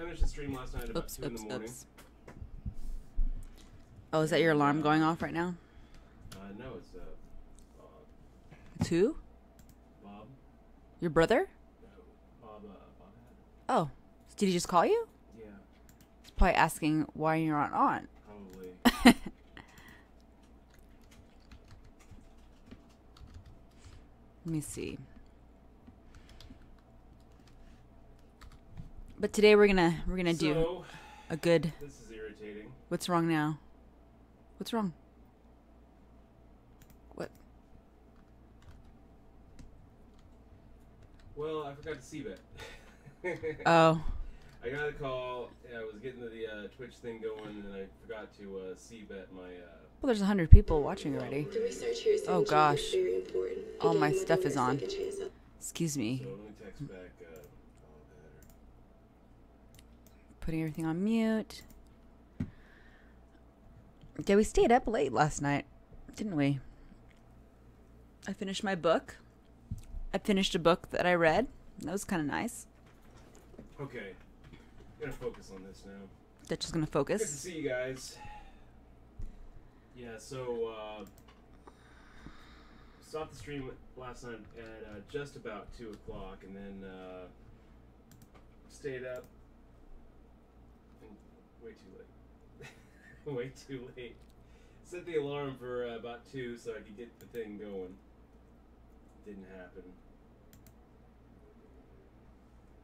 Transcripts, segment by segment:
finished the stream last night about 2 in the morning. Oh, is that your alarm going off right now? No, it's Bob. It's who? Bob. Your brother? No, Bob. Oh, did he just call you? Yeah. He's probably asking why you're not on. Probably. Let me see. But today we're gonna do a good. This is irritating. What's wrong now? What's wrong? What? Well, I forgot to see that. Oh. I got a call. I was getting the Twitch thing going, and I forgot to c-bet my. Well, there's 100 people watching already. Oh gosh. All my stuff is on. Excuse me. So let me text back. Putting everything on mute. Yeah, we stayed up late last night, didn't we? I finished my book. I finished a book that I read. That was kind of nice. Okay. I'm gonna focus on this now. That's just gonna Good to focus. see you guys. Yeah, so stopped the stream last night at just about 2 o'clock, and then stayed up. Way too late. Way too late. Set the alarm for about 2 so I could get the thing going. Didn't happen.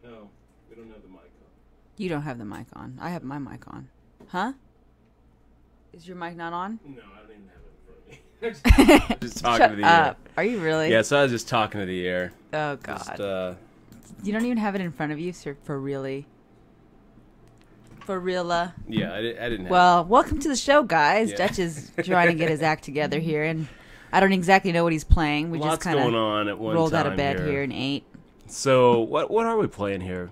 Oh, we don't have the mic on. You don't have the mic on. I have my mic on. Huh? Is your mic not on? No, I don't even have it in front of me. Just talking Shut to the up. air. Are you really? Yeah, so I was just talking to the air. Oh God. Just, you don't even have it in front of you, sir, for really. For real. Yeah, I didn't have Well, welcome to the show, guys. Yeah. Dutch is trying to get his act together here, and I don't exactly know what he's playing. We Lots just kind going of on at one rolled out time of bed here and ate. So what are we playing here?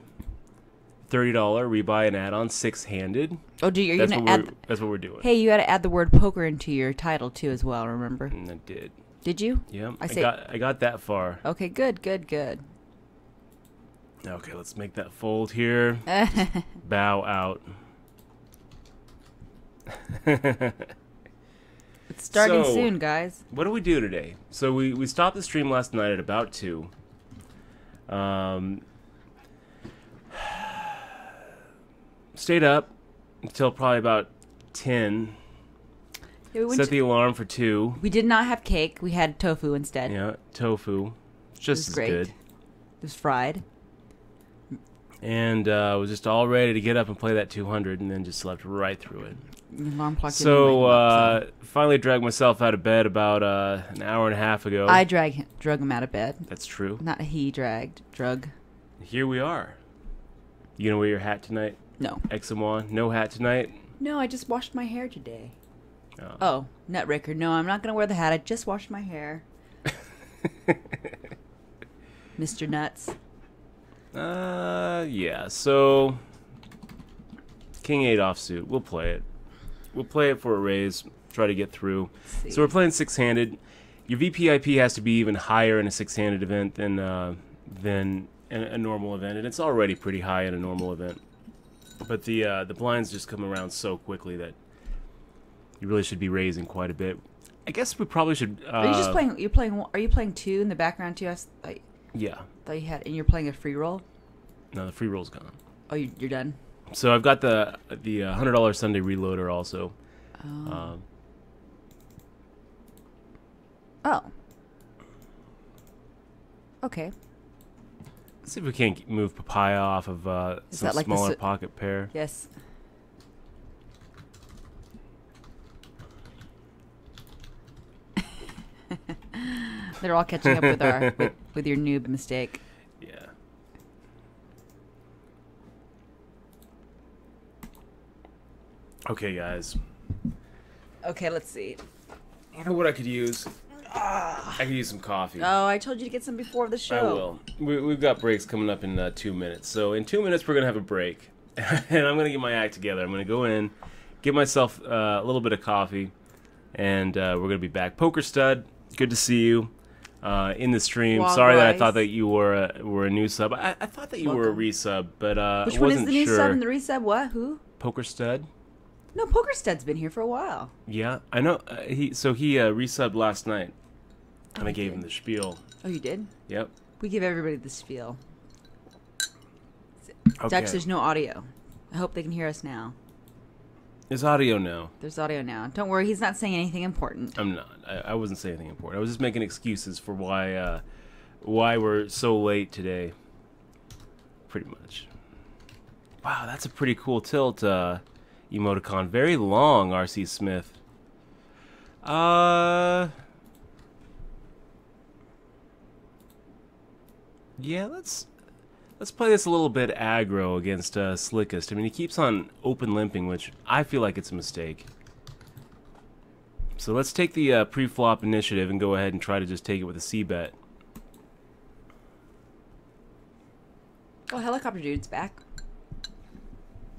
$30 rebuy an add-on 6-handed. Oh, do you? That's Gonna what add? that's what we're doing. Hey, you got to add the word poker into your title too, as well. Remember? And I did. Did you? Yeah, I I got that far. Okay, good. Okay, let's make that fold here. Bow out. It's starting So, soon, guys. What do we do today? So we stopped the stream last night at about 2. Stayed up until probably about 10. Yeah, Set the alarm for 2. we did not have cake. We had tofu instead. Yeah, tofu. It's just was as great. good. It was fried. And was just all ready to get up and play that 200, and then just slept right through it. The alarm clock didn't So, wake me up, finally dragged myself out of bed about an hour and a half ago. I drug him out of bed. That's true. Not he drug. Here we are. You gonna wear your hat tonight? No. Examon? No hat tonight? No, I just washed my hair today. Oh. Oh, Nutraker. No, I'm not going to wear the hat. I just washed my hair. Mr. Nuts. Yeah, so King 8 offsuit. We'll play it. We'll play it for a raise. Try to get through. So we're playing 6-handed. Your VPIP has to be even higher in a 6-handed event than a normal event, and it's already pretty high in a normal event. But the blinds just come around so quickly that you really should be raising quite a bit. I guess we probably should. Are you just playing? You're playing. Are you playing 2 in the background too? Yeah. Thought you had, and you're playing a free roll. No, the free roll's gone. Oh, you're done. So I've got the $100 Sunday reloader also. Oh. Okay. Let's see if we can't move Papaya off of some like smaller pocket pair. Yes. They're all catching up with our with your noob mistake. Yeah. Okay, guys. Okay, let's see. You know what I could use? I could use some coffee. Oh, I told you to get some before the show. I will. We've got breaks coming up in 2 minutes. So in 2 minutes, we're going to have a break. And I'm going to get my act together. I'm going to go in, get myself a little bit of coffee, and we're going to be back. Poker Stud, good to see you. in the stream. Wog Sorry that I rice. thought that you were a new sub. I thought that you were a Welcome. resub, but I Which one is wasn't the new sure. sub and the resub? What? Who? Poker Stud? No, Pokerstead's been here for a while. Yeah, I know. He resubbed last night, and I he gave did. him the spiel. Oh, you did? Yep. We give everybody the spiel. Okay. Dex, there's no audio. I hope they can hear us now. There's audio now. There's audio now. Don't worry, he's not saying anything important. I'm not. I wasn't saying anything important. I was just making excuses for why we're so late today. Pretty much. Wow, that's a pretty cool tilt emoticon. Very long, RC Smith. Yeah, let's play this a little bit aggro against Slickest. I mean, he keeps on open limping, which I feel like it's a mistake. So let's take the pre-flop initiative and go ahead and try to just take it with a C-bet. Oh, Helicopter Dude's back.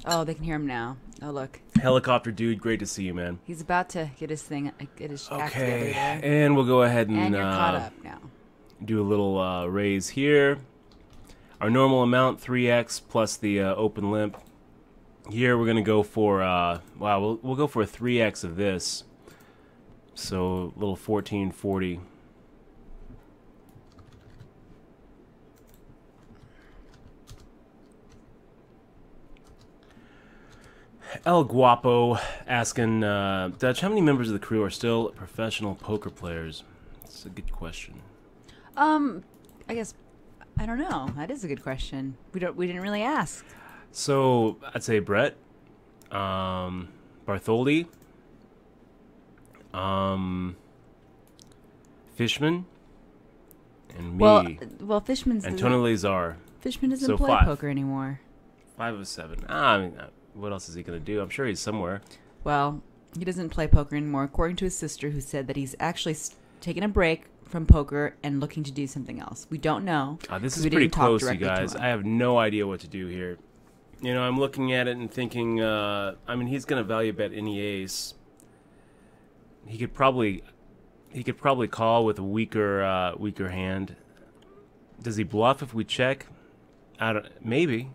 Oh, they can hear him now. Oh, look. Helicopter Dude, great to see you, man. He's about to get his thing, get his act together Okay, there. and we'll go ahead And you're caught up now. do a little raise here. Our normal amount, 3x plus the open limp. Here we're gonna go for wow, we'll go for a 3x of this. So a little 1440. El Guapo asking, Dutch, how many members of the crew are still professional poker players? That's a good question. I guess I don't know. That is a good question. We didn't really ask. So I'd say Brett, Bartholdi, Fishman, and me. Well, Fishman and Tony Lazar. Fishman doesn't So play 5. poker anymore. 5 of 7. I mean, what else is he gonna do? I'm sure he's somewhere. Well, he doesn't play poker anymore, according to his sister, who said that he's actually taking a break from poker and looking to do something else. We don't know. This 'cause is we pretty didn't talk close, you directly to guys. him. I have no idea what to do here. You know, I'm looking at it and thinking, I mean, he's gonna value bet any ace. He could probably call with a weaker hand. Does he bluff if we check? Maybe.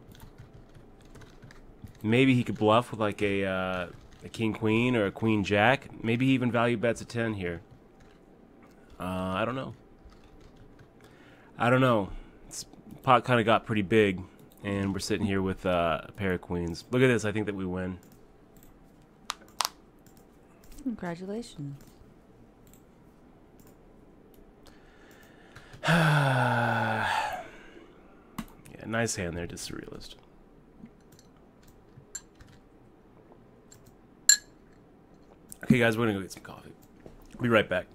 Maybe he could bluff with like a king queen or a queen jack. Maybe he even value bets a 10 here. I don't know. This pot kind of got pretty big, and we're sitting here with a pair of queens. Look at this. I think that we win. Congratulations. Yeah, nice hand there, just surrealist. Okay, guys, we're gonna go get some coffee. Be right back.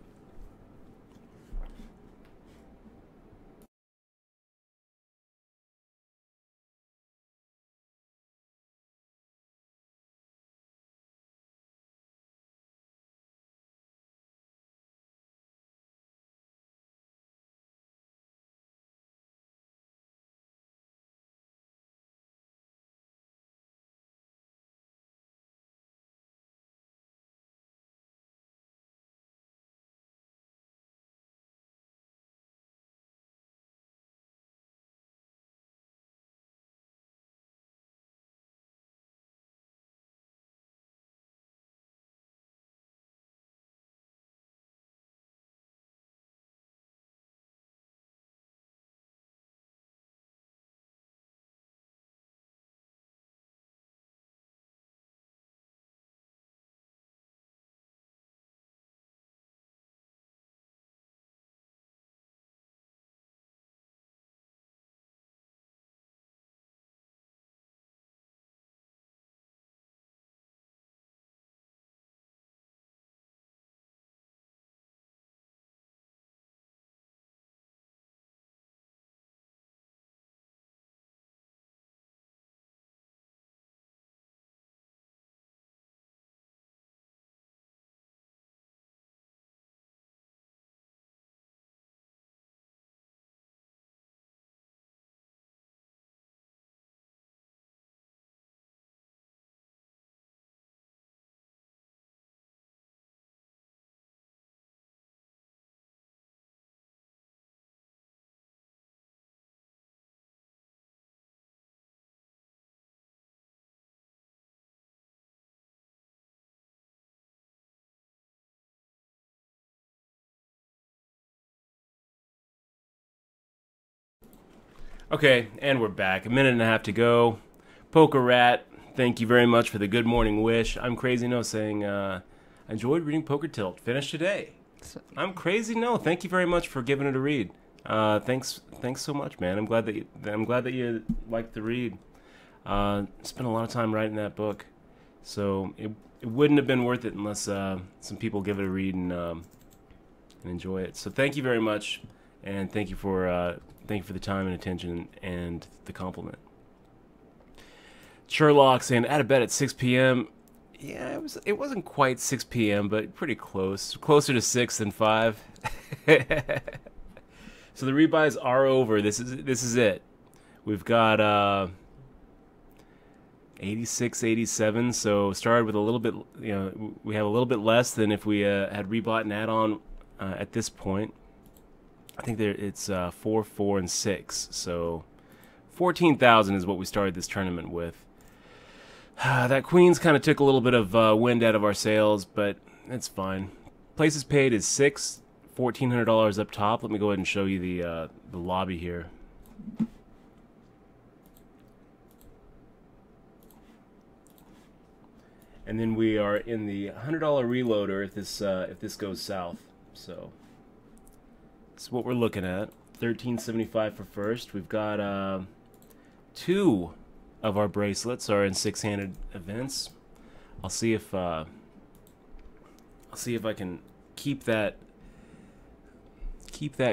Okay, and we're back. A minute and a half to go. Poker Rat, thank you very much for the good morning wish. I'm Crazy No saying, I enjoyed reading Poker Tilt. Finished today. I'm Crazy No. Thank you very much for giving it a read. Thanks so much, man. I'm glad that you liked the read. Spent a lot of time writing that book, so it wouldn't have been worth it unless some people give it a read and enjoy it. So thank you very much, and thank you for the time and attention and the compliment. Sherlock saying at a bed at 6 p.m. Yeah, it wasn't quite 6 p.m., but pretty close. Closer to 6 than 5. So the rebuys are over. This is it. We've got 86, 87. So started with a little bit. We have a little bit less than if we had rebought an add-on at this point. I think it's 4, 4, and 6. So 14,000 is what we started this tournament with. That Queens kind of took a little bit of wind out of our sails, but it's fine. Places paid is $1,400 up top. Let me go ahead and show you the lobby here. And then we are in the $100 reloader if this goes south. So that's what we're looking at. $1,375 for first. We've got 2 of our bracelets are in 6-handed events. I'll see if I can keep that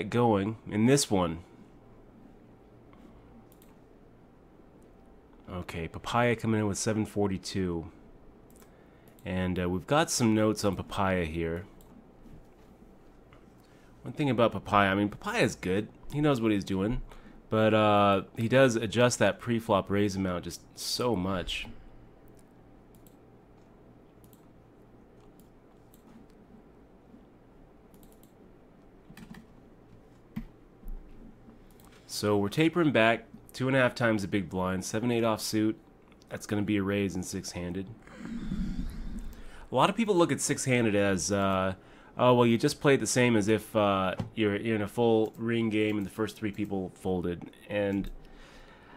going in this one. Okay, Papaya coming in with 742. And we've got some notes on Papaya here. One thing about Papaya, I mean, Papaya's good. He knows what he's doing. But he does adjust that pre-flop raise amount just so much. So we're tapering back 2.5 times the big blind, 7-8 offsuit. That's going to be a raise in 6-handed. A lot of people look at 6-handed as, oh, well, you just played the same as if you're in a full ring game and the first 3 people folded. And,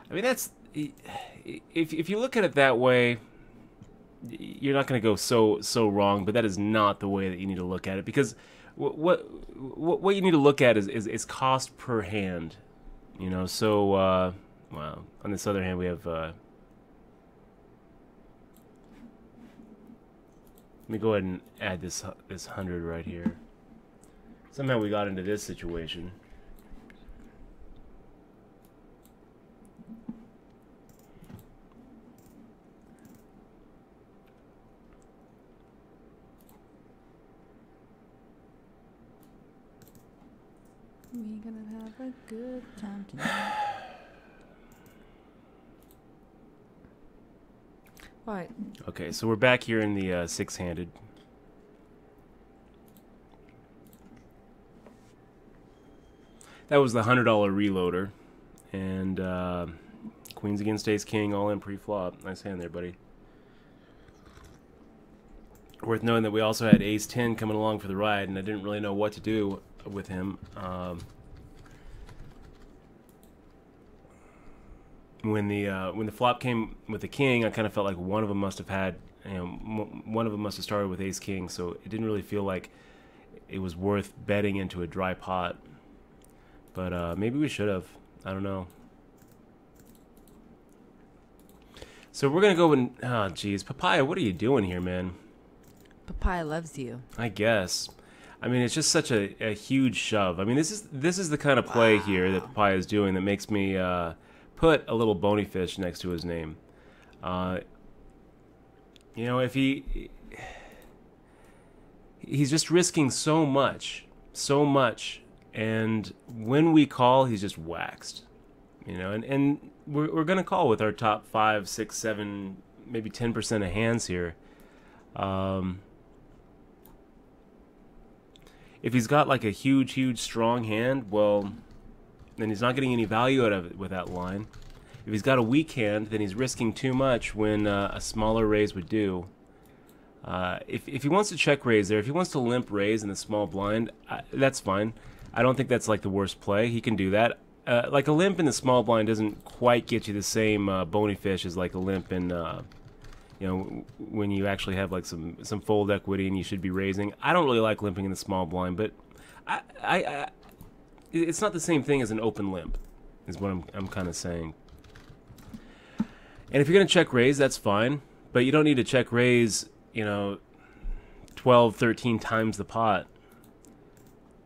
I mean, that's... If you look at it that way, you're not going to go so wrong, but that is not the way that you need to look at it. Because what you need to look at is cost per hand. You know, so, well, on this other hand, we have... let me go ahead and add this 100 right here. Somehow we got into this situation. We gonna have a good time tonight. Right. Okay, so we're back here in the 6-handed. That was the $100 reloader. And Queens against Ace King, all in pre-flop. Nice hand there, buddy. Worth knowing that we also had Ace 10 coming along for the ride, and I didn't really know what to do with him. When the flop came with the king, I kind of felt like one of them must have had, one of them must have started with Ace King, so it didn't really feel like it was worth betting into a dry pot. But maybe we should have. I don't know. So we're gonna go and oh geez, Papaya, what are you doing here, man? Papaya loves you. I guess. I mean, it's just such a huge shove. I mean, this is the kind of play here that Papaya is doing that makes me put a little bony fish next to his name. You know, if he's just risking so much, and when we call, he's just waxed. You know, and we're gonna call with our top 5, 6, 7, maybe 10% of hands here. If he's got like a huge strong hand, well, then he's not getting any value out of it with that line. If he's got a weak hand, then he's risking too much when a smaller raise would do. If he wants to check raise there, if he wants to limp raise in the small blind, that's fine. I don't think that's like the worst play. He can do that. like a limp in the small blind doesn't quite get you the same bony fish as like a limp in you know, when you actually have like some fold equity and you should be raising. I don't really like limping in the small blind, but it's not the same thing as an open limp, is what I'm kind of saying. And if you're going to check raise, that's fine, but you don't need to check raise, you know, 12, 13 times the pot.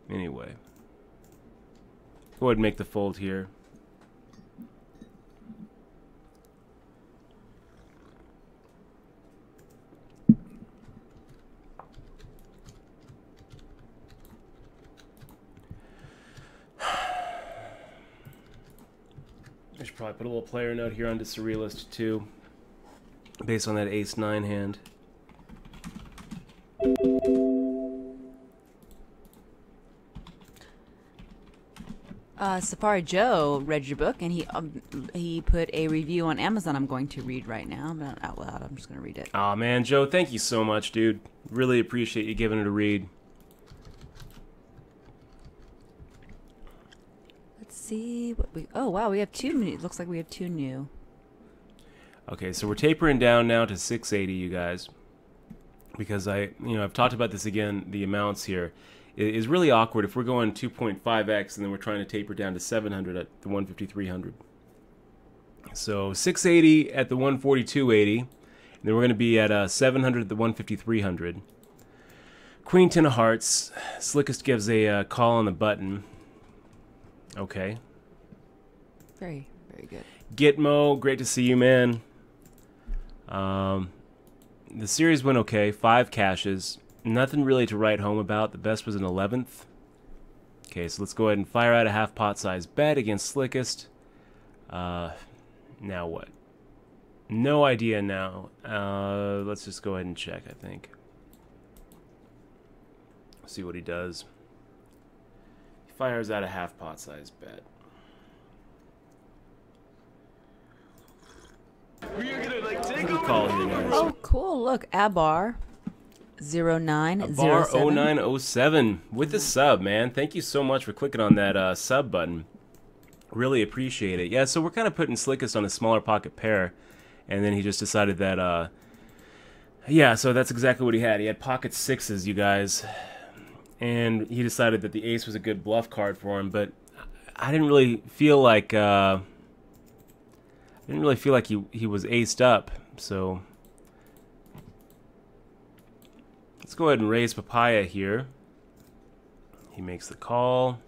Anyway, go ahead and make the fold here. I should probably put a little player note here onto Surrealist too, based on that ace-9 hand. Safari Joe read your book, and he put a review on Amazon I'm going to read right now. Not out loud. I'm just going to read it. Aw, man, Joe, thank you so much, dude. Really appreciate you giving it a read. Let's see what we... Oh, wow, we have two new. It looks like we have two new. Okay, so we're tapering down now to 680, you guys. Because I've talked about this again, the amounts here. It is really awkward if we're going 2.5x and then we're trying to taper down to 700 at the 150-300. So 680 at the 140-280, and then we're going to be at 700 at the 150-300. Queen 10 of hearts. Slickest gives a call on the button. Okay. Very, very good. Gitmo, great to see you, man. The series went okay. 5 cashes. Nothing really to write home about. The best was an 11th. Okay, so let's go ahead and fire out a half pot size bet against Slickest. Now what? No idea now. Let's just go ahead and check, I think. See what he does. He fires out a half pot size bet. Good call here, guys. Oh, cool. Look, Abar 0907. Bar 0907 with the sub, man. Thank you so much for clicking on that sub button. Really appreciate it. Yeah, so we're kind of putting Slickest on a smaller pocket pair, and then he just decided that, yeah, so that's exactly what he had. He had pocket sixes, you guys, and he decided that the ace was a good bluff card for him, but I didn't really feel like, he was aced up, so... Let's go ahead and raise Papaya here. He makes the call.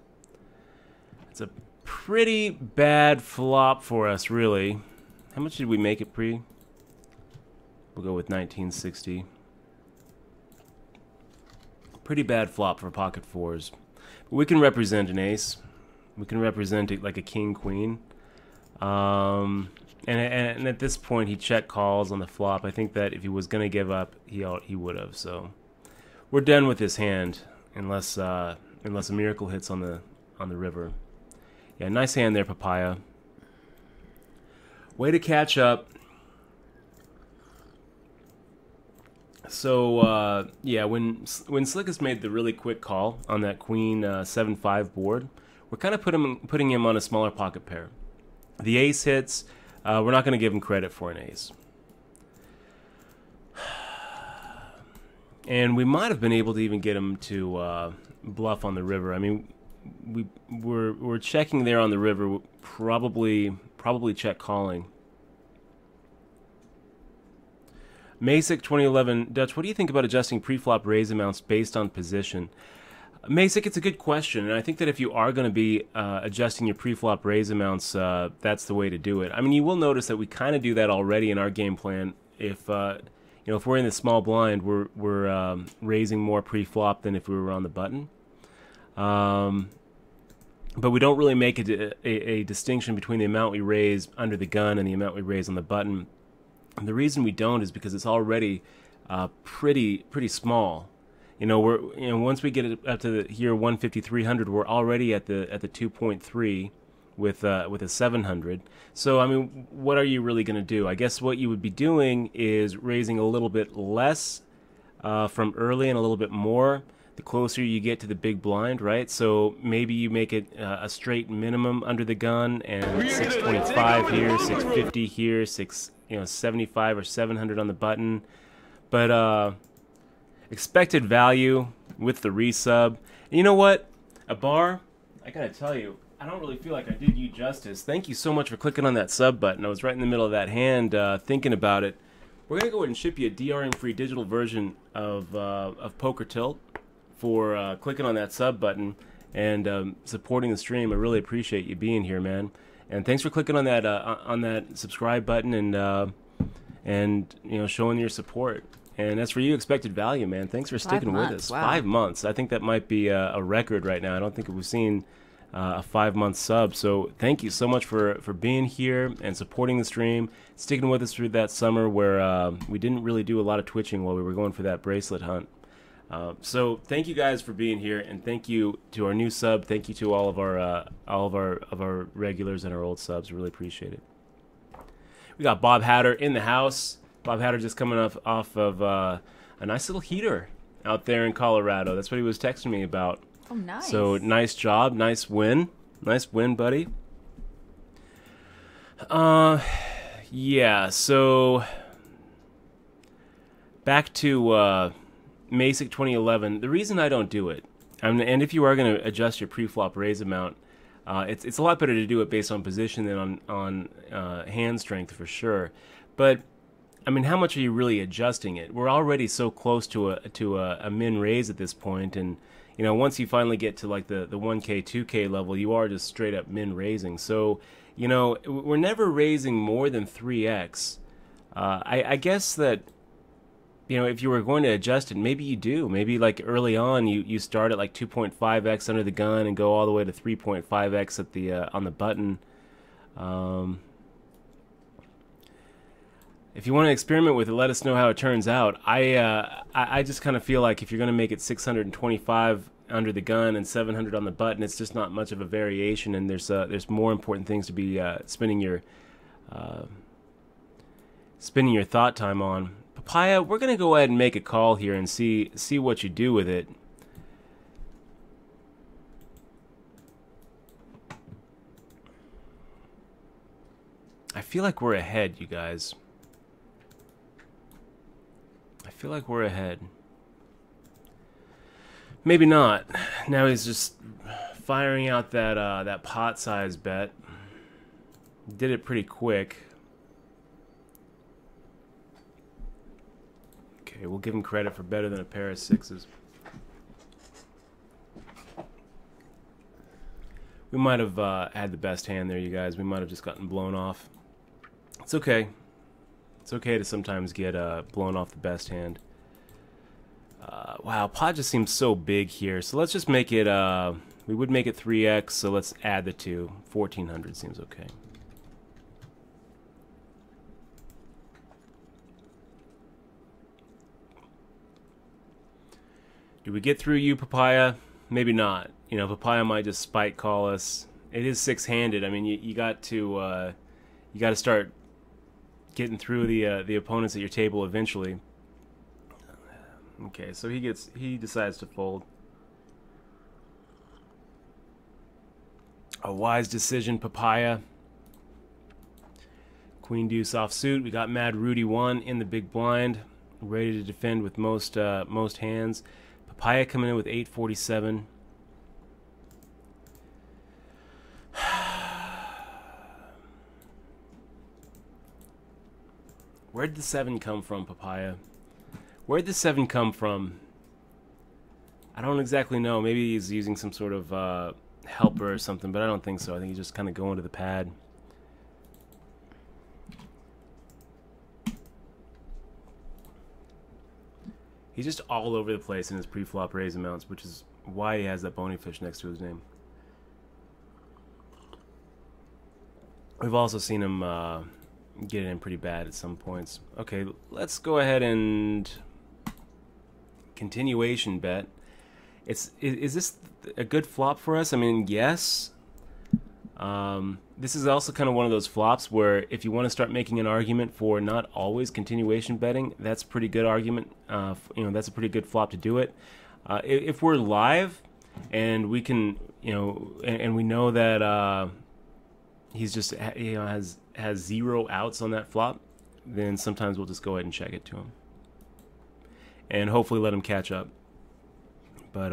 It's a pretty bad flop for us, really. How much did we make it pre? We'll go with 1960. Pretty bad flop for pocket fours. But we can represent an ace. We can represent it like a king-queen. And at this point, he check calls on the flop. I think that if he was going to give up, he would have, so... We're done with this hand, unless a miracle hits on the river. Yeah, nice hand there, Papaya. Way to catch up. So yeah, when Slickest made the really quick call on that Queen 7-5 board, we're kind of putting him on a smaller pocket pair. The ace hits. We're not going to give him credit for an ace. And we might have been able to even get him to bluff on the river. I mean, we're checking there on the river, probably check calling. Masick 2011, Dutch, what do you think about adjusting pre-flop raise amounts based on position? Masick, it's a good question, and I think that if you are going to be adjusting your pre-flop raise amounts, that's the way to do it. I mean, you will notice that we kind of do that already in our game plan. If if we're in the small blind, we're raising more pre-flop than if we were on the button. But we don't really make a distinction between the amount we raise under the gun and the amount we raise on the button. And the reason we don't is because it's already pretty small. Once we get it up to here 150-300, we're already at the 2.3 with a 700. So I mean, what are you really going to do? I guess what you would be doing is raising a little bit less from early and a little bit more. the closer you get to the big blind, right? So maybe you make it a straight minimum under the gun, and 625 here, 650 here, 75 or 700 on the button. But expected value with the resub. And you know what? A bar, I gotta tell you, I don't really feel like I did you justice. Thank you so much for clicking on that sub button. I was right in the middle of that hand thinking about it. We're going to go ahead and ship you a DRM-free digital version of Poker Tilt for clicking on that sub button and supporting the stream. I really appreciate you being here, man. And thanks for clicking on that subscribe button and showing your support. And as for you, expected value, man. Thanks for sticking with us. Wow. 5 months. I think that might be a record right now. I don't think we've seen a 5-month sub. So thank you so much for being here and supporting the stream, sticking with us through that summer where we didn't really do a lot of twitching while we were going for that bracelet hunt. So thank you guys for being here, and thank you to our new sub. Thank you to all of our regulars and our old subs. Really appreciate it. We got Bob Hatter in the house. Bob Hatter just coming off of a nice little heater out there in Colorado. That's what he was texting me about. Oh, nice. So, nice job. Nice win. Nice win, buddy. Yeah, so back to Masic 2011. The reason I don't do it, and if you are going to adjust your pre-flop raise amount, it's a lot better to do it based on position than on hand strength for sure. But I mean, how much are you really adjusting it? We're already so close to a min raise at this point, and once you finally get to like the 1K, 2K level, you are just straight up min raising. So, we're never raising more than 3x. I guess that, if you were going to adjust it, maybe you do. Maybe like early on, you start at like 2.5x under the gun and go all the way to 3.5x at the on the button. If you want to experiment with it, let us know how it turns out. I just kind of feel like if you're going to make it 625 under the gun and 700 on the button, it's just not much of a variation, and there's more important things to be spending your thought time on. Papaya, we're going to go ahead and make a call here and see what you do with it. I feel like we're ahead, you guys. I feel like we're ahead. Maybe not. Now he's just firing out that pot size bet. Did it pretty quick. Okay, we'll give him credit for better than a pair of sixes. We might have had the best hand there, you guys. We might have just gotten blown off. It's okay. It's okay to sometimes get blown off the best hand. Wow, pot just seems so big here. So let's just make it, we would make it 3x, so let's add the 2. 1400 seems okay. Do we get through you, Papaya? Maybe not. Papaya might just spike call us. It is six-handed. I mean, you got to start getting through the opponents at your table eventually. Okay, so he decides to fold. A wise decision, Papaya. Queen deuce offsuit. We got Mad Rudy 1 in the big blind, ready to defend with most hands. Papaya coming in with 847. Where'd the 7 come from, Papaya? Where'd the 7 come from? I don't exactly know. Maybe he's using some sort of helper or something, but I don't think so. I think he's just kind of going to the pad. He's just all over the place in his pre-flop raise amounts, which is why he has that bony fish next to his name. We've also seen him get it in pretty bad at some points. Okay, let's go ahead and continuation bet. Is this a good flop for us? I mean, yes. This is also kind of one of those flops where if you want to start making an argument for not always continuation betting, that's a pretty good argument. That's a pretty good flop to do it. If we're live and we can, and we know that he's just has 0 outs on that flop, then sometimes we'll just go ahead and check it to him and hopefully let him catch up. But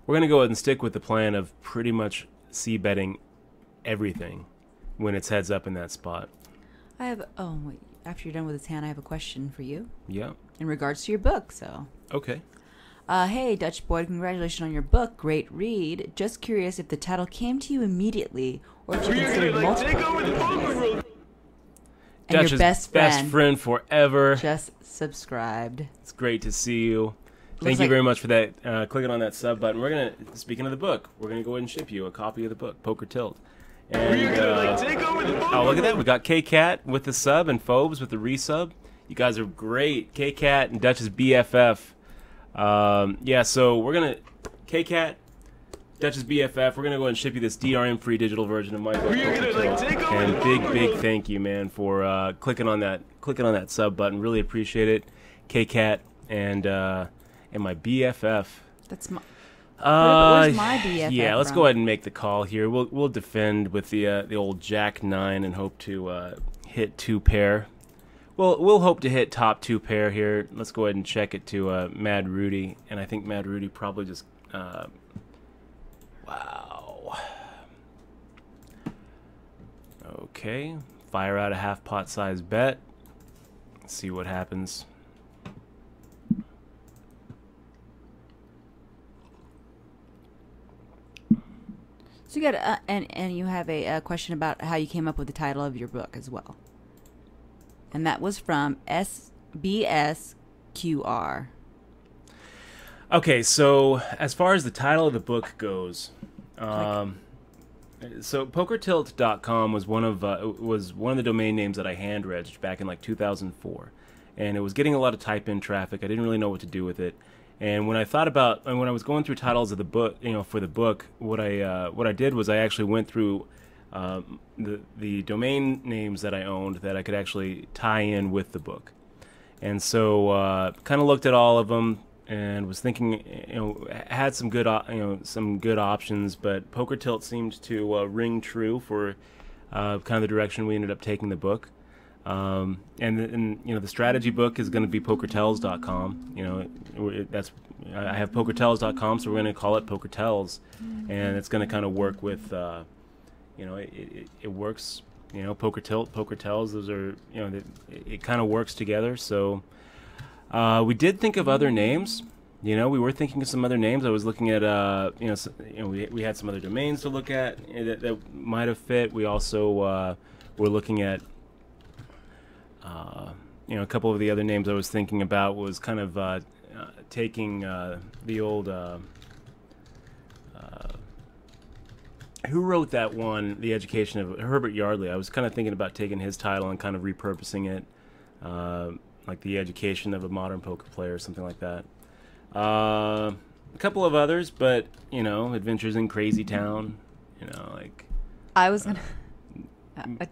we're going to go ahead and stick with the plan of pretty much c-betting everything when it's heads up in that spot. I have, wait, after you're done with his hand, I have a question for you. Yeah. In regards to your book, so. Okay. Hey, Dutch Boy, congratulations on your book. Great read. Just curious if the title came to you immediately or if you considered multiple. And Dutch's your best friend forever. Just subscribed. It's great to see you. Thank you very much for that. Clicking on that sub button. We're gonna, speaking of the book, we're gonna go ahead and ship you a copy of the book, Poker Tilt. And oh, look at that! We got K-Cat with the sub and Phobes with the resub. You guys are great. K-Cat and Dutch's BFF. Yeah, so we're gonna K-Cat, Dutch's BFF. We're gonna go ahead and ship you this DRM free digital version of my book, Poker Tilt. And big thank you, man, for clicking on that sub button. Really appreciate it, K-Cat and my BFF. That's my. Where's my BFF? Yeah, let's go ahead and make the call here. We'll defend with the old Jack 9 and hope to hit 2 pair. We'll hope to hit top 2 pair here. Let's go ahead and check it to Mad Rudy, and I think Mad Rudy probably just wow. Okay, fire out a half pot size bet. Let's see what happens. So you got and you have a question about how you came up with the title of your book as well, and that was from SBSQR. Okay, so as far as the title of the book goes, so PokerTilt.com was one of the domain names that I hand registered back in like 2004, and it was getting a lot of type-in traffic. I didn't really know what to do with it. And when I thought about, and when I was going through titles of the book, for the book, what I did was I actually went through the domain names that I owned that I could actually tie in with the book, and so kind of looked at all of them and was thinking, had some good options, but Poker Tilt seemed to ring true for kind of the direction we ended up taking the book. And the strategy book is going to be PokerTells.com. I have PokerTells.com, so we're going to call it PokerTells, and it's going to kind of work with, it works. Poker Tilt, PokerTells. Those are, it kind of works together. So we did think of other names. We were thinking of some other names. I was looking at, we had some other domains to look at that might have fit. We also were looking at. A couple of the other names I was thinking about was kind of taking the old who wrote that one, The Education of Herbert Yardley. I was kind of thinking about taking his title and kind of repurposing it, like The Education of a Modern Poker Player or something like that. A couple of others, but Adventures in Crazy Town, I was gonna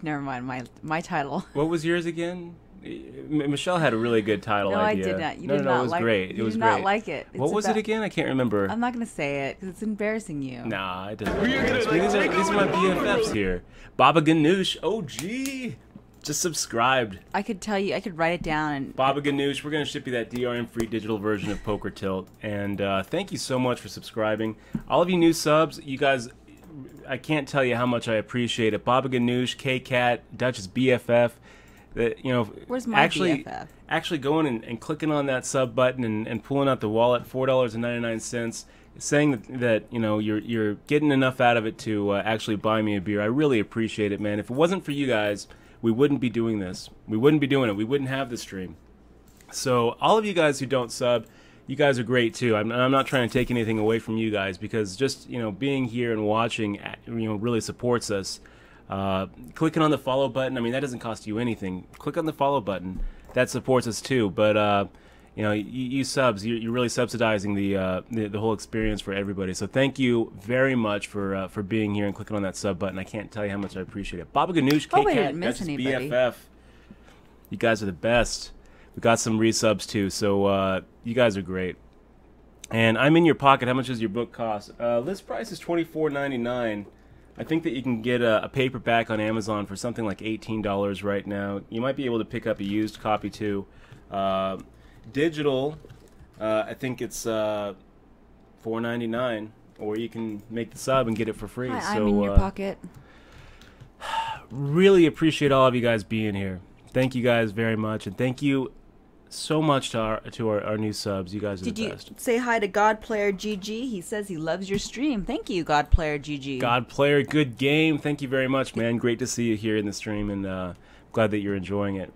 never mind my title. What was yours again? Michelle had a really good title no, idea. I did not. You no, did no, not it was like great. It was did great. not like it. What was it again? I can't remember. I'm not going to say it because it's embarrassing you. Nah, it doesn't. These are my BFFs here. Baba Ganoush, OG, just subscribed. I could tell you. I could write it down. And Baba Ganoush, we're going to ship you that DRM-free digital version of Poker Tilt. And thank you so much for subscribing. All of you new subs, you guys, I can't tell you how much I appreciate it. Baba Ganoush, K-Cat, Dutch's BFF. Where's my BFF? Actually going and clicking on that sub button and pulling out the wallet, $4.99, saying that you're getting enough out of it to actually buy me a beer. I really appreciate it, man. If it wasn't for you guys, we wouldn't be doing this. We wouldn't be doing it. We wouldn't have the stream. So all of you guys who don't sub, you guys are great too. I'm not trying to take anything away from you guys because just being here and watching really supports us. Clicking on the follow button, I mean, that doesn't cost you anything. Click on the follow button. That supports us too. But, you subs, you're really subsidizing the whole experience for everybody. So thank you very much for being here and clicking on that sub button. I can't tell you how much I appreciate it. Baba Ganoush, K-Cat, Dutch's BFF. You guys are the best. We got some resubs too, so you guys are great. And I'm in your pocket. How much does your book cost? List price is $24.99. I think that you can get a paperback on Amazon for something like $18 right now. You might be able to pick up a used copy too. Digital, I think it's $4.99, or you can make the sub and get it for free. Hi, I'm in your pocket. Really appreciate all of you guys being here. Thank you guys very much, and thank you so much to our new subs. You guys are the best. Did you say hi to God Player GG? He says he loves your stream. Thank you, God Player GG. God Player, good game. Thank you very much, man. Great to see you here in the stream, and glad that you're enjoying it.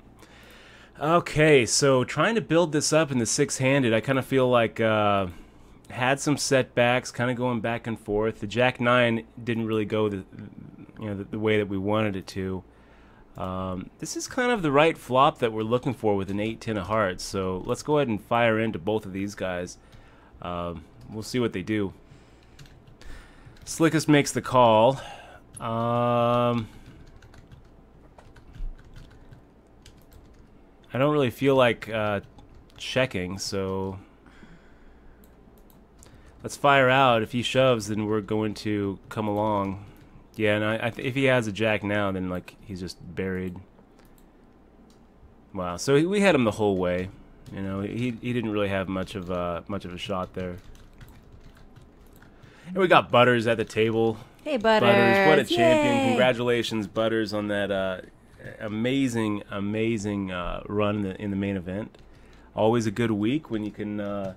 Okay, so trying to build this up in the six-handed, I kind of feel like had some setbacks, kind of going back and forth. The Jack 9 didn't really go the way that we wanted it to. This is kind of the right flop that we're looking for with an 8-10 of hearts. So let's go ahead and fire into both of these guys. We'll see what they do. Slickest makes the call. I don't really feel like checking, so let's fire out. If he shoves, then we're going to come along. Yeah, and if he has a jack now, then like he's just buried. Wow, so we had him the whole way. You know, he didn't really have much of a shot there. And we got Butters at the table. Hey, Butters! Butters, what a champion! Yay. Congratulations, Butters, on that amazing run in the main event. Always a good week when you can.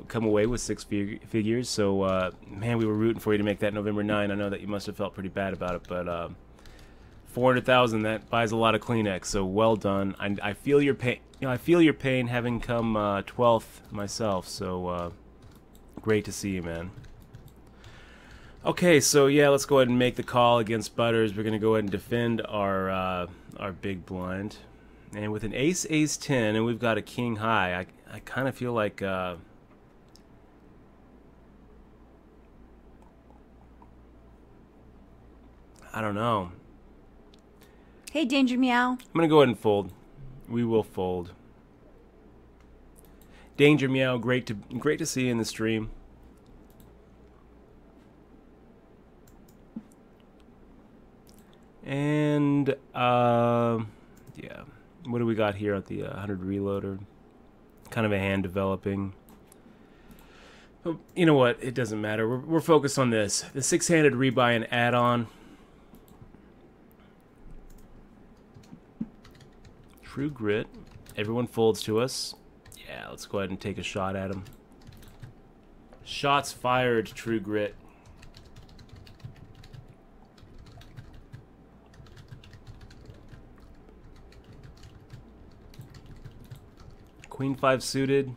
Come away with six figures. So, man, we were rooting for you to make that November 9. I know that you must have felt pretty bad about it, but 400,000, that buys a lot of Kleenex. So well done. I feel your pain. I feel your pain, having come 12th myself. So great to see you, man. Okay, so yeah, let's go ahead and make the call against Butters. We're gonna go ahead and defend our big blind, and with an ace, ace 10, and we've got a king high. I kind of feel like I don't know. Hey, Danger Meow. I'm gonna go ahead and fold. We will fold. Danger Meow, great to see you in the stream. And yeah, what do we got here at the 100 reloader? Kind of a hand developing. But you know what? It doesn't matter. We're focused on this. The six-handed rebuy and add-on. True Grit. Everyone folds to us. Yeah, let's go ahead and take a shot at him. Shots fired, True Grit. Queen 5 suited.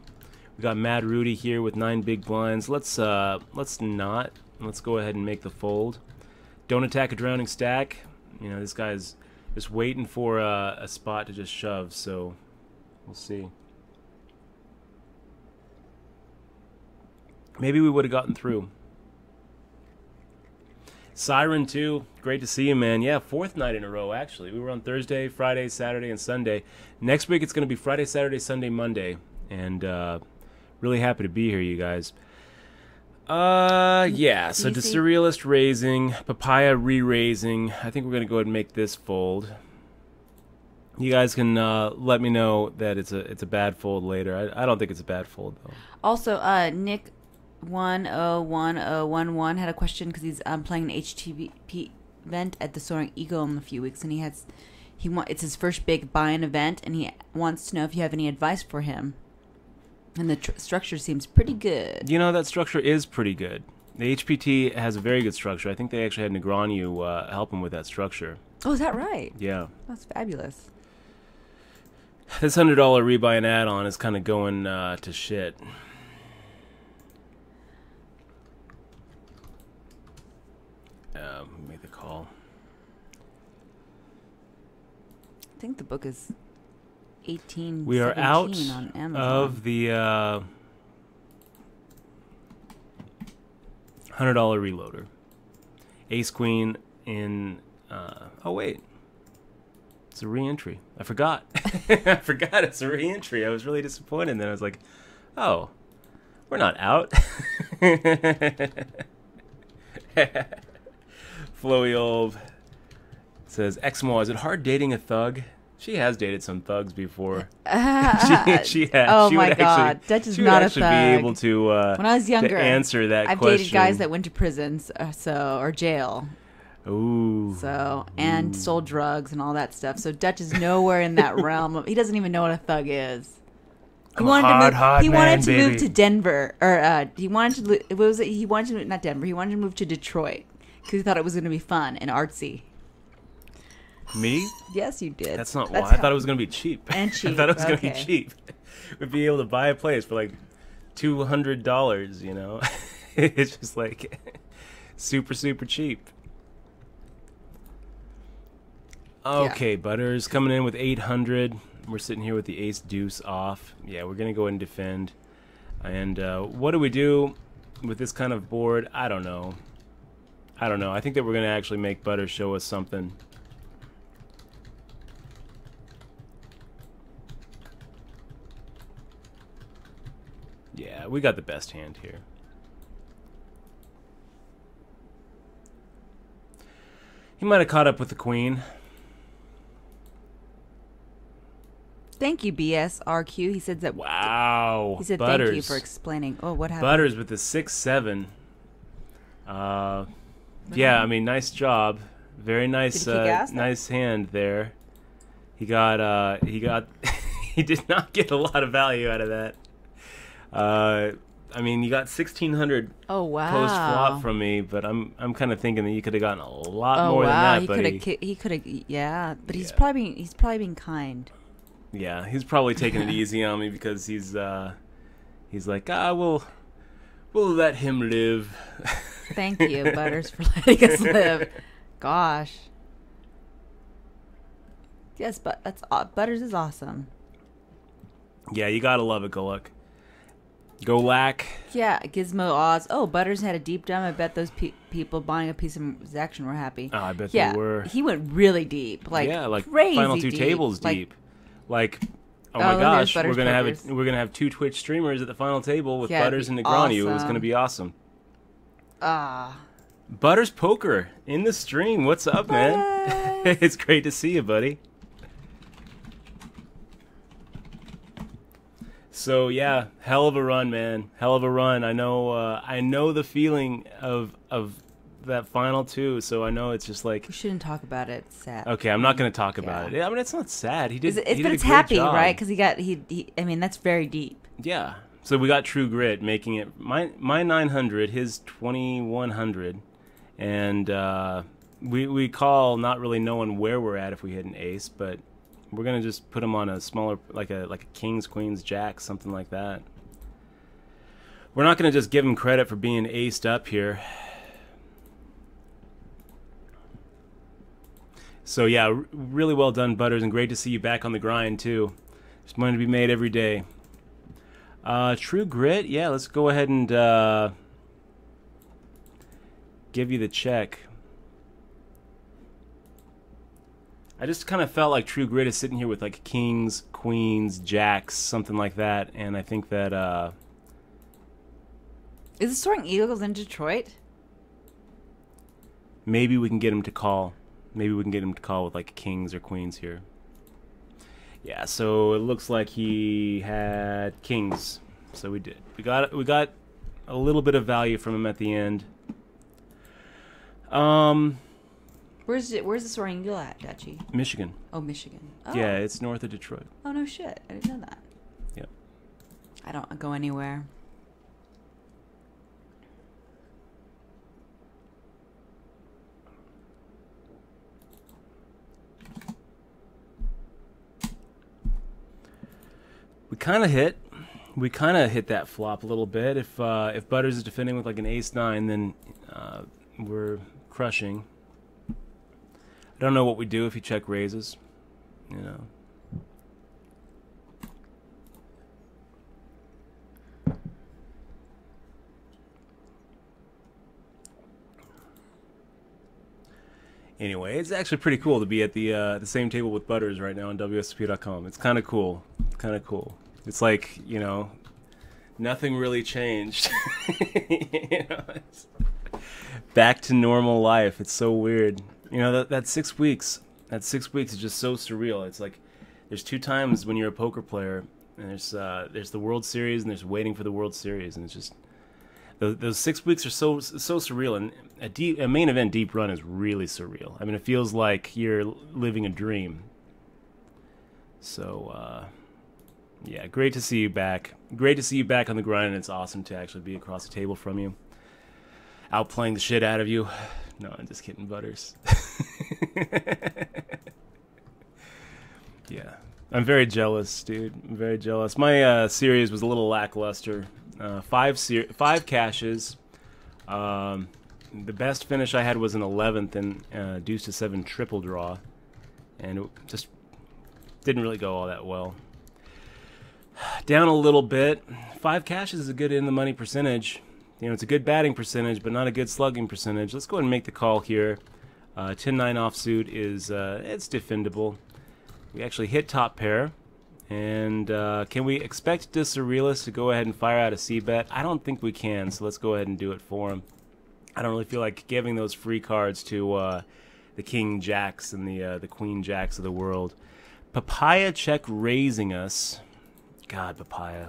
We got Mad Rudy here with 9 big blinds. Let's not. Let's go ahead and make the fold. Don't attack a drowning stack. You know, this guy's just waiting for a spot to just shove, so we'll see. Maybe we would have gotten through. Siren 2, great to see you, man. Yeah, 4th night in a row, actually. We were on Thursday, Friday, Saturday, and Sunday. Next week, it's going to be Friday, Saturday, Sunday, Monday. And really happy to be here, you guys. Yeah, so the Surrealist raising, Papaya re-raising. I think we're going to go ahead and make this fold. You guys can let me know that it's a bad fold later. I don't think it's a bad fold, though. Also, Nick 101011 had a question because he's playing an HTTP event at the Soaring Eagle in a few weeks, and it's his first big buy-in event, and he wants to know if you have any advice for him. And the structure seems pretty good. You know, that structure is pretty good. The HPT has a very good structure. I think they actually had Negreanu help him with that structure. Oh, is that right? Yeah. That's fabulous. This $100 rebuy and add-on is kind of going to shit. Make the call. I think the book is 18. We are out on Amazon. of the $100 reloader. Ace Queen in. Oh wait, It's a re-entry. I forgot. I forgot it's a re-entry. I was really disappointed. And then I was like, oh, we're not out. Flowy old says, Exmo, is it hard dating a thug? She has dated some thugs before. She has. Oh she my would God, actually, Dutch is she would not a actually thug. be able to, when I was younger, to answer that I've question. dated guys that went to prisons, or jail. Ooh. And sold drugs and all that stuff. So Dutch is nowhere in that realm. He doesn't even know what a thug is. He wanted to move to Denver, or he wanted to. What was it? He wanted to not Denver. He wanted to move to Detroit because he thought it was going to be fun and artsy. Me? Yes, you did. That's not why. I thought it was going to be cheap. And cheap. I thought it was going to be cheap. We'd be able to buy a place for like $200. You know, it's just like super cheap. Okay, Butters coming in with 800. We're sitting here with the ace deuce off. Yeah, we're going to go ahead and defend. And what do we do with this kind of board? I don't know. I think that we're going to actually make Butters show us something. Yeah, we got the best hand here. He might have caught up with the queen. Thank you, BSRQ. He said that. Wow. He said Butters. thank you for explaining. Oh, what happened? Butters with the 6-7. Yeah, I mean, nice job. Very nice, nice hand there. He got. He did not get a lot of value out of that. I mean, you got 1,600 post flop from me, but I'm kind of thinking that you could have gotten a lot more than that, buddy. He could have, yeah. But he's probably being kind. Yeah, he's probably taking it easy on me because he's like, we'll let him live. Thank you, Butters, for letting us live. Gosh. Yes, but Butters is awesome. Yeah, you gotta love it, Goluk. Golak. Yeah, Gizmo Oz. Oh, Butters had a deep dumb. I bet those people buying a piece of his action were happy. Oh, I bet they were. He went really deep, like crazy final two tables deep. Like, oh my gosh, we're gonna have two Twitch streamers at the final table with Butters and Negroni. Awesome. It's gonna be awesome. Butters Poker in the stream. What's up, man? It's great to see you, buddy. So yeah, hell of a run, man. Hell of a run. I know the feeling of that final two. So I know it's just like we shouldn't talk about it. It's sad. Okay, I'm not going to talk about it. I mean, it's not sad. He did. But it's a happy, job. Right? Because he. I mean, that's very deep. Yeah. So we got True Grit making it my 900, his 2100, and we call not really knowing where we're at if we hit an ace, but we're gonna just put him on a smaller, like a kings, queens, jacks, something like that. We're not gonna just give him credit for being aced up here. So yeah, really well done, Butters, and great to see you back on the grind too. There's money to be made every day. True Grit, yeah, let's go ahead and give you the check. I just kind of felt like True Grit is sitting here with like kings, queens, jacks, something like that, and I think that is the Soaring Eagles in Detroit? Maybe we can get him to call. Maybe we can get him to call with like kings or queens here. Yeah, so it looks like he had kings. So we did. We got a little bit of value from him at the end. Where's the Soaring Eagle at, Dutchie? Michigan. Oh, Michigan. Oh. Yeah, it's north of Detroit. Oh, no shit. I didn't know that. Yep. I don't go anywhere. We kind of hit that flop a little bit. If Butters is defending with like an ace-9, then we're crushing. I don't know what we do if he check raises, you know. Anyway, it's actually pretty cool to be at the same table with Butters right now on WSOP.com. It's kind of cool. Kind of cool. It's like, you know, nothing really changed. You know, it's back to normal life. It's so weird. You know, that 6 weeks. That 6 weeks is just so surreal. It's like there's 2 times when you're a poker player, and there's the World Series and there's waiting for the World Series, and it's just those 6 weeks are so surreal. And a main event deep run is really surreal. I mean, it feels like you're living a dream. So yeah, great to see you back. Great to see you back on the grind, and it's awesome to actually be across the table from you, outplaying the shit out of you. No, I'm just kidding, Butters. Yeah, I'm very jealous, dude. I'm very jealous. My series was a little lackluster. 5 caches. The best finish I had was an 11th and deuce to 7 triple draw, and it just didn't really go all that well. Down a little bit. 5 caches is a good in the money percentage. You know, it's a good batting percentage, but not a good slugging percentage. Let's go ahead and make the call here. 10-9 offsuit is it's defendable. We actually hit top pair. And can we expect the Surrealist to go ahead and fire out a C-bet? I don't think we can, so let's go ahead and do it for him. I don't really feel like giving those free cards to the King Jacks and the Queen Jacks of the world. Papaya check raising us. God, Papaya.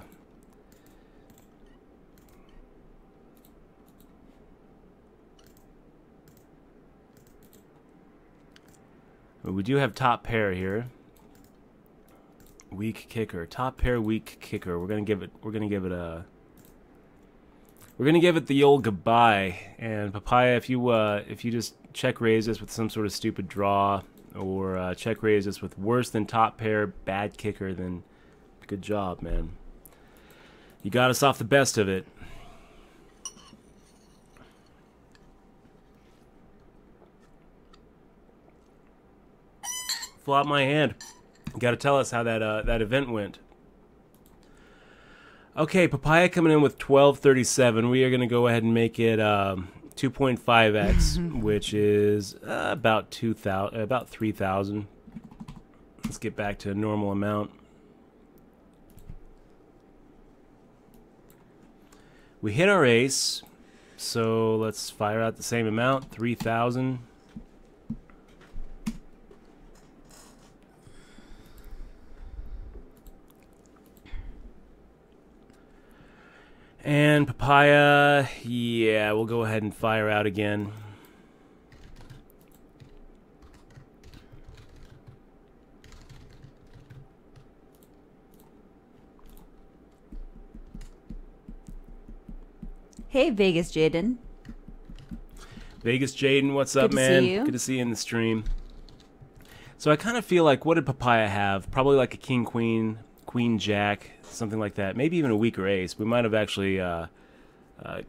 We do have top pair here. Weak kicker, top pair, weak kicker. We're gonna give it the old goodbye. And Papaya, if you just check raise us with some sort of stupid draw, or check raise us with worse than top pair, bad kicker, then good job, man. You got us off the best of it. Flop my hand. You got to tell us how that event went. Okay, Papaya coming in with 1237. We are going to go ahead and make it 2.5x, which is about 3,000. Let's get back to a normal amount. We hit our ace, so let's fire out the same amount, 3,000. And Papaya, yeah, we'll go ahead and fire out again. Hey, Vegas Jaden. Vegas Jaden, what's up, man? Good to see you in the stream. So I kind of feel like, what did Papaya have? Probably like a king, queen, queen, jack, something like that. Maybe even a weaker ace. We might have actually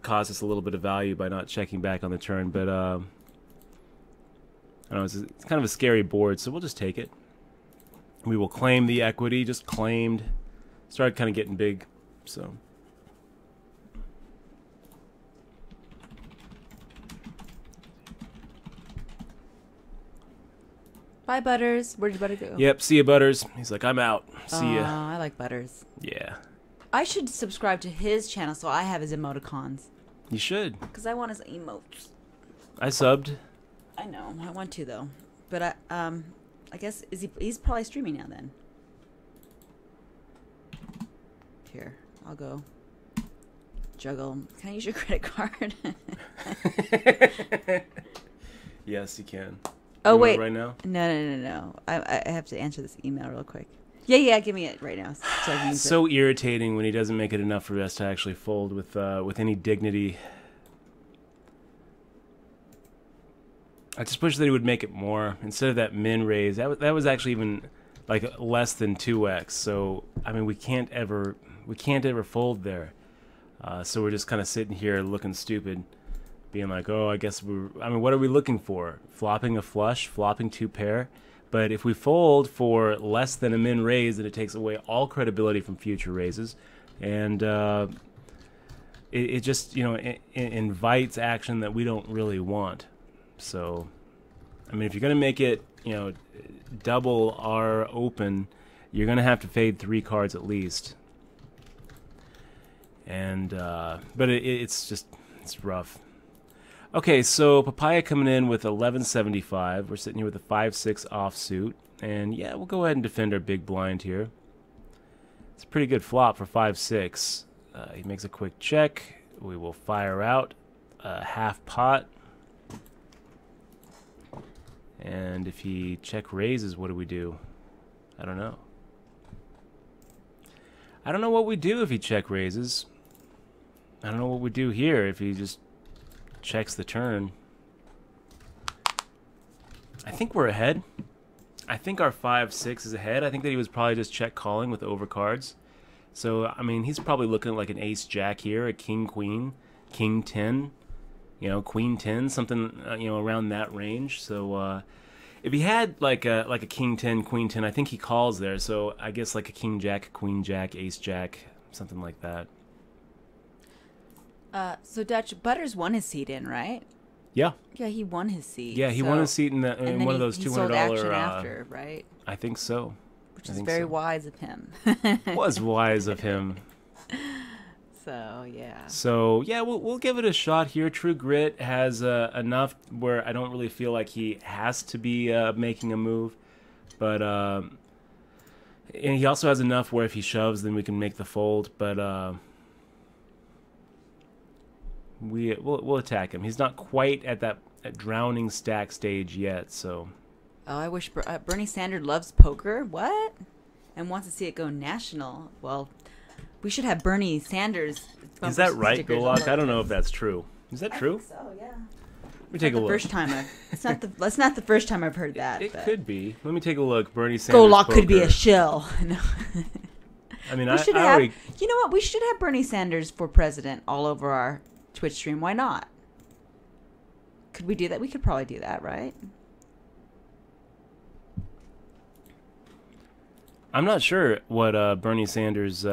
caused us a little bit of value by not checking back on the turn. But I don't know, it's kind of a scary board, so we'll just take it. We will claim the equity. Just claimed. Started kind of getting big, so. Bye, Butters. Where'd your Butter go? Yep, see ya, Butters. He's like, I'm out. See ya. I like Butters. Yeah. I should subscribe to his channel so I have his emoticons. You should. Because I want his emotes. I subbed. I know. I want to, though. But I guess, he's probably streaming now, then. Here. I'll go. Juggle. Can I use your credit card? Yes, you can. Oh, wait. Right now? No. I have to answer this email real quick. Yeah, give me it right now. So I can use it's so irritating when he doesn't make it enough for us to actually fold with any dignity. I just wish that he would make it more. Instead of that min raise, that was actually even like less than 2x. So, I mean, we can't ever fold there. So we're just kind of sitting here looking stupid. Being like, oh, I guess what are we looking for? Flopping a flush, flopping 2 pair. But if we fold for less than a min raise, then it takes away all credibility from future raises. And it just, it invites action that we don't really want. So I mean, if you're going to make it, double our open, you're going to have to fade 3 cards at least. And, but it's rough. Okay, so Papaya coming in with 1175. We're sitting here with a 5-6 offsuit. And yeah, we'll go ahead and defend our big blind here. It's a pretty good flop for 5-6. He makes a quick check. We will fire out a half pot. And if he check raises, what do we do? I don't know. I don't know what we do if he check raises. I don't know what we do here if he just checks the turn. I think we're ahead. I think our 5-6 is ahead. I think that he was probably just check calling with overcards. So, I mean, he's probably looking like an ace-jack here, a king-queen, king-10, queen-10, something, around that range. So, if he had like a king-10, queen-10, I think he calls there. So, I guess like a king-jack, queen-jack, ace-jack, something like that. So Dutch, Butters won his seat in, right? Yeah. Yeah, he won his seat. Yeah, he won his seat in one of those $200. He sold action after, right? I think so. Which is very wise of him. Was wise of him. So yeah. So yeah, we'll give it a shot here. True Grit has enough where I don't really feel like he has to be making a move, but and he also has enough where if he shoves, then we can make the fold. But we'll attack him. He's not quite at that drowning stack stage yet, so. Oh, I wish Bernie Sanders loves poker. What? And wants to see it go national. Well, we should have Bernie Sanders. Is that right, Golok? I don't know if that's true. Is that true? I think so, yeah. Let me take a look. That's not the first time I've heard that. It could be. Let me take a look. Bernie Sanders. Golok could be a shill. No. I mean, you know what? We should have Bernie Sanders for president all over our Twitch stream. Why not? Could we do that? We could probably do that, right? I'm not sure what Bernie Sanders.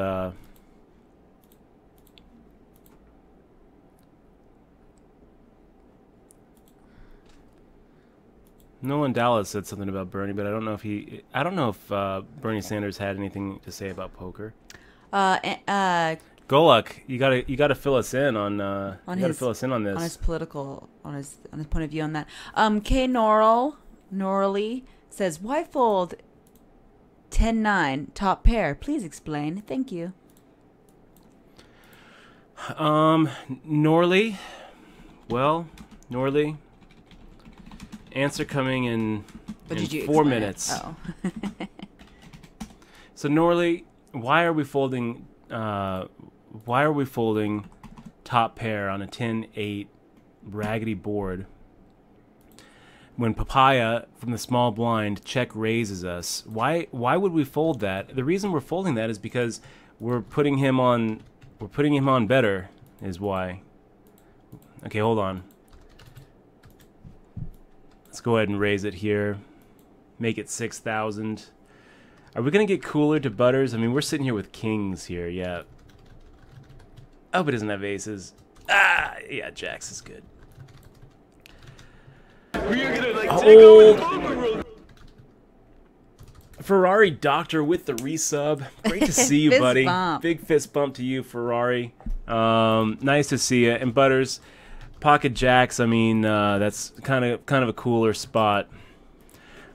Nolan Dallas said something about Bernie, but I don't know if Bernie Sanders had anything to say about poker. Golok, you gotta fill us in on this. On his political, on his point of view on that. K Norley says, why fold 10-9 top pair? Please explain. Thank you. Norley. Well, Norley. Answer coming in 4 minutes. Oh. So Norley, why are we folding top pair on a 10-8 raggedy board when Papaya from the small blind check raises us? Why would we fold that? The reason we're folding that is because we're putting him on better is why. Okay, hold on. Let's go ahead and raise it here. Make it 6,000. Are we going to get cooler to Butters? I mean, we're sitting here with kings here, yeah. Oh, but it doesn't have aces. Yeah, Jacks is good. Ferrari Doctor with the resub. Great to see you, buddy. Bump. Big fist bump to you, Ferrari. Nice to see you. And Butters, pocket jacks. I mean, that's kind of a cooler spot.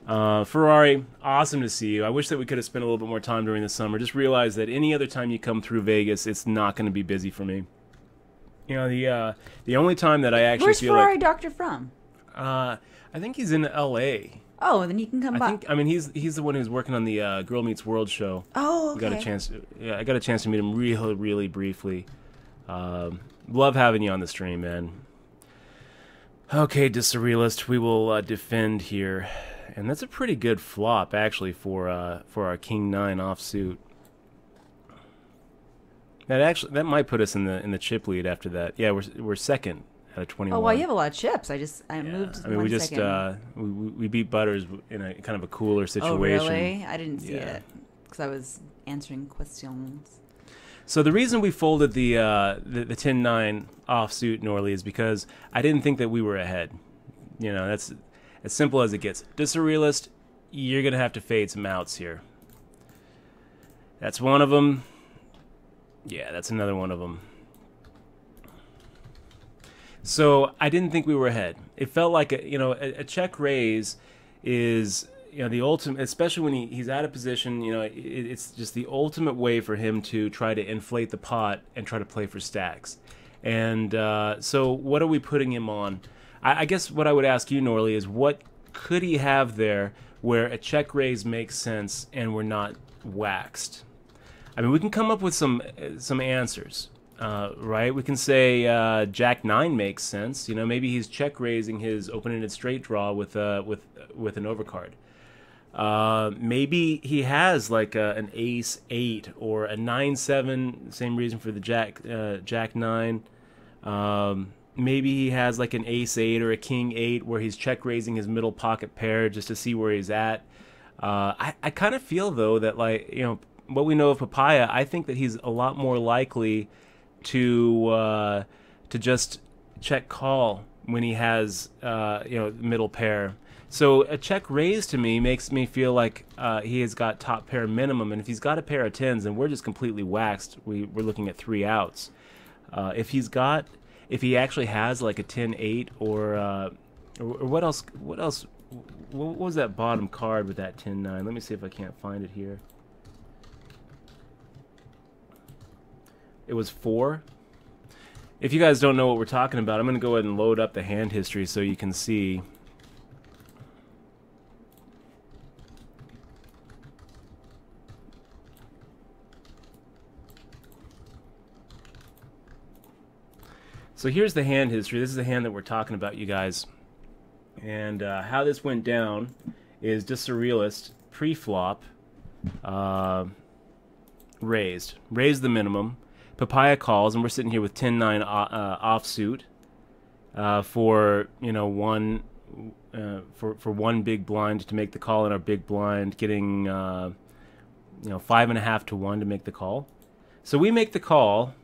Ferrari, awesome to see you. I wish that we could have spent a little bit more time during the summer. Just realize that any other time you come through Vegas, it's not going to be busy for me. You know, the only time that I actually Where's feel Ferrari like Doctor from? I think he's in L.A. Oh, then you can come by. I mean, he's the one who's working on the Girl Meets World show. Oh, okay. I got a chance to meet him really, really briefly. Love having you on the stream, man. Okay, Dissurrealist, we will defend here. And that's a pretty good flop, actually, for our King 9 offsuit. That might put us in the chip lead after that. Yeah, we're second out of 21. Oh, well, you have a lot of chips. I moved. I mean, we beat Butters in a kind of a cooler situation. Oh, really? I didn't see it because I was answering questions. So the reason we folded the 10-9 offsuit, Norley, is because I didn't think that we were ahead. You know, As simple as it gets. Dissurrealist, you're going to have to fade some outs here. That's one of them. Yeah, that's another one of them. So I didn't think we were ahead. It felt like a check raise is the ultimate, especially when he's out of position. It's just the ultimate way for him to try to inflate the pot and try to play for stacks. And so what are we putting him on? I guess what I would ask you, Norley, is what could he have there where a check raise makes sense and we're not waxed? I mean, we can come up with some answers, right? We can say Jack 9 makes sense. Maybe he's check raising his open-ended straight draw with an overcard. Maybe he has like an ace 8 or a 9-7. Same reason for the Jack 9. Maybe he has like an ace 8 or a king 8 where he's check raising his middle pocket pair just to see where he's at. I kind of feel though that what we know of Papaya, I think that he's a lot more likely to just check call when he has middle pair. So a check raise to me makes me feel like he has got top pair minimum, and if he's got a pair of 10s, then we're just completely waxed. We're looking at 3 outs. If he actually has like a 10-8 or what else? What was that bottom card with that 10-9? Let me see if I can't find it here. It was 4. If you guys don't know what we're talking about, I'm going to go ahead and load up the hand history so you can see. So here's the hand history. This is the hand that we're talking about, you guys. And how this went down is Dissurrealist pre-flop raised the minimum. Papaya calls, and we're sitting here with 10-9 offsuit for one big blind to make the call in our big blind, getting 5.5 to 1 to make the call. So we make the call.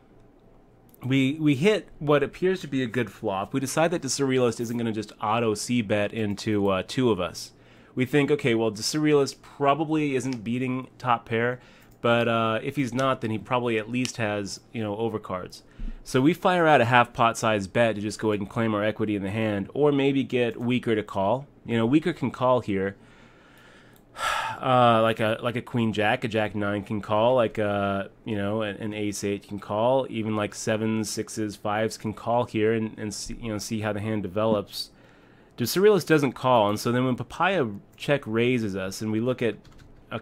We hit what appears to be a good flop. We decide that the Dissurrealist isn't going to just auto c-bet into 2 of us. We think, okay, well, the Dissurrealist probably isn't beating top pair, but if he's not, then he probably at least has overcards. So we fire out a half pot size bet to just go ahead and claim our equity in the hand, or maybe get Weaker to call. Weaker can call here. Like a queen jack, a jack 9 can call, like an ace 8 can call, even like 7s, 6s, 5s can call here and see how the hand develops. The Dissurrealist doesn't call, and so then when Papaya check raises us and we look at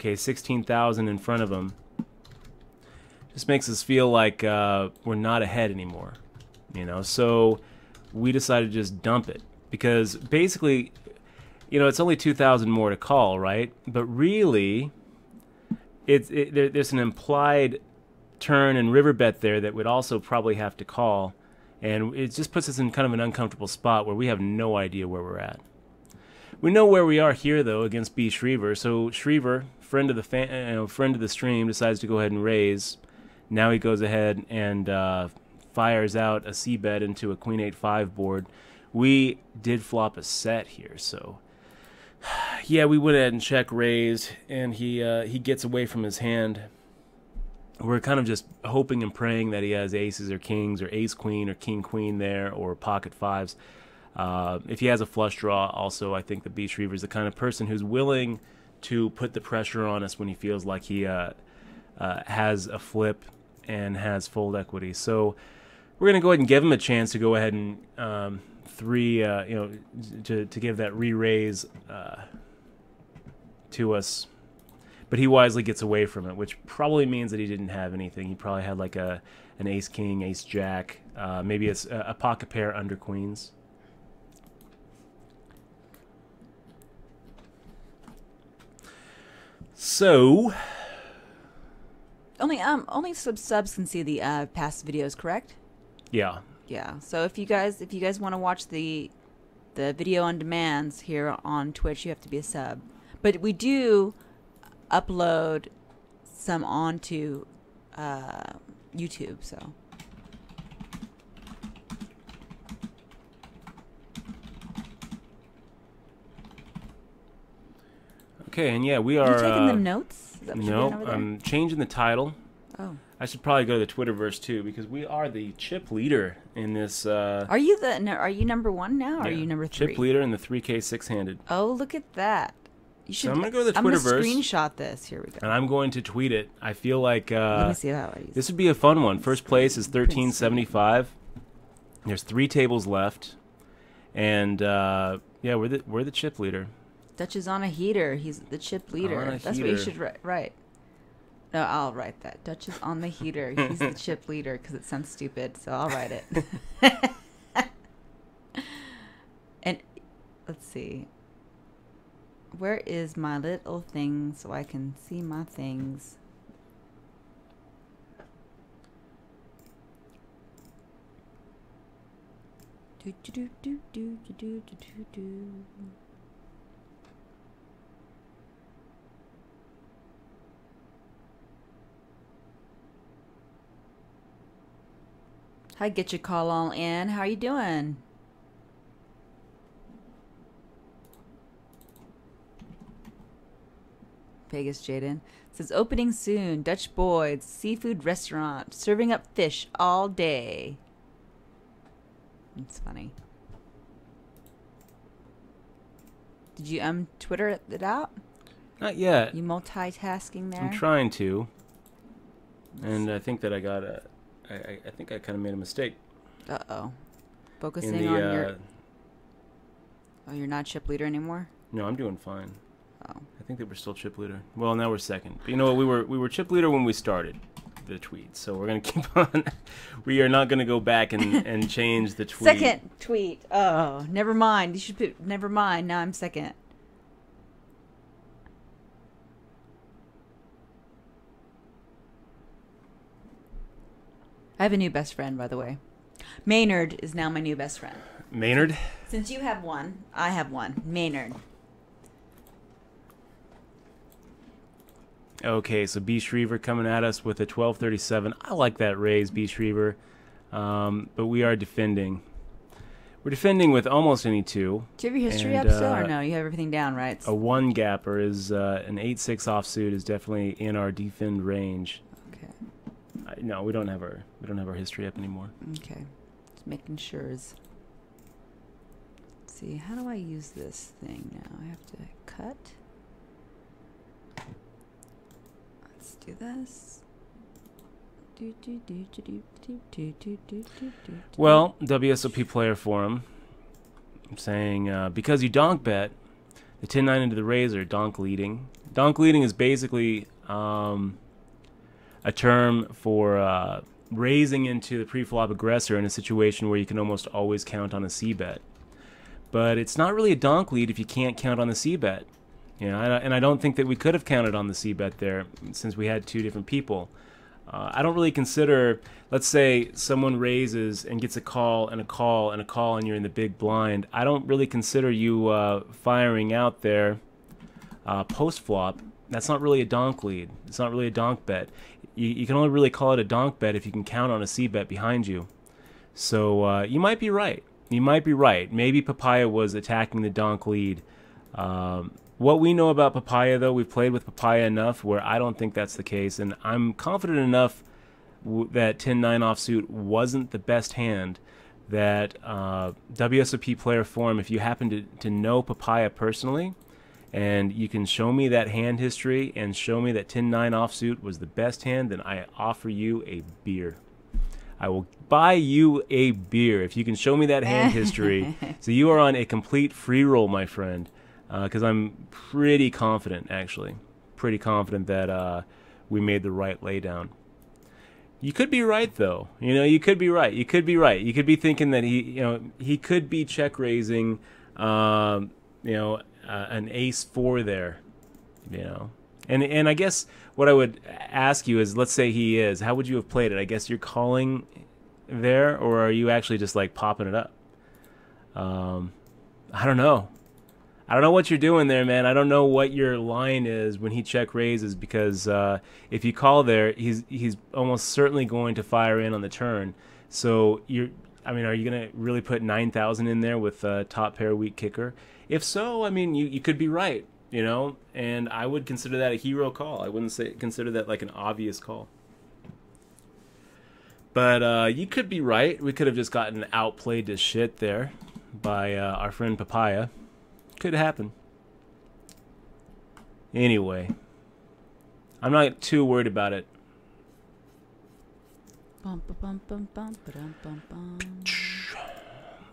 16,000 in front of him, just makes us feel like we're not ahead anymore, So we decided to just dump it because basically, it's only 2,000 more to call, right? But really, there's an implied turn and river bet there that would also probably have to call, and it just puts us in kind of an uncomfortable spot where we have no idea where we're at. We know where we are here though against B. Schriever. So Schriever, friend of the stream, decides to go ahead and raise. Now he goes ahead and fires out a c-bet into a queen 8-5 board. We did flop a set here, so. Yeah, we went ahead and check raised, and he gets away from his hand. We're kind of just hoping and praying that he has aces or kings or ace queen or king queen there or pocket 5s. If he has a flush draw, also I think that B. Schriever is the kind of person who's willing to put the pressure on us when he feels like he has a flip and has fold equity. So we're gonna go ahead and give him a chance to go ahead and to give that re-raise to us, but he wisely gets away from it, which probably means that he didn't have anything. He probably had like an ace king, ace jack, maybe it's a pocket pair under queens. So only subs can see the past videos, correct? Yeah. Yeah. So if you guys want to watch the video on demands here on Twitch, you have to be a sub. But we do upload some onto YouTube, so. Okay, and yeah, we Are are. you taking the notes? Is that what you're No, doing over there? I'm changing the title. Oh. I should probably go to the Twitterverse too because we are the chip leader in this. Are you are you number 1 now, or are you number 3? Chip leader in the 3K six-handed. Oh, look at that! You should. So I'm gonna go to the I'm gonna Twitterverse. screenshot this. Here we go. And I'm going to tweet it. I feel like Let me see how I use this would be a fun one. First place is 1375. There's 3 tables left, and yeah, we're the chip leader. Dutch is on a heater. He's the chip leader. That's what you should write. No, I'll write that. Dutch is on the heater. He's the chip leader because it sounds stupid, so I'll write it. And let's see. Where is my little thing so I can see my things? Do do do do do do do do do. Hi, get your call all in. How are you doing? Vegas Jaden says opening soon. Dutch Boyd's seafood restaurant serving up fish all day. It's funny. Did you Twitter it out? Not yet. You multitasking there? I'm trying to, and I think that I got a. I think I kind of made a mistake. Uh-oh. Focusing on your... Oh, you're not chip leader anymore? No, I'm doing fine. Oh. I think that we're still chip leader. Well, now we're second. But you know what? We were chip leader when we started the tweet, so we're going to keep on. We are not going to go back and change the tweet. Second tweet. Oh, never mind. You should put never mind. Now I'm second. I have a new best friend, by the way. Maynard is now my new best friend. Maynard? Since you have one, I have one. Maynard. Okay, so B. Shriever coming at us with a 1237. I like that raise, B. Shriever. But we are defending. We're defending with almost any 2. Do you have your history up still, or no? You have everything down, right? A 1-gapper is an 8-6 offsuit is definitely in our defend range. Okay. No, we don't have our history up anymore. Okay, just making sure. Let's see, how do I use this thing now? I have to cut. Let's do this. Well, WSOP player forum saying because you donk bet the 10-9 into the razor, donk leading. Donk leading is basically a term for raising into the pre-flop aggressor in a situation where you can almost always count on a c-bet. But it's not really a donk lead if you can't count on the c-bet. You know, and I don't think that we could have counted on the c-bet there since we had 2 different people. I don't really consider, let's say someone raises and gets a call and a call and a call and you're in the big blind. I don't really consider you firing out there post-flop. That's not really a donk lead. It's not really a donk bet. You can only really call it a donk bet if you can count on a c-bet behind you. So you might be right. You might be right. Maybe Papaya was attacking the donk lead. What we know about Papaya, though, we've played with Papaya enough where I don't think that's the case. And I'm confident enough that 10-9 offsuit wasn't the best hand that WSOP player forum, if you happen to know Papaya personally, and you can show me that hand history and show me that 10-9 offsuit was the best hand, then I offer you a beer. I will buy you a beer if you can show me that hand history. So you are on a complete free roll, my friend, because I'm pretty confident, actually. Pretty confident that we made the right laydown. You could be right, though. You know, you could be right. You could be right. You could be thinking that he could be check raising, an ace-4 there, you know. And I guess what I would ask you is, let's say he is, how would you have played it? I guess you're calling there, or are you actually just like popping it up? I don't know. I don't know what you're doing there, man. I don't know what your line is when he check raises, because if you call there, he's almost certainly going to fire in on the turn. So are you going to really put 9,000 in there with top pair weak kicker? If so, I mean, you could be right. you know, and I would consider that a hero call. I wouldn't consider that like an obvious call. But you could be right. We could have just gotten outplayed to shit there by our friend Papaya. Could happen. Anyway, I'm not too worried about it.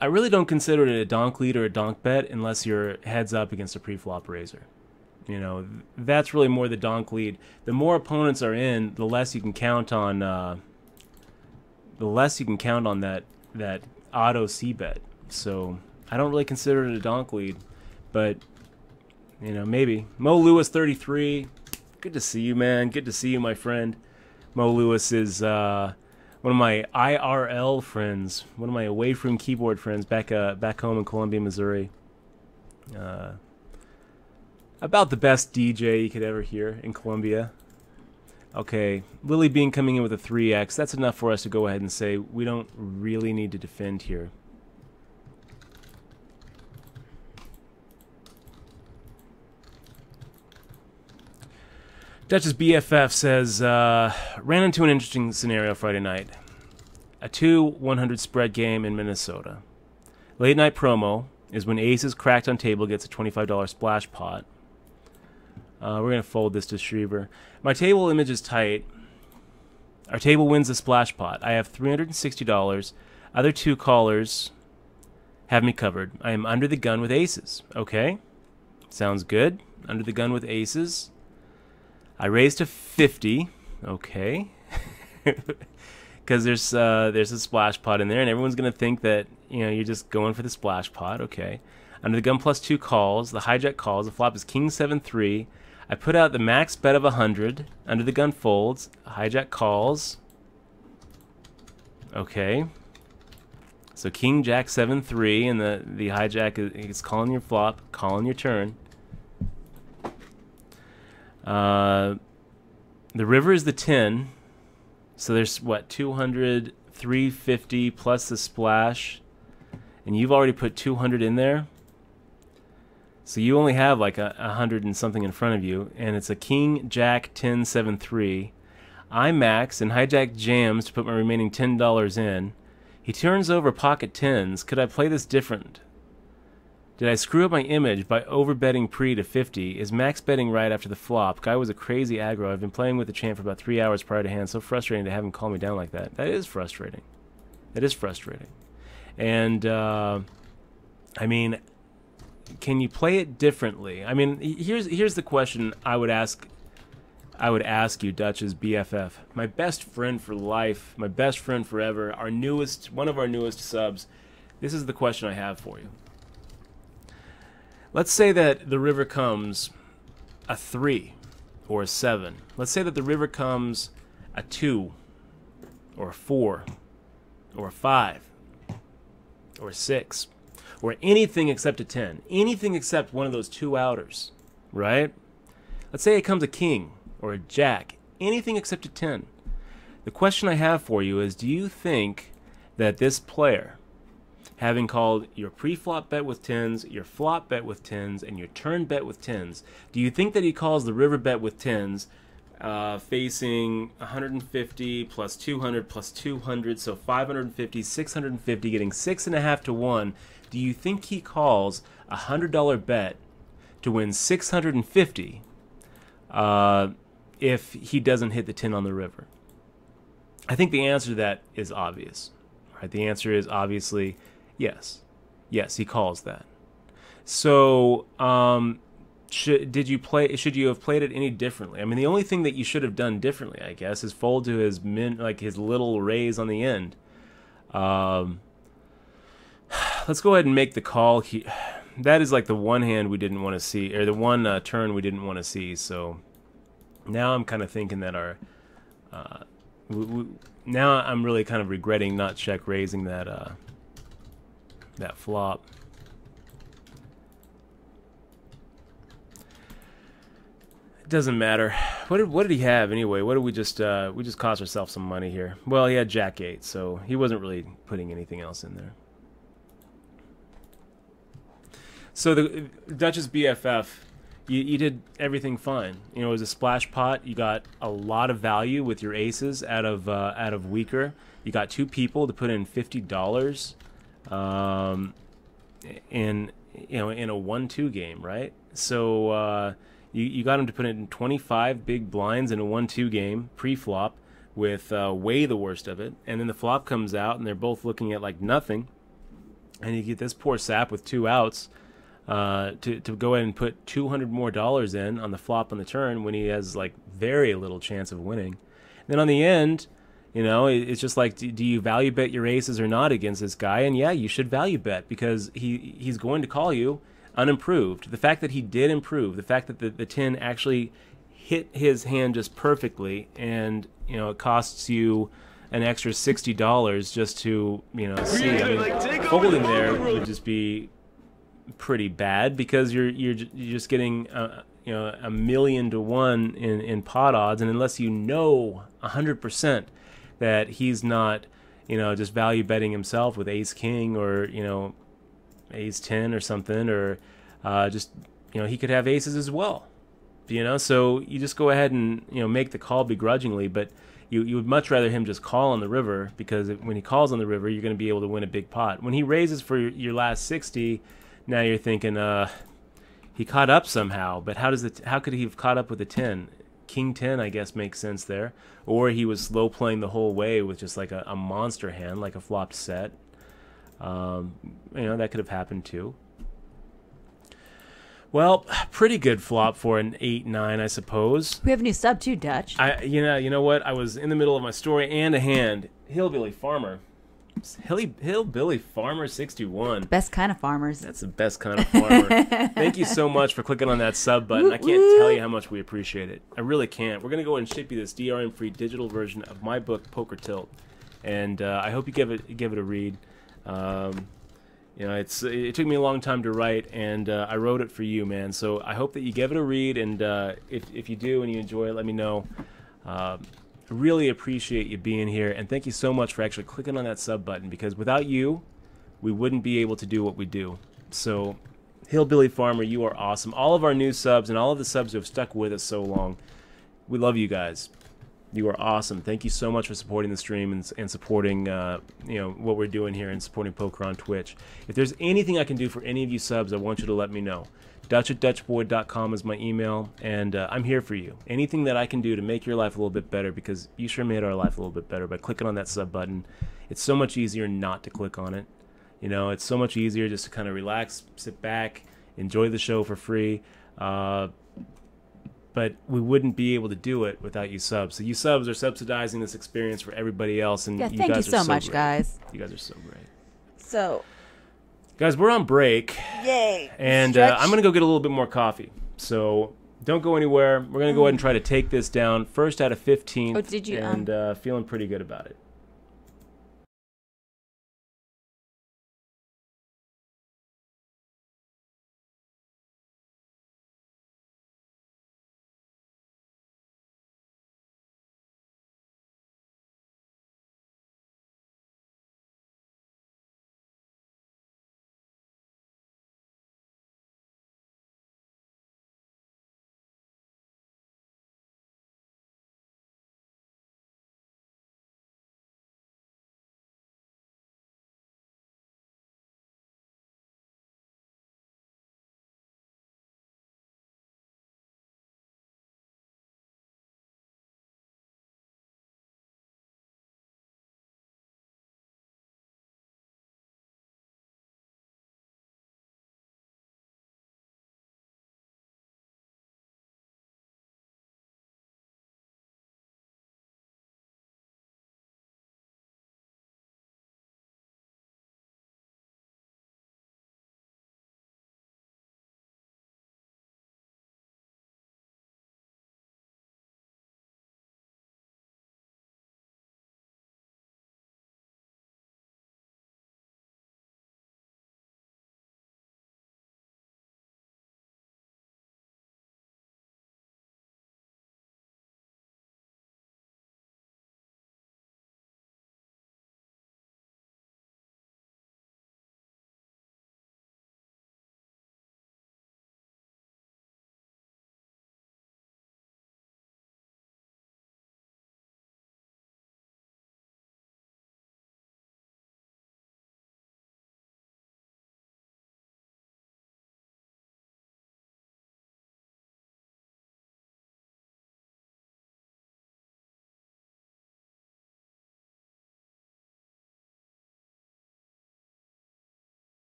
I really don't consider it a donk lead or a donk bet unless you're heads up against a pre-flop raiser. You know, that's really more the donk lead. The more opponents are in, the less you can count on. That auto C bet. So I don't really consider it a donk lead, but you know, maybe. Mo Lewis 33. Good to see you, man. Good to see you, my friend. Mo Lewis is one of my IRL friends, one of my away from keyboard friends back home in Columbia, Missouri. About the best DJ you could ever hear in Columbia. Okay, Lily Bean coming in with a 3x. That's enough for us to go ahead and say we don't really need to defend here. Duchess BFF says, ran into an interesting scenario Friday night. A 2-100 spread game in Minnesota. Late night promo is when aces cracked on table gets a $25 splash pot. We're going to fold this to Schriever. My table image is tight. Our table wins the splash pot. I have $360. Other two callers have me covered. I am under the gun with aces. Okay. Sounds good. Under the gun with aces. I raise to 50. Okay. Because there's a splash pot in there, and everyone's going to think that, you know, you're just going for the splash pot. Okay. Under the gun plus 2 calls. The hijack calls. The flop is king 7-3. I put out the max bet of 100. Under the gun folds. Hijack calls. Okay. So king jack 7-3, and the hijack is calling your flop, calling your turn. The river is the 10. So there's what, 200, 350 plus the splash, and you've already put 200 in there. So you only have like 100 and something in front of you, and it's a king jack 10 7-3. I max and hijack jams to put my remaining $10 in. He turns over pocket tens. Could I play this different? Did I screw up my image by overbetting pre to 50? Is max betting right after the flop? Guy was a crazy aggro. I've been playing with the champ for about 3 hours prior to hand. So frustrating to have him call me down like that. That is frustrating. That is frustrating. And I mean, can you play it differently? I mean, here's the question I would ask you, Dutch's BFF. My best friend for life, my best friend forever, one of our newest subs. This is the question I have for you. Let's say that the river comes a 3 or a 7. Let's say that the river comes a 2 or a 4 or a 5 or a 6 or anything except a 10. Anything except one of those two outers, right? Let's say it comes a king or a jack. Anything except a 10. The question I have for you is, do you think that this player, having called your pre-flop bet with 10s, your flop bet with 10s, and your turn bet with 10s, do you think that he calls the river bet with 10s, facing 150 plus 200 plus 200, so 550, 650, getting 6.5 to 1? Do you think he calls a $100 bet to win 650 if he doesn't hit the 10 on the river? I think the answer to that is obvious. Right? The answer is obviously yes. Yes, he calls that. So, should you have played it any differently? I mean, the only thing that you should have done differently, I guess, is fold to his his little raise on the end. Let's go ahead and make the call. That is like the one hand we didn't want to see, or the one turn we didn't want to see. So now I'm kind of thinking that our now I'm really kind of regretting not check raising that that flop. It doesn't matter. What did he have anyway? What did we just cost ourselves some money here? Well, he had Jack 8, so he wasn't really putting anything else in there. So the Duchess BFF, you did everything fine. You know, it was a splash pot. You got a lot of value with your aces out of weaker. You got two people to put in $50 in in a 1-2 game, right? So you got him to put in 25 big blinds in a 1-2 game pre-flop with way the worst of it, and then the flop comes out and they're both looking at like nothing, and you get this poor sap with two outs to go ahead and put $200 more in on the flop on the turn when he has like very little chance of winning. And then on the end, it's just like, do you value bet your aces or not against this guy? And yeah, you should value bet because he's going to call you unimproved. The fact that he did improve, the fact that the 10 actually hit his hand just perfectly, and it costs you an extra $60 just to see. I mean, folding there would just be pretty bad because you're just getting a million to one in pot odds, and unless 100% that he's not just value betting himself with ace king or ace 10 or something, or just he could have aces as well, so you just go ahead and make the call begrudgingly, but you would much rather him just call on the river, because when he calls on the river, you're going to be able to win a big pot. When he raises for your last 60, now you're thinking he caught up somehow, but how could he have caught up with a 10? King 10, I guess, makes sense there. Or he was slow playing the whole way with just like a monster hand, like a flopped set. That could have happened too. Well, pretty good flop for an 8-9, I suppose. We have a new sub too, Dutch. You know what? I was in the middle of my story and a hand. Hillbilly Farmer. Hillbilly Farmer 61. Best kind of farmers. That's the best kind of farmer. Thank you so much for clicking on that sub button. I can't tell you how much we appreciate it. I really can't. We're going to go ahead and ship you this DRM-free digital version of my book, Poker Tilt. And I hope you give it a read. It took me a long time to write, and I wrote it for you, man. So I hope that you give it a read, and if you do and you enjoy it, let me know. I really appreciate you being here, and thank you so much for actually clicking on that sub button, because without you, we wouldn't be able to do what we do. So, Hillbilly Farmer, you are awesome. All of our new subs and all of the subs who have stuck with us so long, we love you guys. You are awesome. Thank you so much for supporting the stream and supporting what we're doing here, and supporting poker on Twitch. If there's anything I can do for any of you subs, I want you to let me know. Dutch@dutchboy.com is my email, and I'm here for you. Anything that I can do to make your life a little bit better, because you sure made our life a little bit better by clicking on that sub button. It's so much easier not to click on it. It's so much easier just to kind of relax, sit back, enjoy the show for free. But we wouldn't be able to do it without you subs. So you subs are subsidizing this experience for everybody else, and thank you guys you are so much, great. guys. You guys are so great. So, guys, we're on break. Yay! And I'm going to go get a little bit more coffee. So don't go anywhere. We're going to go ahead and try to take this down first out of 15th. Oh, did you? And feeling pretty good about it.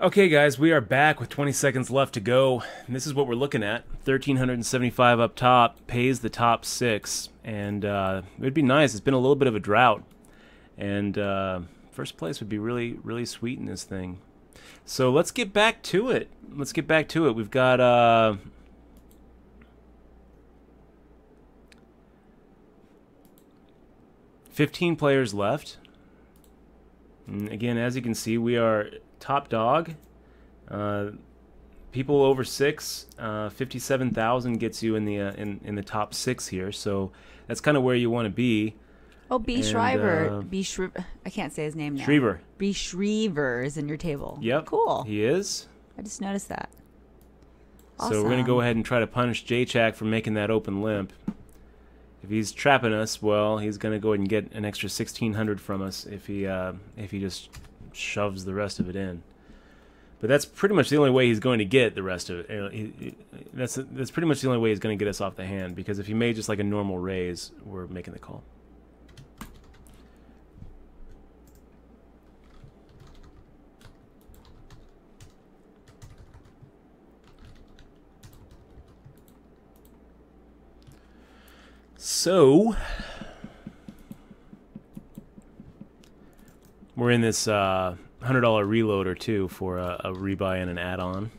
Okay, guys, we are back with 20 seconds left to go. And this is what we're looking at. 1,375 up top, pays the top 6. And it would be nice. It's been a little bit of a drought. And first place would be really, really sweet in this thing. So let's get back to it. We've got 15 players left. And again, as you can see, we are top dog. People over 6, 57,000 gets you in the top 6 here. So that's kind of where you want to be. Oh, B. Shriver. I can't say his name now. Shriver. B. Shriver is in your table. Yep. Cool. He is. I just noticed that. Awesome. So we're going to go ahead and try to punish J-Chak for making that open limp. If he's trapping us, well, he's going to go ahead and get an extra 1,600 from us if he just shoves the rest of it in. But that's pretty much the only way he's going to get the rest of it. That's pretty much the only way he's going to get us off the hand, because if he made just like a normal raise, we're making the call. So we're in this $100 reloader too for a rebuy and an add-on.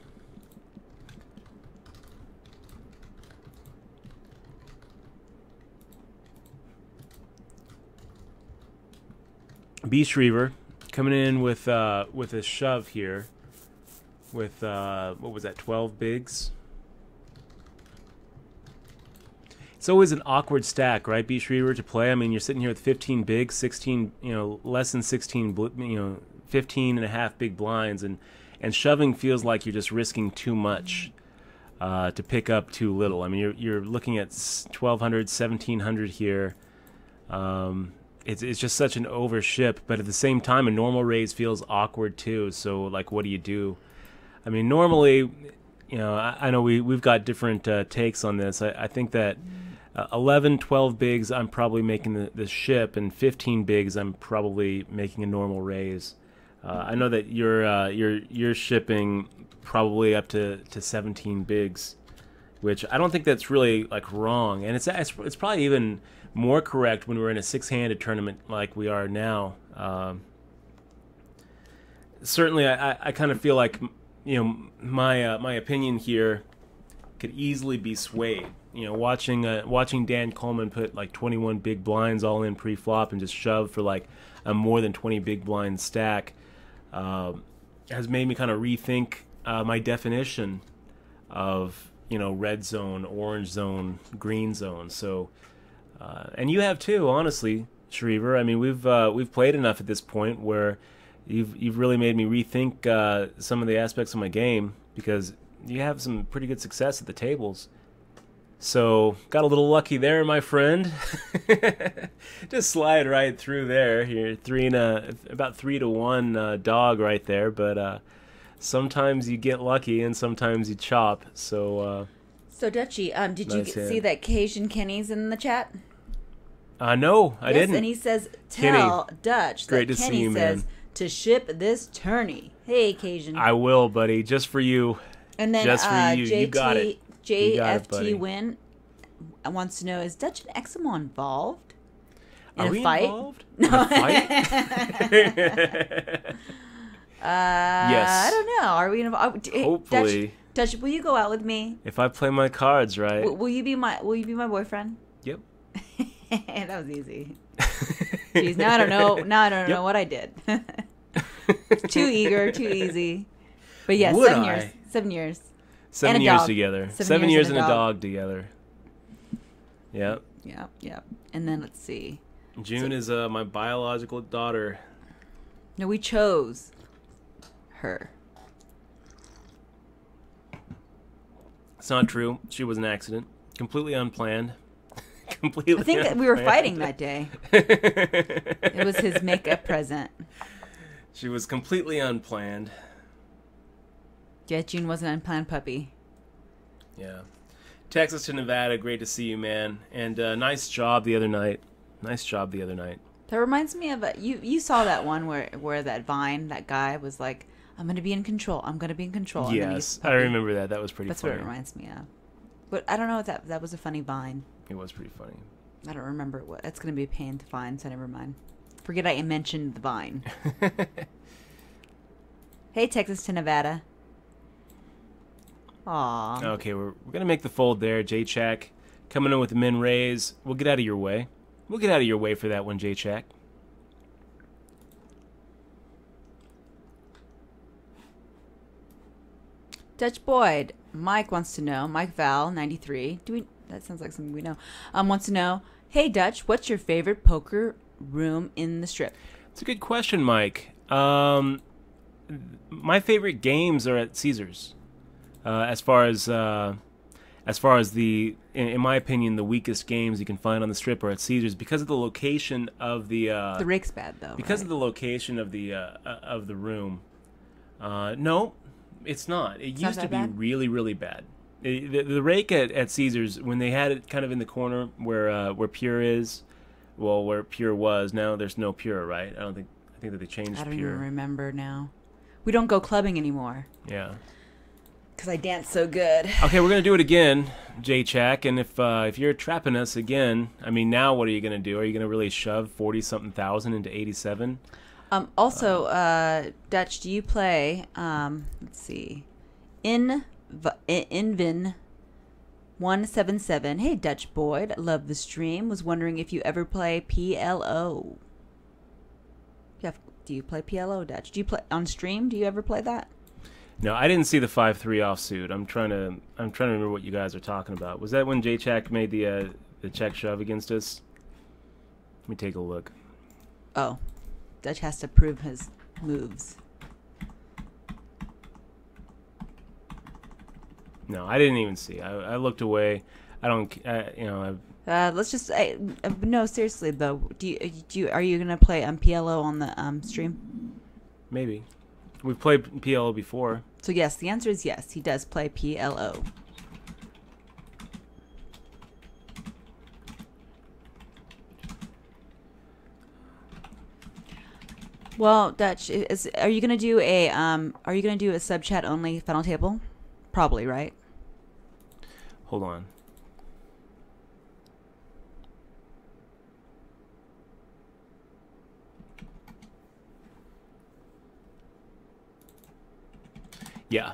B. Shriver coming in with a shove here with what was that, 12 bigs? It's always an awkward stack, right, B. Shriver, to play. I mean, you're sitting here with 15 bigs, 16, less than 16, 15 and a half big blinds, and shoving feels like you're just risking too much to pick up too little. I mean, you're looking at 1,200, 1,700 here. It's just such an overship, but at the same time, a normal raise feels awkward too. So, like, what do you do? I mean, normally, I know we've got different takes on this. I think that 11, 12 bigs, I'm probably making the ship, and 15 bigs, I'm probably making a normal raise. I know that you're shipping probably up to 17 bigs, which I don't think that's really like wrong, and it's probably even more correct when we're in a 6-handed tournament like we are now. Certainly, I kind of feel like my opinion here could easily be swayed. Watching Dan Coleman put like 21 big blinds all in pre-flop and just shove for like a more than 20 big blind stack has made me kind of rethink my definition of red zone, orange zone, green zone. So and you have too, honestly, Shriver. I mean, we've played enough at this point where you've really made me rethink some of the aspects of my game, because you have some pretty good success at the tables. So got a little lucky there, my friend. Just slide right through there. Here, about 3-1 dog right there. But sometimes you get lucky and sometimes you chop. So Dutchy, did you see that Cajun Kenny's in the chat? No, I didn't. And he says, tell Kenny, Dutch that great to Kenny see you, says man, to ship this tourney. Hey, Cajun. I will, buddy, just for you. And then just for you. You got it. JFT Win wants to know, is Dutch and Eximo involved in a fight? Involved? No. In a fight? Yes. I don't know. Are we involved? Hopefully. Dutch, will you go out with me? If I play my cards right. Will you be my boyfriend? Yep. That was easy. Jeez, now I don't know. Now I don't know what I did. Too eager, too easy. But yeah, 7 years. 7 years. 7 years together. 7 years and a dog together. Yep. Yep. And then let's see. June is my biological daughter. No, we chose her. It's not true. She was an accident. Completely unplanned. Completely. I think that we were fighting that day. It was his makeup present. She was completely unplanned. Yeah, June was an unplanned puppy. Yeah. Texas to Nevada, great to see you, man. And nice job the other night. That reminds me of you saw that one where that Vine, that guy was like, I'm gonna be in control. I'm gonna be in control. And then he Yes, gets I puppy. remember that. That was pretty That's funny. what it reminds me of. But I don't know if that was a funny vine. It was pretty funny. I don't remember what. It's gonna be a pain to find, so never mind. Forget I mentioned the vine. Hey, Texas to Nevada. Aw. Okay, we're going to make the fold there. J-Chak coming in with the min raise. We'll get out of your way. We'll get out of your way for that one, J-Chak. Dutch Boyd. Mike wants to know. Mike Val, 93. That sounds like something we know. Wants to know, hey, Dutch, what's your favorite poker room in the Strip? It's a good question, Mike. My favorite games are at Caesars. As far as the, in my opinion, the weakest games you can find on the Strip are at Caesars because of the location of the. The rake's bad though. Because right? of the location of the room. No, it's not. It used to be bad? really, really bad. The rake at Caesars, when they had it kind of in the corner where Pure is, well, where Pure was. Now there's no Pure, right? I think that they changed Pure. I don't even remember now. We don't go clubbing anymore. Yeah. Because I dance so good. Okay, we're gonna do it again, J-Chak, and if you're trapping us again, I mean, now what are you gonna do? Are you gonna really shove 40-something thousand into 87? Also, Dutch, do you play? Let's see, Invin 177. Hey, Dutch Boyd, love the stream. Was wondering if you ever play PLO. Do you play PLO, Dutch? Do you play on stream? Do you ever play that? No, I didn't see the 5-3 offsuit. I'm trying to remember what you guys are talking about. Was that when J-Chak made the check shove against us? Let me take a look. Oh, Dutch has to prove his moves. No, I didn't even see. I looked away. I don't. Let's just no, seriously though. Are you gonna play PLO on the stream? Maybe. We've played PLO before. So yes, the answer is yes. He does play PLO. Well, Dutch, are you gonna do a sub chat only final table? Probably, right? Hold on. Yeah.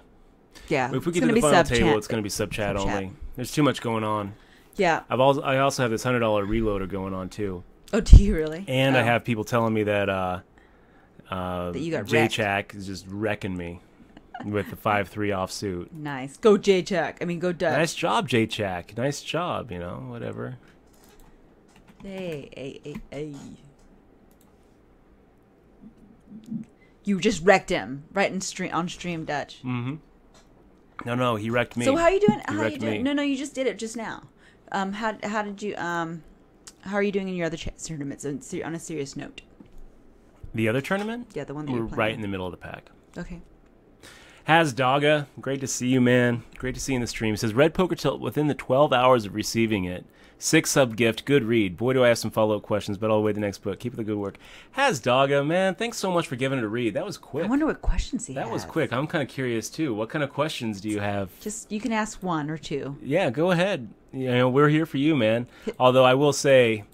Yeah. If we get to the final table, it's going to be sub chat only. There's too much going on. Yeah. I also have this $100 reloader going on too. Oh, do you really? And I have people telling me that you got J-Chak is just wrecking me with the 5-3 offsuit. Nice. Go J-Chak. I mean, go Dutch. Nice job, J-Chak. Nice job, whatever. Hey. You just wrecked him right on stream, Dutch. Mm-hmm. No, he wrecked me. So how are you doing? He wrecked me. No, you just did it just now. How did you how are you doing in your other tournaments? On a serious note. The other tournament? Yeah, the one that we're you're playing. right in the middle of the pack. Okay. Has Dogga, great to see you, man. Great to see you in the stream. He says, Red Poker Tilt within the 12 hours of receiving it. 6 sub gift, good read. Boy, do I have some follow-up questions, but I'll wait the next book. Keep up the good work. Has Dogga, man, thanks so much for giving it a read. That was quick. I wonder what questions he has. That was quick. I'm kind of curious, too. What kind of questions do you have? You can ask one or two. Yeah, go ahead. We're here for you, man. Although I will say,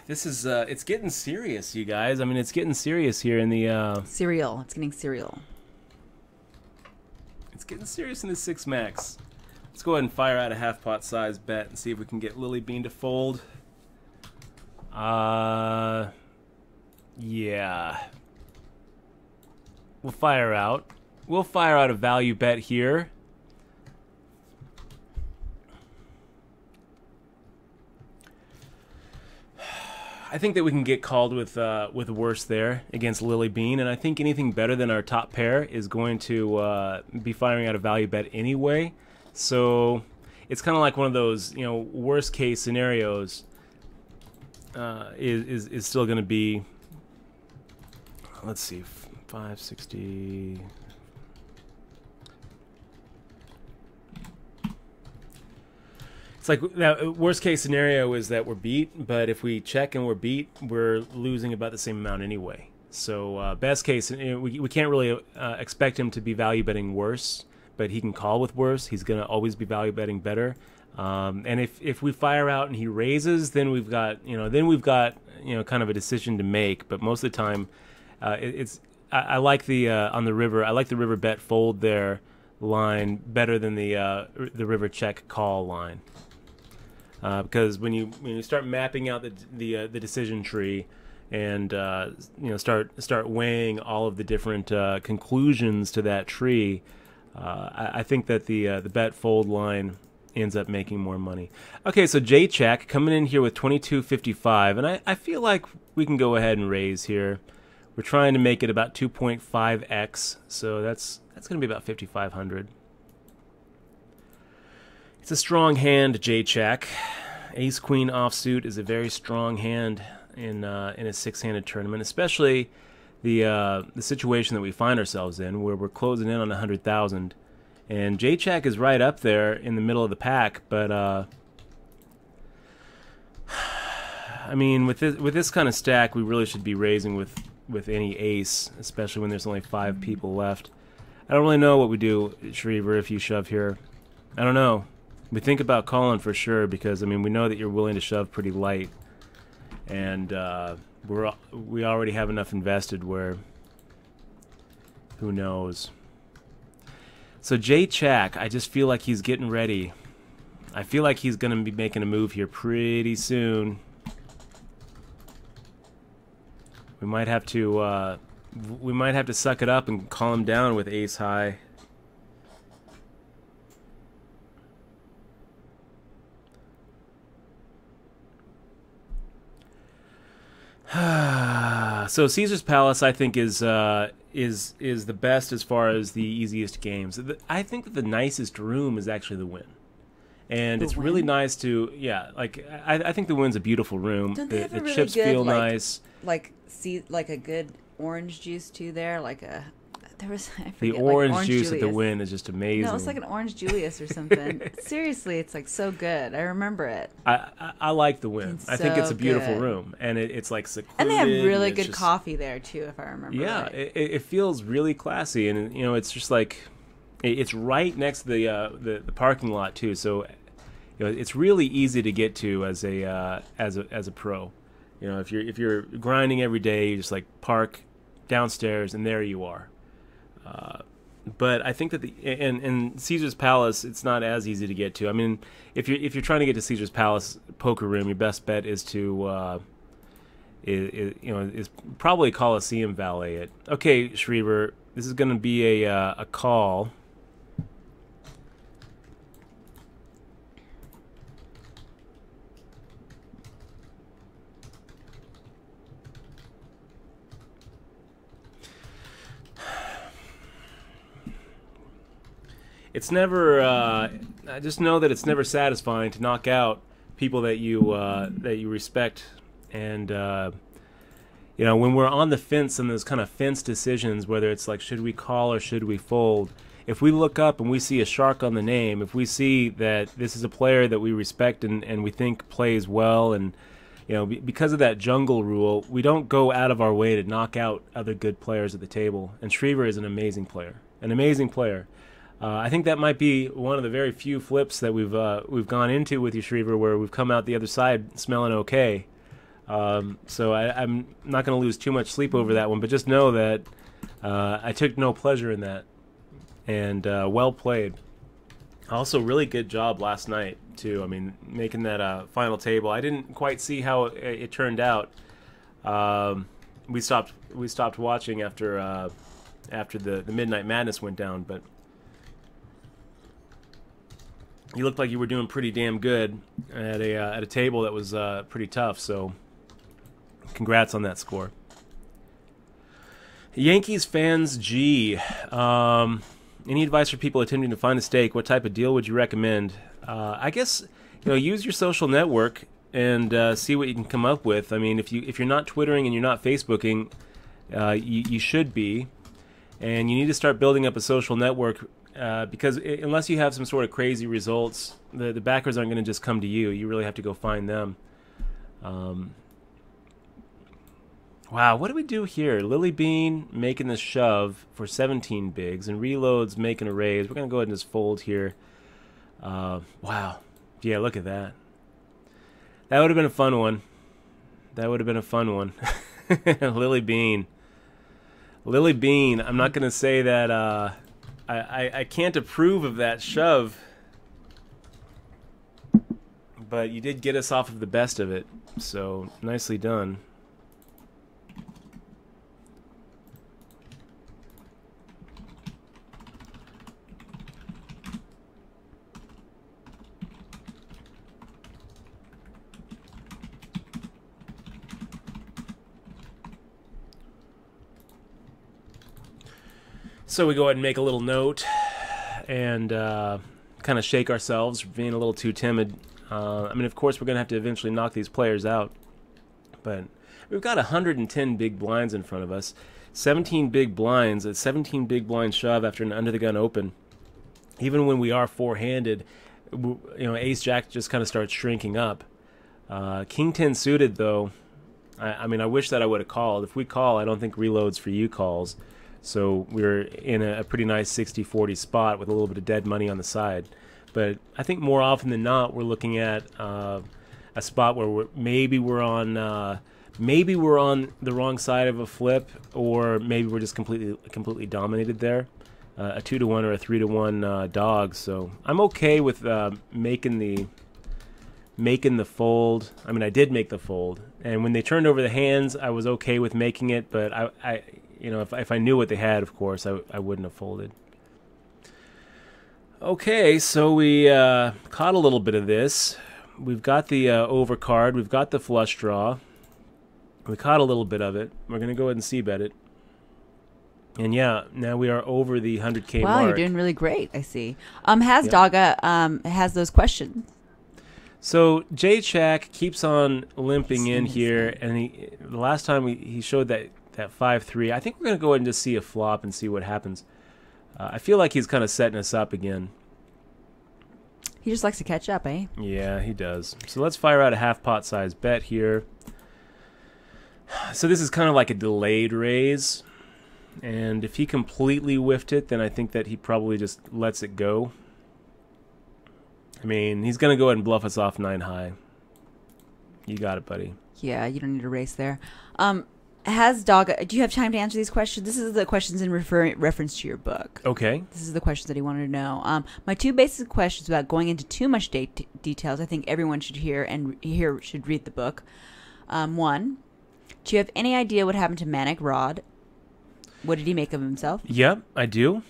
this is, it's getting serious, you guys. I mean, it's getting serious here in the... Cereal. It's getting cereal. It's getting serious in the 6 max. Let's go ahead and fire out a half pot size bet and see if we can get Lily Bean to fold. Yeah. We'll fire out a value bet here. I think that we can get called with worse there against Lily Bean, and I think anything better than our top pair is going to be firing out a value bet anyway. So it's kind of like one of those, worst case scenarios is still going to be, let's see, 560. It's like that worst case scenario is that we're beat, but if we check and we're beat, we're losing about the same amount anyway. So best case, we can't really expect him to be value betting worse, but he can call with worse. He's going to always be value betting better. And if we fire out and he raises, then we've got kind of a decision to make. But most of the time, I like the on the river. I like the river bet fold there line better than the river check call line. Because when you start mapping out the decision tree and start weighing all of the different conclusions to that tree, I think that the bet fold line ends up making more money. Okay, so J-Check coming in here with 22.55, and I feel like we can go ahead and raise here. We're trying to make it about 2.5x, so that's going to be about 5,500. It's a strong hand, J-Check. Ace Queen offsuit is a very strong hand in a six-handed tournament, especially the situation that we find ourselves in, where we're closing in on 100,000. And J-Check is right up there in the middle of the pack, but I mean, with this kind of stack, we really should be raising with any ace, especially when there's only 5 people left. I don't really know what we do, Schriever, if you shove here. I don't know. We think about calling for sure, because I mean, we know that you're willing to shove pretty light, and we already have enough invested where who knows. So J-Check, I just feel like he's getting ready. I feel like he's going to be making a move here pretty soon. We might have to suck it up and call him down with ace high. So Caesar's Palace, I think, is the best as far as the easiest games. I think that the nicest room is actually the Wynn, and it's really nice to I think the Wynn's a beautiful room. Don't they have the a really chips good, feel nice. Like a good orange juice too there, I forget, The orange juice Julius. at the Wynn is just amazing. No, it's like an orange Julius or something. Seriously, it's like so good. I remember it. I like the Wynn. I think it's a beautiful room, and it's like secluded. And they have really good coffee there too, if I remember. Yeah, right. it feels really classy, and it's just like it's right next to the parking lot too. So it's really easy to get to as a pro. If you're grinding every day, you just like park downstairs, and there you are. But I think that in Caesar's Palace, it's not as easy to get to. I mean, if you're trying to get to Caesar's Palace poker room, your best bet is to is probably Coliseum valet it. Okay, Schriever, this is going to be a call. It's never. I just know that it's never satisfying to knock out people that you respect, and when we're on the fence and those kind of fence decisions, whether it's like should we call or should we fold. If we look up and we see a shark on the name, if we see that this is a player that we respect and we think plays well, and because of that jungle rule, we don't go out of our way to knock out other good players at the table. And Schriever is an amazing player. I think that might be one of the very few flips that we've gone into with you, Schriever, where we've come out the other side smelling okay. So I'm not going to lose too much sleep over that one, but just know that I took no pleasure in that, and well played. Also, really good job last night too. I mean, making that final table. I didn't quite see how it turned out. We stopped watching after the Midnight Madness went down, but. You looked like you were doing pretty damn good at a table that was pretty tough. So, congrats on that score. Yankees fans G. Any advice for people attempting to find a stake? What type of deal would you recommend? I guess use your social network and see what you can come up with. I mean, if you're not Twittering and you're not Facebooking, you should be, and you need to start building up a social network. Because unless you have some sort of crazy results, the backers aren't going to just come to you. You really have to go find them. Wow, what do we do here? Lily Bean making the shove for 17 bigs, and Reload's making a raise. We're going to go ahead and just fold here. Wow. Yeah, look at that. That would have been a fun one. Lily Bean. Lily Bean, I'm not going to say that I can't approve of that shove. But you did get us off of the best of it, so nicely done. So we go ahead and make a little note and kind of shake ourselves for being a little too timid. I mean, of course, we're going to have to eventually knock these players out. But we've got 110 big blinds in front of us. 17 big blinds, a 17 big blind shove after an under-the-gun open. Even when we are four-handed, ace-jack just kind of starts shrinking up. King 10 suited, though, I mean, I wish that I would have called. If we call, I don't think Reloads for you calls. So we're in a pretty nice 60-40 spot with a little bit of dead money on the side. But I think more often than not, we're looking at a spot where maybe we're on the wrong side of a flip, or maybe we're just completely dominated there. A 2-1 or a 3-1 dog. So I'm okay with making the fold. I mean, I did make the fold, and when they turned over the hands, I was okay with making it. But I if I knew what they had, of course, I wouldn't have folded. Okay, so we caught a little bit of this. We've got the overcard. We've got the flush draw. We caught a little bit of it. We're going to go ahead and c-bet it. And yeah, now we are over the 100K mark. Wow, you're doing really great, I see. Dogga has those questions. So J-Chack keeps on limping in here, and the last time he showed that 5-3. I think we're going to go ahead and just see a flop and see what happens. I feel like he's kind of setting us up again. He just likes to catch up, eh? Yeah, he does. So let's fire out a half pot size bet here. So this is kind of like a delayed raise. And if he completely whiffed it, then I think that he probably just lets it go. I mean, he's going to go ahead and bluff us off 9 high. You got it, buddy. Yeah, you don't need a race there. Do you have time to answer these questions? This is the questions in reference to your book. Okay. This is the questions that he wanted to know. My 2 basic questions without going into too much details. I think everyone should hear and should read the book. 1, do you have any idea what happened to Manic Rod? What did he make of himself? Yep, I do.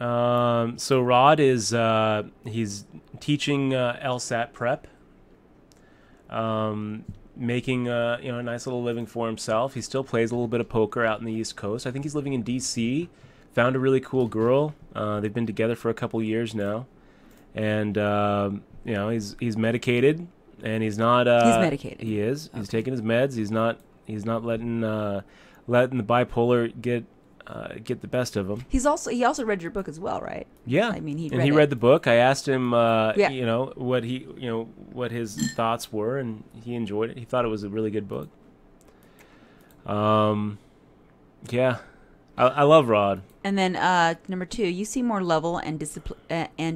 So Rod is he's teaching LSAT prep. Making a nice little living for himself. He still plays a little bit of poker out in the East Coast. I think he's living in D.C. Found a really cool girl. They've been together for a couple years now, and he's medicated, and he's not. He's medicated. He is. Okay. He's taking his meds. He's not letting the bipolar get the best of him. He also read your book as well, right? Yeah, I mean, he read the book. I asked him, what his thoughts were, and he enjoyed it. He thought it was a really good book. Yeah, I love Rod. And then number 2, you seem more level and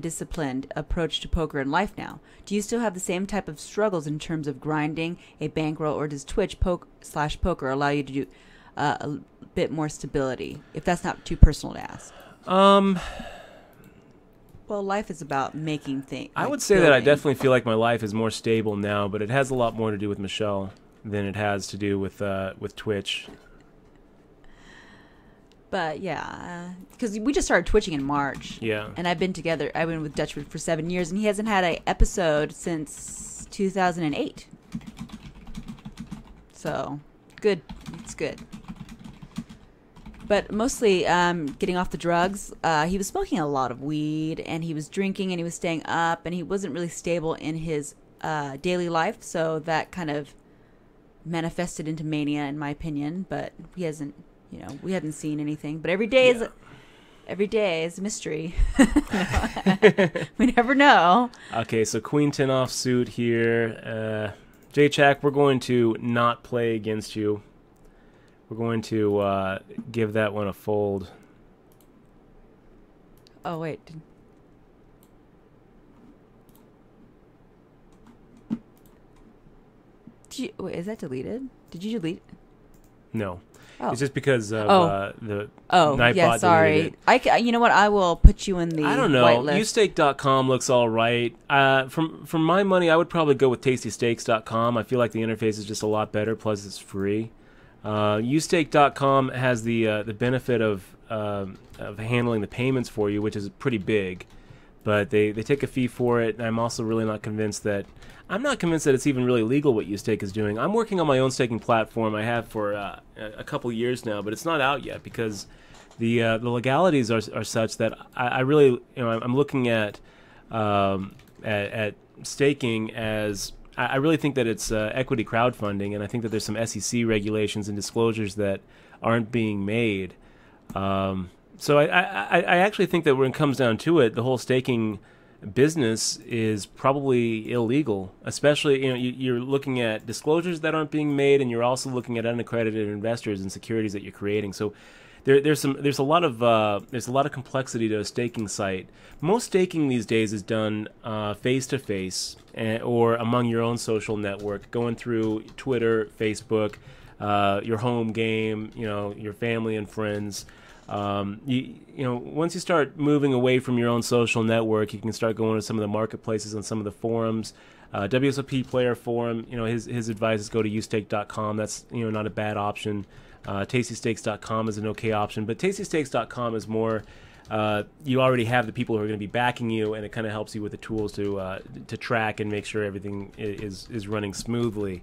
disciplined approach to poker and life now. Do you still have the same type of struggles in terms of grinding a bankroll, or does Twitch /poker allow you to do a bit more stability, if that's not too personal to ask? Well, life is about making things. I would say building. That I definitely feel like my life is more stable now, but it has a lot more to do with Michelle than it has to do with Twitch. But yeah, because we just started twitching in March. Yeah. And I've been with Dutch for 7 years, and he hasn't had an episode since 2008. So, good. It's good. But mostly getting off the drugs. He was smoking a lot of weed, and he was drinking, and he was staying up, and he wasn't really stable in his daily life. So that kind of manifested into mania, in my opinion. But he hasn't, we haven't seen anything. But every day is a mystery. We never know. Okay, so Queen 10 offsuit here. J-Chack, we're going to not play against you. We're going to give that one a fold. Oh, wait. Wait, is that deleted? Did you delete it? No. Oh. It's just because of the Nightbot yeah, sorry. You know what? I will put you in the I don't know. whitelist. Usteak.com looks all right. From my money, I would probably go with tastysteaks.com. I feel like the interface is just a lot better, plus it's free. Usteak.com has the benefit of handling the payments for you, which is pretty big. But they take a fee for it, and I'm also really not convinced that... I'm not convinced that it's even really legal what Ustake is doing. I'm working on my own staking platform. I have for a couple years now, but it's not out yet because the legalities are such that I really, I'm looking at staking as... I really think that it's equity crowdfunding, and I think that there's some SEC regulations and disclosures that aren't being made. So I actually think that when it comes down to it, the whole staking business is probably illegal. Especially, you're looking at disclosures that aren't being made, and you're also looking at unaccredited investors and securities that you're creating. So there's a lot of complexity to a staking site. Most staking these days is done face to face or among your own social network, going through Twitter, Facebook, your home game, your family and friends. Once you start moving away from your own social network, you can start going to some of the marketplaces and some of the forums. WSOP Player Forum, his advice is go to ustake.com. That's not a bad option. Tastystakes.com is an okay option, but tastystakes.com is more. You already have the people who are going to be backing you, and it kind of helps you with the tools to track and make sure everything is running smoothly.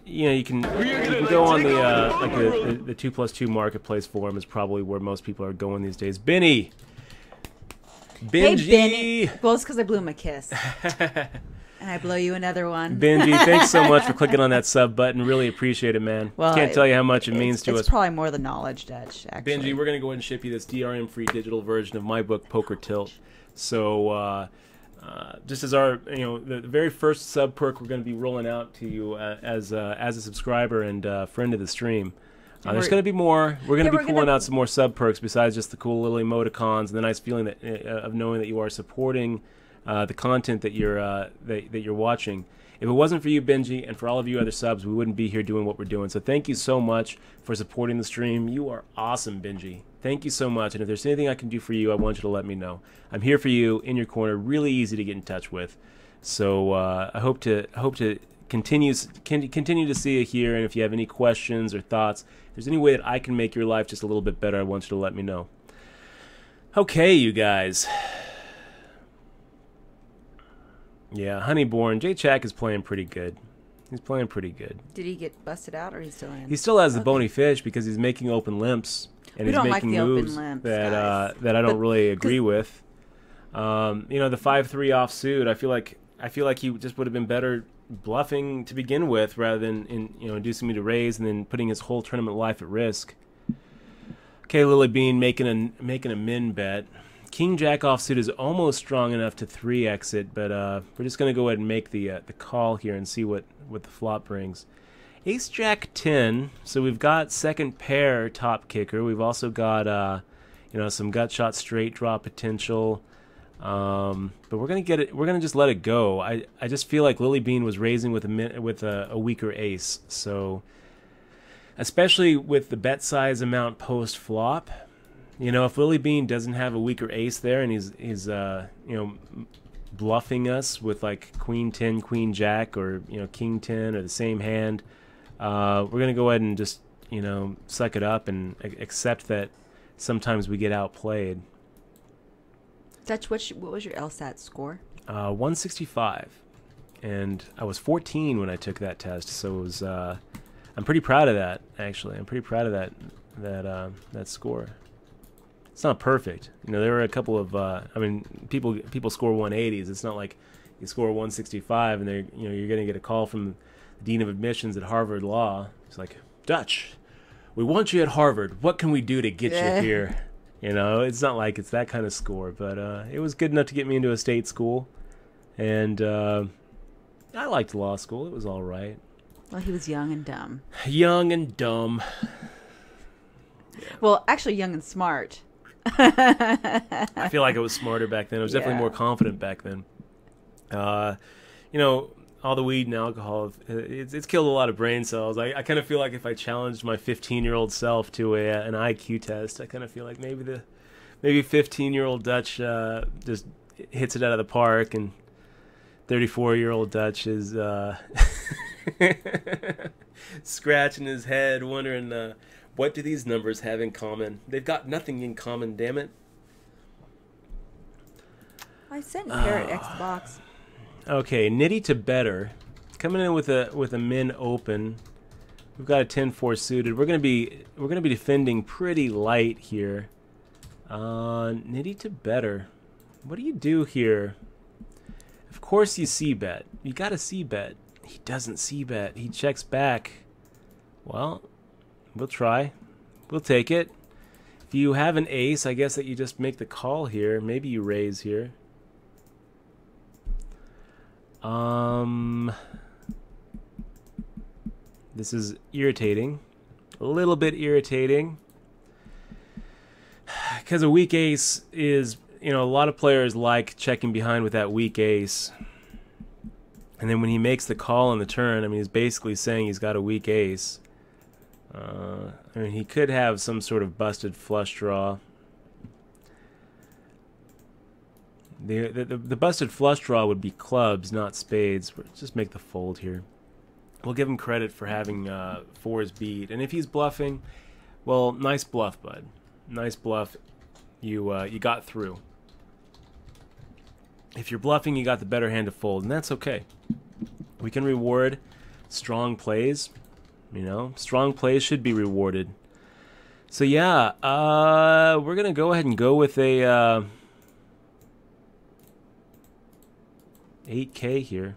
You can go on the 2+2 marketplace forum is probably where most people are going these days. Benny! Benji! Hey, Benny! Well, it's because I blew him a kiss. And I blow you another one. Benji, thanks so much for clicking on that sub button. Really appreciate it, man. Well, can't tell you how much it means to us. It's probably more the knowledge, Dutch, actually. Benji, we're going to go ahead and ship you this DRM-free digital version of my book, Poker Tilt. So... just as our, the very first sub perk we're going to be rolling out to you as a subscriber and friend of the stream. There's going to be more. We're going to be pulling out some more sub perks besides just the cool little emoticons and the nice feeling of knowing that you are supporting the content that you're watching. If it wasn't for you, Benji, and for all of you other subs, we wouldn't be here doing what we're doing. So thank you so much for supporting the stream. You are awesome, Benji. Thank you so much. And if there's anything I can do for you, I want you to let me know. I'm here for you, in your corner, really easy to get in touch with. So I hope to continue to see you here. And if you have any questions or thoughts, if there's any way that I can make your life just a little bit better, I want you to let me know. Okay, you guys. Yeah, Honeyborn. J-Chack is playing pretty good. He's playing pretty good. Did he get busted out, or he's still in? He still has the bony fish because he's making open limps. And we he's don't making like the moves open limps, that I guys. don't really agree with. The 5-3 offsuit. I feel like he just would have been better bluffing to begin with, rather than inducing me to raise and then putting his whole tournament life at risk. Okay, Lily Bean making a min bet. King Jack offsuit is almost strong enough to 3x it, but we're just gonna go ahead and make the call here and see what the flop brings. Ace Jack 10. So we've got second pair top kicker. We've also got some gut shot straight draw potential. But we're gonna get it. We're gonna just let it go. I just feel like Lily Bean was raising with a weaker ace. So especially with the bet size amount post flop. If Lily Bean doesn't have a weaker ace there, and he's bluffing us with like Queen 10, Queen Jack, or King 10, or the same hand, we're gonna go ahead and just suck it up and accept that sometimes we get outplayed. Dutch, what was your LSAT score? 165, and I was 14 when I took that test, so it was. I'm pretty proud of that. Actually, I'm pretty proud of that score. It's not perfect. There were a couple of people score 180s. It's not like you score 165 and you're going to get a call from the dean of admissions at Harvard Law. It's like, Dutch, we want you at Harvard. What can we do to get you here? It's not like it's that kind of score, but it was good enough to get me into a state school, and I liked law school. It was all right. Well, he was young and dumb. Young and dumb. Well, actually, young and smart. I feel like I was smarter back then. I was definitely more confident back then. You know, all the weed and alcohol, it's killed a lot of brain cells. I kind of feel like if I challenged my 15-year-old self to an IQ test, I kind of feel like maybe 15-year-old Dutch just hits it out of the park, and 34-year-old Dutch is scratching his head, wondering what do these numbers have in common? They've got nothing in common, damn it. I sent Parrot X the box. Okay, Nitty to better. Coming in with a min open. We've got a 10-4 suited. We're gonna be defending pretty light here. Nitty to better. What do you do here? Of course you c-bet. You gotta c-bet. He doesn't c-bet. He checks back. Well, we'll try. We'll take it. If you have an ace, I guess that you just make the call here. Maybe you raise here. This is irritating. A little bit irritating. Because a weak ace is, you know, a lot of players like checking behind with that weak ace. And then when he makes the call on the turn, I mean, he's basically saying he's got a weak ace. I mean, he could have some sort of busted flush draw. The busted flush draw would be clubs, not spades. Let's just make the fold here. We'll give him credit for having fours beat. And if he's bluffing, well, nice bluff, bud. Nice bluff. You got through. If you're bluffing, you got the better hand to fold, and that's okay. We can reward strong plays. You know, strong plays should be rewarded. So yeah, we're gonna go ahead and go with a 8K here.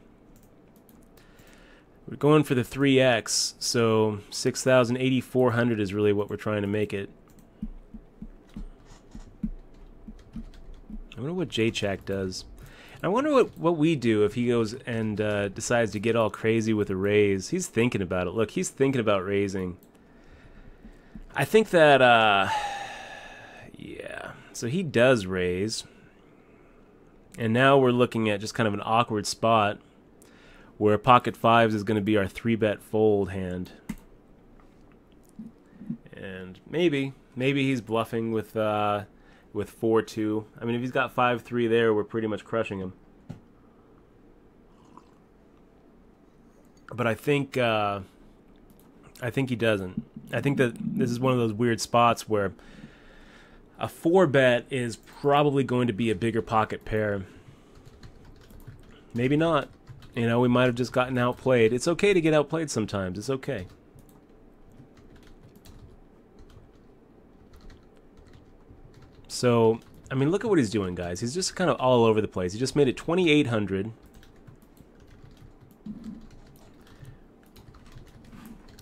We're going for the 3X, so 6,000, 8,400 is really what we're trying to make it. I wonder what J-Chack does. I wonder what we do if he goes and decides to get all crazy with a raise. He's thinking about it. Look, he's thinking about raising. I think that, yeah. So he does raise. And now we're looking at just kind of an awkward spot where pocket fives is going to be our 3-bet fold hand. And maybe he's bluffing with 4-2. I mean, if he's got 5-3 there, we're pretty much crushing him. But I think he doesn't. I think that this is one of those weird spots where a 4-bet is probably going to be a bigger pocket pair. Maybe not. You know, we might have just gotten outplayed. It's okay to get outplayed sometimes. It's okay. So, I mean, look at what he's doing, guys. He's just kind of all over the place. He just made it 2,800.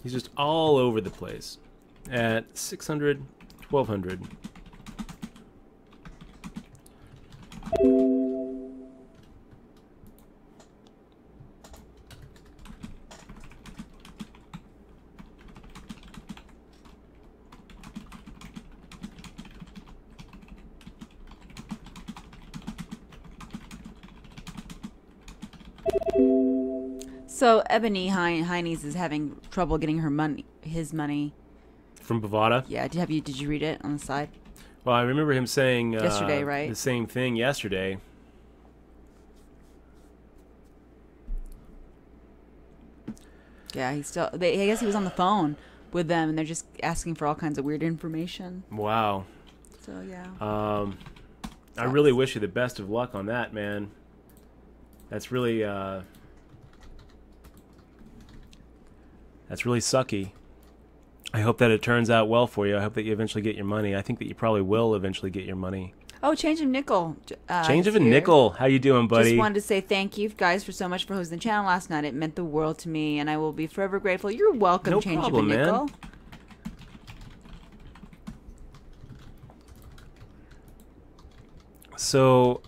He's just all over the place. At 600, 1,200. So Ebony Heinies is having trouble getting his money From Bovada? Yeah, did you read it on the side? Well, I remember him saying yesterday, right? The same thing yesterday. Yeah, I guess he was on the phone with them, and they're just asking for all kinds of weird information. Wow. So yeah. I really wish you the best of luck on that, man. That's really sucky. I hope that it turns out well for you. I hope that you eventually get your money. I think that you probably will eventually get your money. Oh, Change of Nickel. Change of a Nickel. How you doing, buddy? Just wanted to say thank you guys for so much for hosting the channel last night. It meant the world to me, and I will be forever grateful. You're welcome, No Change problem, of a Nickel. man. So,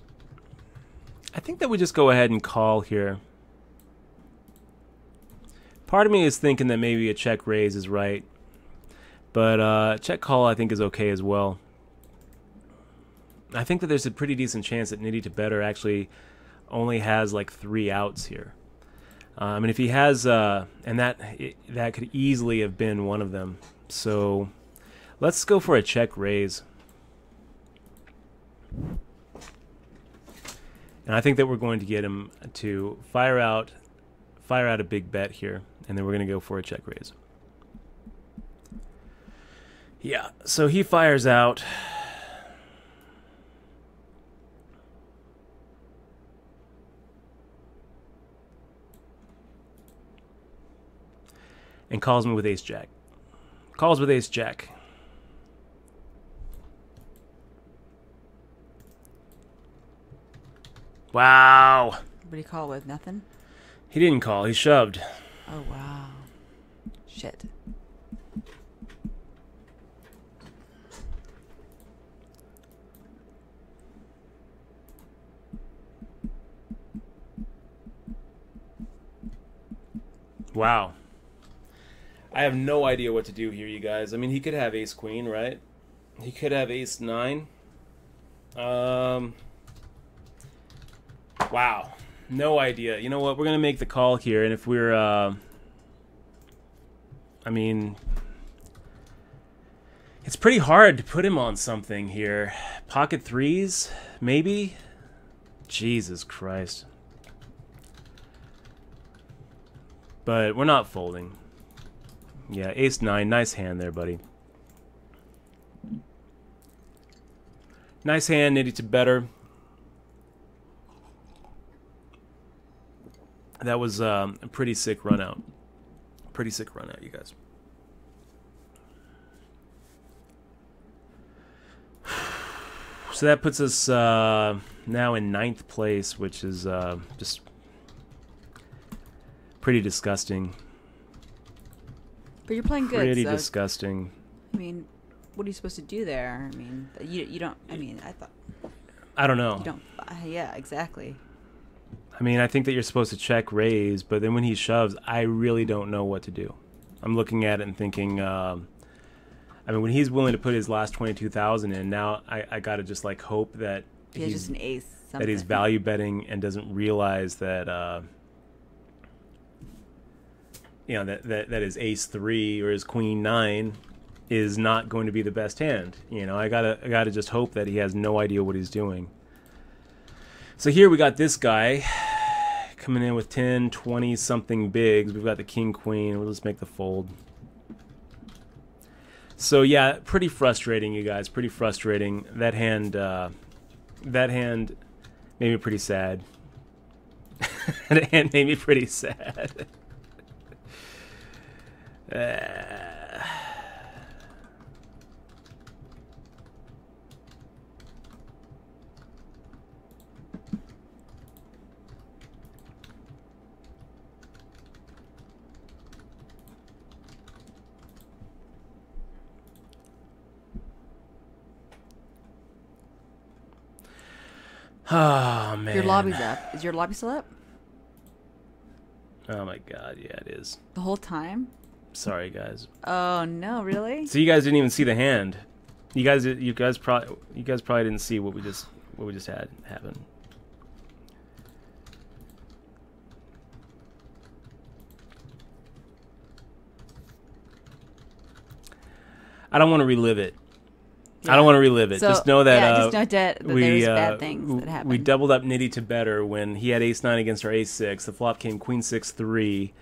I think that we just go ahead and call here. Part of me is thinking that maybe a check raise is right, but check call I think is okay as well. I think that there's a pretty decent chance that nitty to better actually only has like 3 outs here. I mean, if he has, and that could easily have been one of them. So let's go for a check raise. And I think that we're going to get him to fire out a big bet here, and then we're going to go for a check raise. Yeah, so he fires out. And calls me with ace jack. Calls with ace jack. Wow. What did he call with? Nothing? He didn't call. He shoved. Oh, wow. Shit. Wow. I have no idea what to do here, you guys. I mean, he could have ace queen, right? He could have ace 9. Wow. No idea. You know what? We're going to make the call here, and if we're I mean, it's pretty hard to put him on something here. Pocket 3s, maybe? Jesus Christ. But we're not folding. Yeah, ace 9. Nice hand there, buddy. Nice hand, nitty to better. That was a pretty sick run out. Pretty sick run out, you guys. So that puts us now in 9th place, which is just pretty disgusting. But you're playing good. Pretty So, disgusting. I mean, what are you supposed to do there? I mean, you don't. I mean, I don't know. You don't. Yeah, exactly. I mean, I think that you're supposed to check raise, but then when he shoves, I really don't know what to do. I'm looking at it and thinking, I mean, when he's willing to put his last 22,000 in, now I gotta just like hope that he's just an ace. Something. That he's value betting and doesn't realize that you know that his ace 3 or his queen 9 is not going to be the best hand. You know, I gotta just hope that he has no idea what he's doing. So here we got this guy coming in with 10, 20 something bigs. We've got the king queen. We'll just make the fold. So yeah, pretty frustrating, you guys. Pretty frustrating. That hand made me pretty sad. That hand made me pretty sad. Oh, man. Your lobby's up. Is your lobby still up? Oh, my God. Yeah, it is. The whole time? Sorry, guys. Oh, no, really? So you guys didn't even see the hand. You guys probably didn't see what we just had happen. I don't want to relive it. Yeah. I don't want to relive it. So, just know that just know that there's bad things that happen. We doubled up nitty to better when he had ace 9 against our ace 6. The flop came queen 6 3.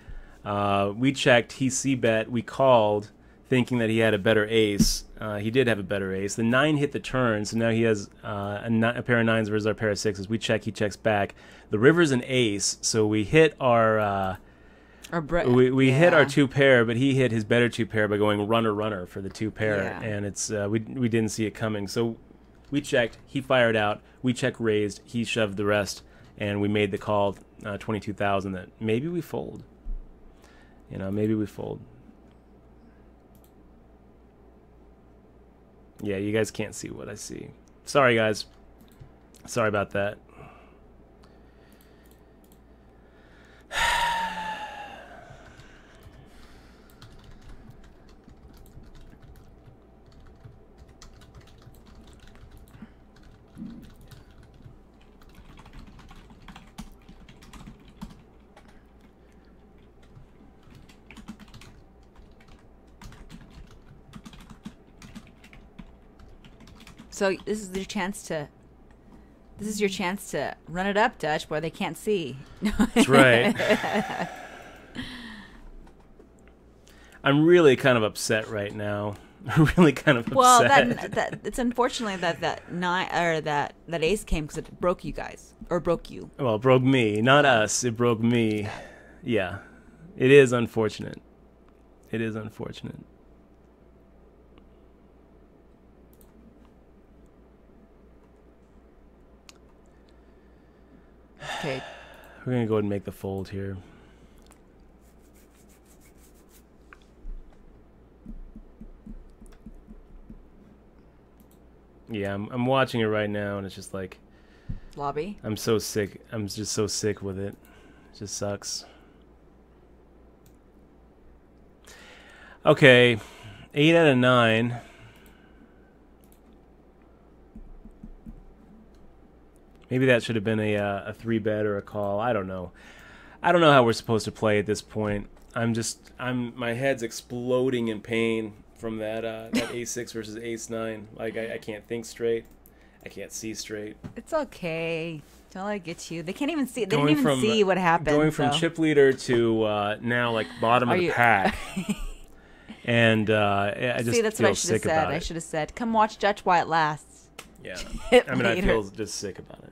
We checked. He c-bet. We called, thinking that he had a better ace. He did have a better ace. The 9 hit the turn, so now he has a pair of 9s versus our pair of 6s. We check. He checks back. The river's an ace, so we hit our. We hit our 2 pair, but he hit his better 2 pair by going runner for the 2 pair, and it's we didn't see it coming. So we checked. He fired out. We check raised. He shoved the rest, and we made the call 22,000. That maybe we fold. You know, maybe we fold. Yeah, you guys can't see what I see. Sorry, guys. Sorry about that. So this is your chance to. This is your chance to run it up, Dutch, where they can't see. That's right. I'm really kind of upset right now. I'm really kind of upset. Well, that it's unfortunately that ace came because it broke you guys or broke you. Well, it broke me, not us. It broke me. Yeah, it is unfortunate. It is unfortunate. Okay. We're gonna go ahead and make the fold here. Yeah, I'm watching it right now, and it's just like Lobby. I'm so sick. I'm just so sick with it. It just sucks. Okay, 8 out of 9. Maybe that should have been a 3-bet or a call. I don't know. I don't know how we're supposed to play at this point. My head's exploding in pain from that A6 versus Ace-9. Like I can't think straight. I can't see straight. It's okay. Don't let it get you. They can't even see. They didn't even see what happened. Going from chip leader to now like bottom of the pack. And I just see, that's feel what I should have sick said. about it. I should have said, "Come watch Dutch while it lasts." Yeah. Chip I mean, I leader. feel just sick about it.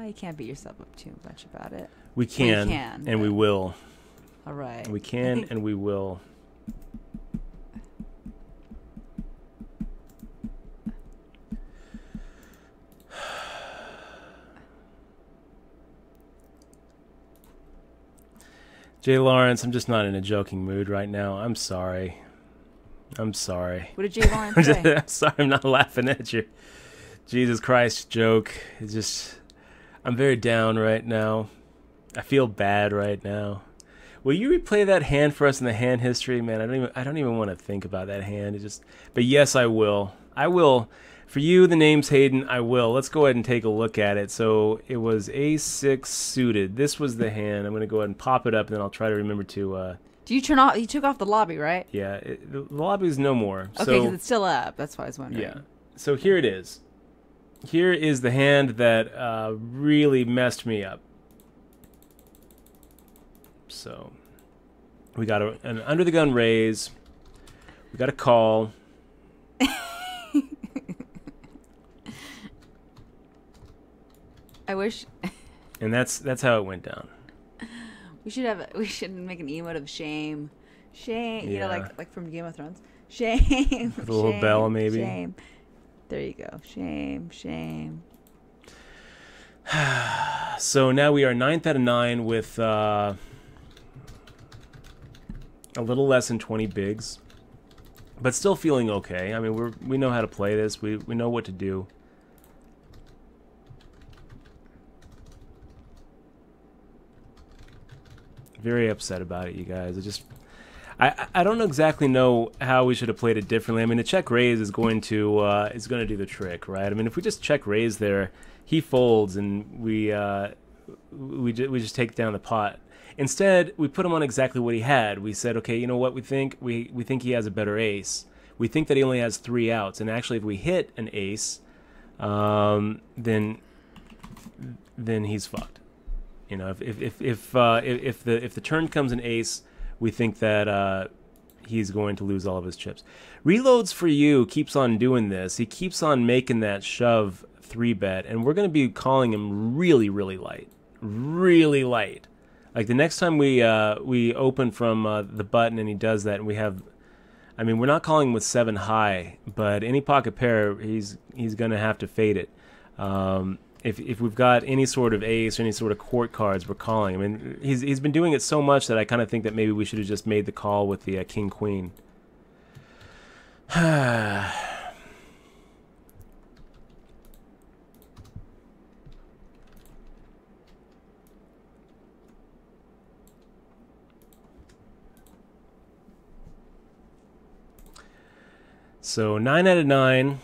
You can't beat yourself up too much about it. We can, and we will. All right. We can, and we will. Jay Lawrence, I'm just not in a joking mood right now. I'm sorry. I'm sorry. What did Jay Lawrence say? I'm sorry, I'm not laughing at you. Jesus Christ joke. It's just, I'm very down right now. I feel bad right now. Will you replay that hand for us in the hand history, man? I don't even want to think about that hand. But yes, I will. I will. For you, the name's Hayden. I will. Let's go ahead and take a look at it. So it was A6 suited. This was the hand. I'm going to go ahead and pop it up, and then I'll try to remember to. Do you turn off? You took off the lobby, right? Yeah, the lobby's no more. Okay, because it's still up. That's why I was wondering. Yeah. So here it is. Here is the hand that really messed me up. So we got an under the gun raise. We got a call. I wish. And that's how it went down. We should make an emote of shame. Shame. Yeah. You know, like from Game of Thrones. Shame. With a little bell, maybe. Shame. There you go. Shame. Shame. So now we are 9th out of 9 with a little less than 20 bigs, but still feeling okay. I mean, we know how to play this. We know what to do. Very upset about it, you guys. I don't exactly know how we should have played it differently. I mean, the check raise is going to do the trick, right? I mean, if we just check raise there, he folds and we just take down the pot. Instead, we put him on exactly what he had. We said, okay, you know what? We think he has a better ace. We think that he only has 3 outs, and actually, if we hit an ace, then he's fucked. You know, if the turn comes an ace, we think that he's going to lose all of his chips. Reloads for you keeps on doing this. He keeps on making that shove 3-bet, and we're going to be calling him really, really light. Really light. Like the next time we open from the button and he does that, and we have, I mean, we're not calling with 7 high, but any pocket pair, he's going to have to fade it. If we've got any sort of ace or any sort of court cards, we're calling. I mean, he's been doing it so much that I kind of think that maybe we should have just made the call with the king queen. So 9 out of 9.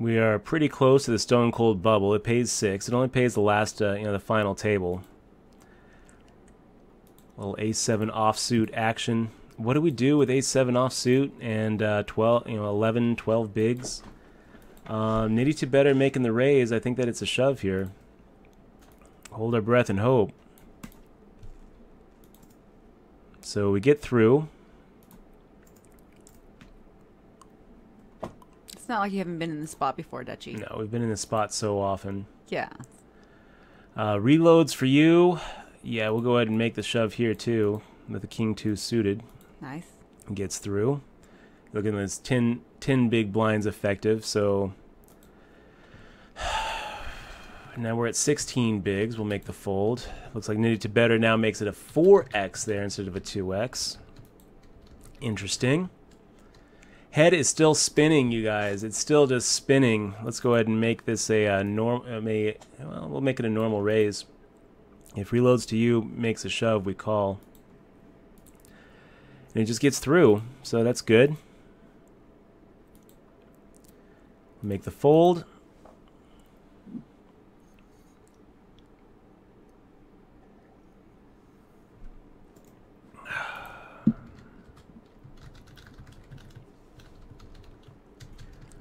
We are pretty close to the stone cold bubble. It pays 6. It only pays the last, the final table. Little A7 offsuit action. what do we do with ace-7 offsuit and 11, 12 bigs? Nitty to better making the raise. I think that it's a shove here. Hold our breath and hope. So we get through. It's not like you haven't been in this spot before, Dutchie. No, we've been in this spot so often. Yeah. Reloads for you. Yeah, we'll go ahead and make the shove here too with the king 2 suited. Nice. Gets through. Look at this 10 big blinds effective, so now we're at 16 bigs. We'll make the fold. Looks like Nitty to better now makes it a 4x there instead of a 2x. Interesting. Head is still spinning, you guys. It's still just spinning. Let's go ahead and make this a we'll make it a normal raise. If reloads to you makes a shove, we call. And it just gets through, so that's good. Make the fold.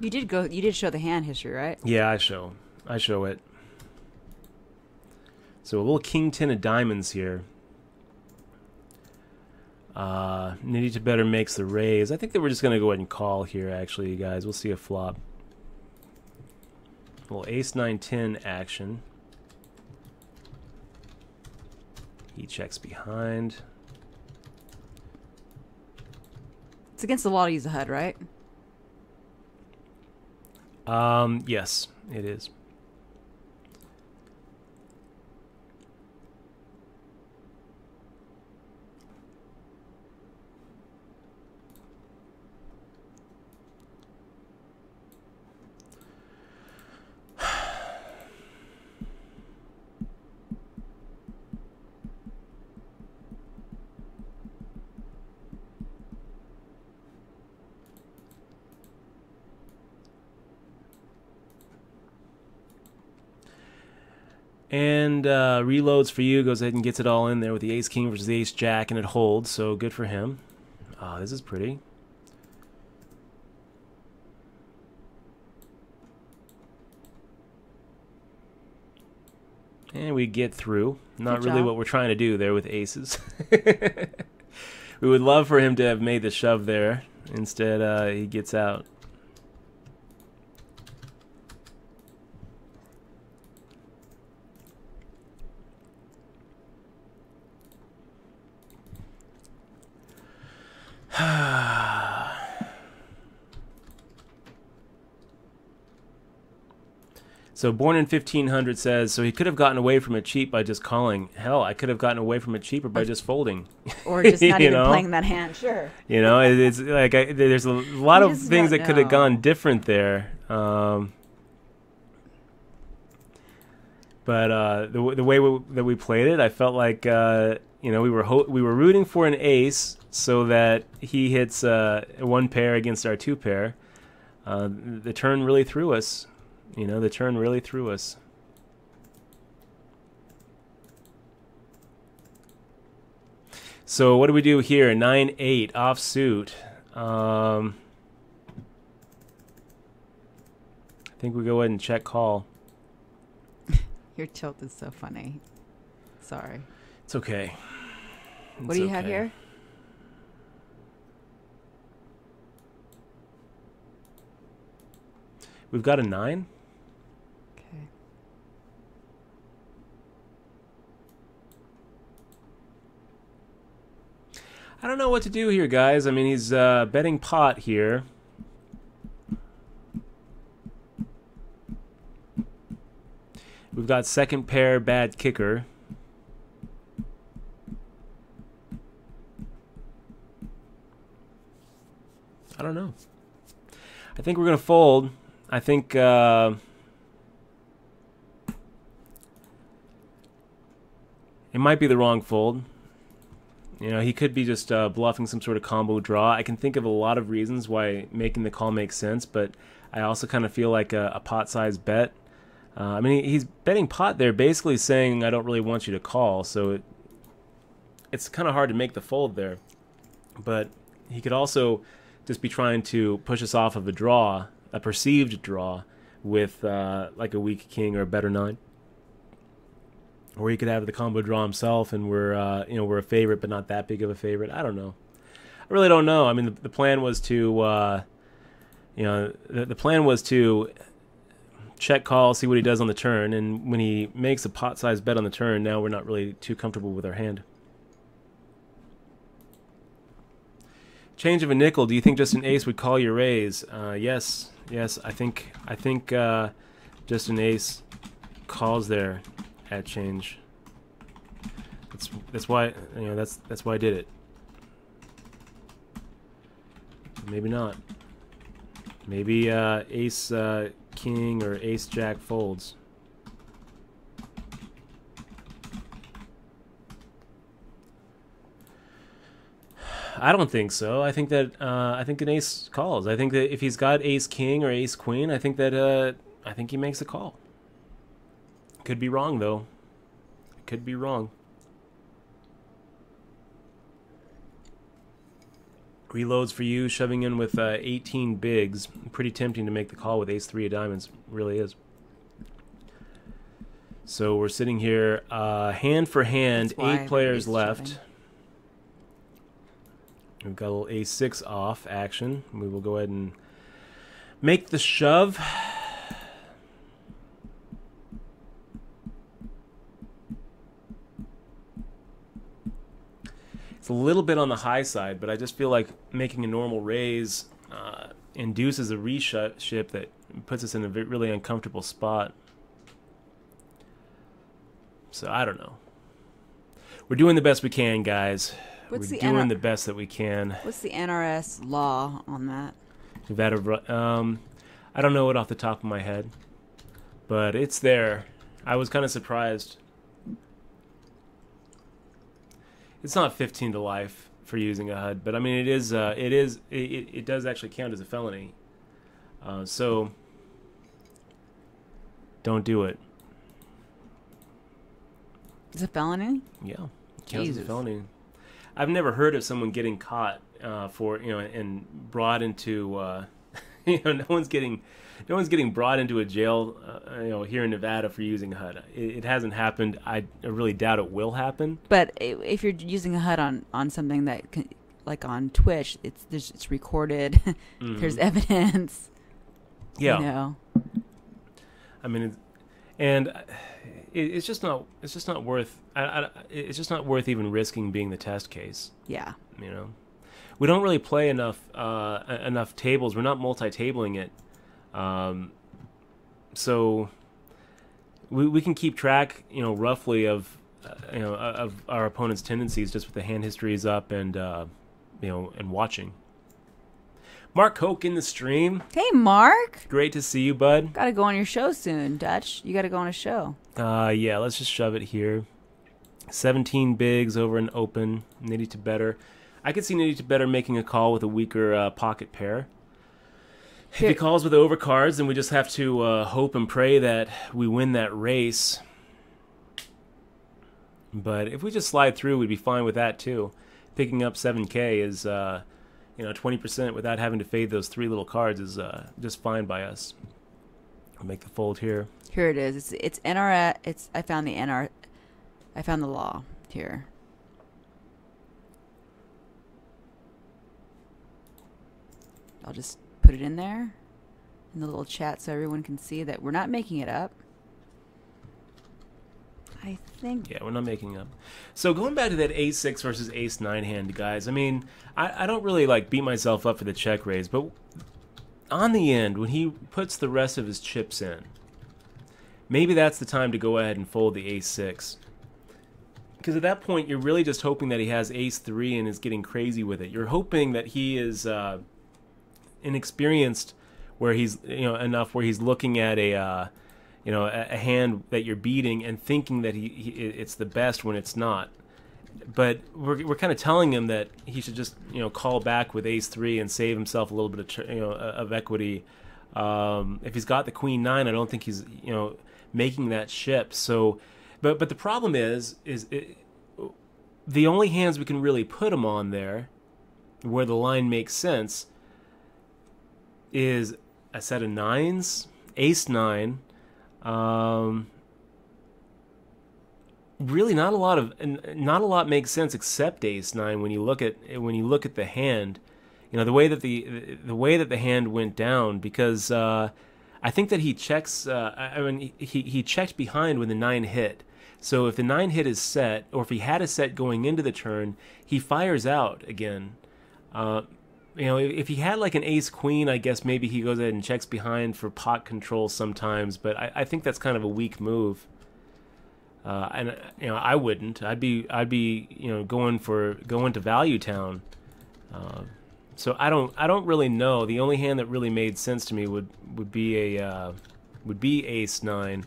You did show the hand history, right? Yeah, I show it. So a little king 10 of diamonds here. Nitty to better makes the raise. I think that we're just gonna go ahead and call here. Actually, you guys, we'll see a flop. A little ace 9 10 action. He checks behind. It's against the law to use a HUD, right? Yes, it is. And reloads for you, goes ahead and gets it all in there with the ace king versus the ace jack, and it holds, so good for him. This is pretty. And we get through. Not really what we're trying to do there with aces. We would love for him to have made the shove there. Instead, he gets out. So Born in 1500 says, so he could have gotten away from it cheap by just calling. Hell, I could have gotten away from it cheaper by just folding. Or just not even playing that hand, sure. You know, it's like there's a lot of things that could have gone different there. But the way that we played it, I felt like you know, we were rooting for an ace so that he hits one pair against our two pair. The turn really threw us. You know, the turn really threw us. So what do we do here? 9-8 offsuit. I think we go ahead and check call. Your tilt is so funny. Sorry. It's okay. What do you have here? We've got a 9. Okay. I don't know what to do here, guys. I mean, he's betting pot here. We've got second pair, bad kicker. I don't know. I think we're going to fold. I think it might be the wrong fold. You know, he could be just bluffing some sort of combo draw. I can think of a lot of reasons why making the call makes sense, but I also kind of feel like a pot-sized bet. I mean, he's betting pot there, basically saying, I don't really want you to call, so it's kind of hard to make the fold there. But he could also just be trying to push us off of a draw, a perceived draw, with like a weak king or a better 9. Or he could have the combo draw himself, and we're a favorite, but not that big of a favorite. I don't know. I really don't know. I mean, the plan was to, the plan was to check call, see what he does on the turn, and when he makes a pot-sized bet on the turn, now we're not really too comfortable with our hand. Change of a nickel. Do you think just an ace would call your raise? Yes. I think just an ace calls there at change. That's why that's why I did it. Maybe not. Maybe ace king or ace jack folds. I don't think so. I think that I think an ace calls. I think that if he's got ace king or ace queen, I think he makes a call. Could be wrong though. Could be wrong. Reloads for you, shoving in with 18 bigs. Pretty tempting to make the call with ace 3 of diamonds. Really is. So we're sitting here hand for hand, 8 players left. Shoving. We've got a little ace 6 off action. We will go ahead and make the shove. It's a little bit on the high side, but I just feel like making a normal raise induces a reship that puts us in a really uncomfortable spot. So I don't know. We're doing the best we can, guys. We're doing the best that we can. What's the NRS law on that? I don't know it off the top of my head, but it's there. I was kind of surprised. It's not 15 to life for using a HUD, but I mean it does actually count as a felony. So don't do it. It's a felony? Yeah, it counts as a felony. I've never heard of someone getting caught and brought into no one's getting brought into a jail here in Nevada for using a HUD. It hasn't happened. I really doubt it will happen. But if you're using a HUD on something that can, like on Twitch, it's recorded. Mm-hmm. There's evidence. Yeah. You know. I mean, it's just not worth. It's just not worth even risking being the test case. Yeah. You know, we don't really play enough tables. We're not multi-tabling it, so we can keep track, roughly of our opponent's tendencies just with the hand histories up and and watching. Mark Koch in the stream. Hey, Mark. Great to see you, bud. Got to go on your show soon, Dutch. You got to go on a show. Yeah, let's just shove it here. 17 bigs over an open. Nitty to better. I could see Nitty to better making a call with a weaker pocket pair. If he calls with overcards, then we just have to hope and pray that we win that race. But if we just slide through, we'd be fine with that too. Picking up 7K is 20% without having to fade those 3 little cards is just fine by us. I'll make the fold here. Here it is. It's NR. I found the law here. I'll just put it in there in the little chat so everyone can see that we're not making it up. I think. Yeah, we're not making up. So going back to that ace-6 versus ace-9 hand, guys, I mean, I don't really beat myself up for the check raise, but on the end, when he puts the rest of his chips in, maybe that's the time to go ahead and fold the ace-6. Because at that point, you're really just hoping that he has ace-3 and is getting crazy with it. You're hoping that he is inexperienced where he's enough where he's looking at a hand that you're beating and thinking that it's the best when it's not. But we're kind of telling him that he should just call back with ace-3 and save himself a little bit of equity. If he's got the queen-9, I don't think he's making that ship. So, but the problem is the only hands we can really put him on there where the line makes sense is a set of nines, ace nine. Really, not a lot makes sense except ace nine when you look at the hand. You know, the way that the hand went down, because I think that he checks. He checked behind when the 9 hit. So if the 9 hit is set, or if he had a set going into the turn, he fires out again. You know, if he had like an ace queen, I guess maybe he goes ahead and checks behind for pot control sometimes. But I think that's kind of a weak move. And you know, I wouldn't. I'd be you know, going to Value Town. So I don't really know. The only hand that really made sense to me would be ace 9,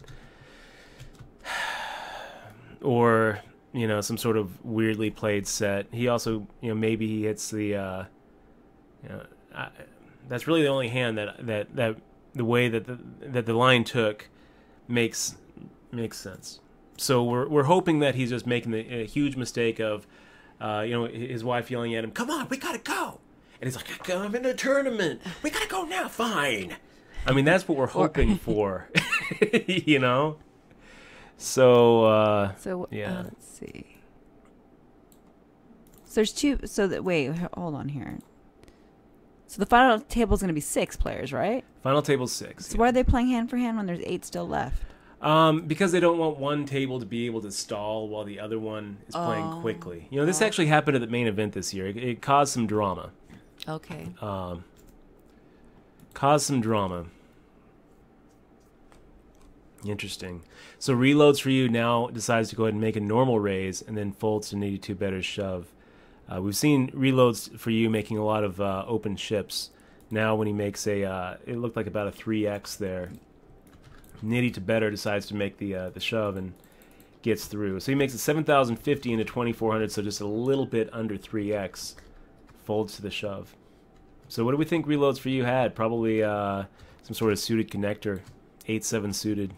or you know, some sort of weirdly played set. He also, you know, maybe he hits the you know, that's really the only hand that the way that the line took makes sense. So we're hoping that he's just making a huge mistake of, you know, his wife yelling at him, "Come on, we gotta go," and he's like, "I'm in a tournament. We gotta go now." Fine. I mean, that's what we're hoping for, you know. So yeah. Let's see. So there's two. So that wait, hold on here. So the final table is going to be 6 players, right? Final table's 6. So why are they playing hand for hand when there's 8 still left? Because they don't want one table to be able to stall while the other one is playing quickly. You know, this actually happened at the main event this year. It caused some drama. Okay. Caused some drama. Interesting. So reloads for you now decides to go ahead and make a normal raise and then folds to 82 better shove. We've seen reloads for you making a lot of open chips. Now when he makes it looked like about a 3x there. Nitty to better decides to make the shove and gets through. So he makes it 7,050 into 2,400, so just a little bit under 3x. Folds to the shove. So what do we think reloads for you had? Probably some sort of suited connector. 8-7 suited.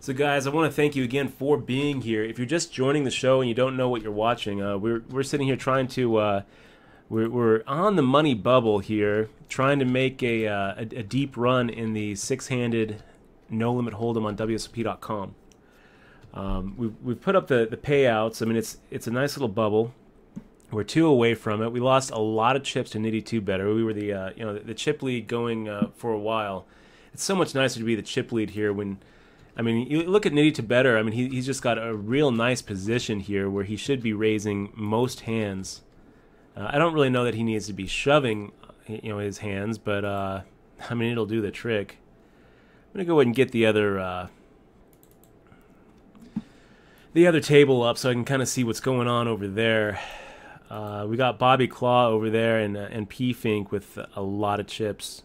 So guys, I want to thank you again for being here. If you're just joining the show and you don't know what you're watching, we're sitting here trying to we're on the money bubble here, trying to make a deep run in the 6-handed no limit hold'em on WSOP.com. We've put up the payouts. I mean, it's a nice little bubble. We're 2 away from it. We lost a lot of chips to Nitty 2 better. We were the chip lead going for a while. It's so much nicer to be the chip lead here when. I mean, you look at Nitty to better. I mean, he's just got a real nice position here where he should be raising most hands. I don't really know that he needs to be shoving, you know, his hands, but I mean, it'll do the trick. I'm gonna go ahead and get the other table up so I can kind of see what's going on over there. We got Bobby Claw over there and P-Fink with a lot of chips.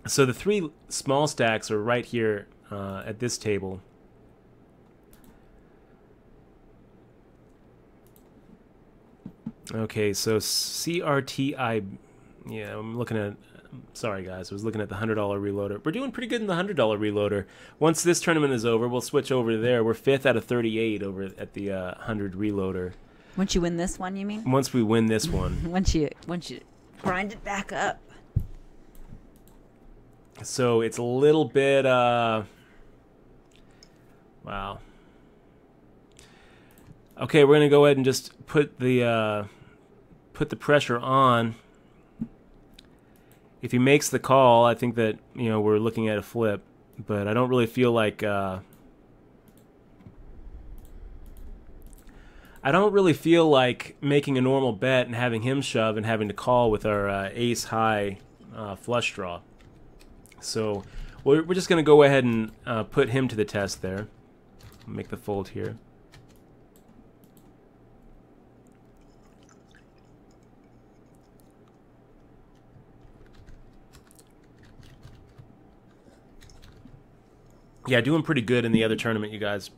So the 3 small stacks are right here. At this table. Okay, so CRTI, yeah, I'm looking at, sorry guys, I was looking at the $100 reloader. We're doing pretty good in the $100 reloader. Once this tournament is over, we'll switch over there. We're 5th out of 38 over at the 100 reloader. Once you win this one, you mean? Once we win this one. once you grind it back up. So it's a little bit, wow. Okay, we're gonna go ahead and just put the pressure on. If he makes the call, I think that, you know, we're looking at a flip, but I don't really feel like making a normal bet and having him shove and having to call with our ace high flush draw. So we're just gonna go ahead and put him to the test there. Make the fold here. Yeah, doing pretty good in the other tournament, you guys.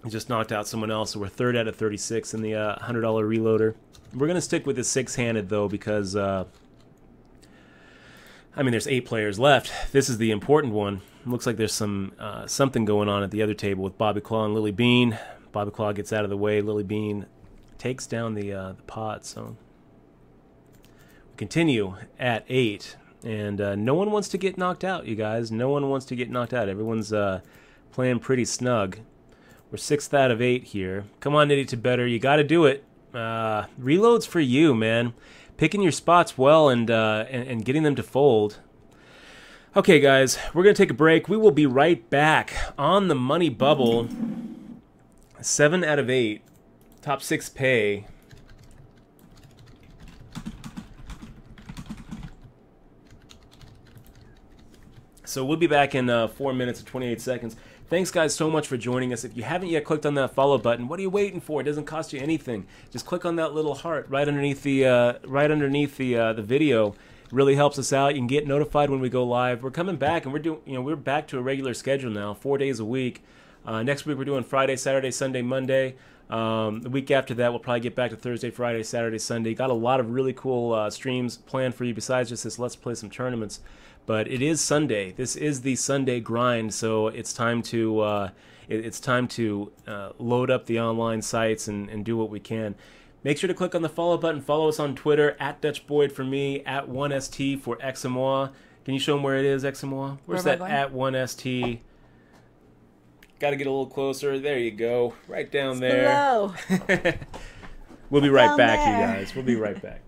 We just knocked out someone else, so we're 3rd out of 36 in the $100 reloader. We're going to stick with the 6-handed, though, because I mean, there's 8 players left. This is the important one. Looks like there's some something going on at the other table with Bobby Claw and Lily Bean. Bobby Claw gets out of the way. Lily Bean takes down the pot. So we continue at 8. And no one wants to get knocked out, you guys. No one wants to get knocked out. Everyone's playing pretty snug. We're 6th out of 8 here. Come on, Nitty to better. You got to do it. Reloads for you, man. Picking your spots well and getting them to fold. Okay, guys, we're going to take a break. We will be right back on the money bubble. 7 out of 8. Top 6 pay. So we'll be back in 4 minutes and 28 seconds. Thanks, guys, so much for joining us. If you haven't yet clicked on that follow button, what are you waiting for? It doesn't cost you anything. Just click on that little heart right underneath the video. It really helps us out. You can get notified when we go live. We're coming back, and we're back to a regular schedule now, 4 days a week. Next week we're doing Friday, Saturday, Sunday, Monday. The week after that we'll probably get back to Thursday, Friday, Saturday, Sunday. Got a lot of really cool streams planned for you besides just this Let's Play Some Tournaments. But it is Sunday. This is the Sunday grind, so it's time to load up the online sites and do what we can. Make sure to click on the follow button. Follow us on Twitter at DutchBoyd for me, at 1ST for Eximois. Can you show them where it is, Eximois? Where's that at 1ST? Got to get a little closer. There you go. Right down there. Below. We'll be right Down back, there. you guys. We'll be right back.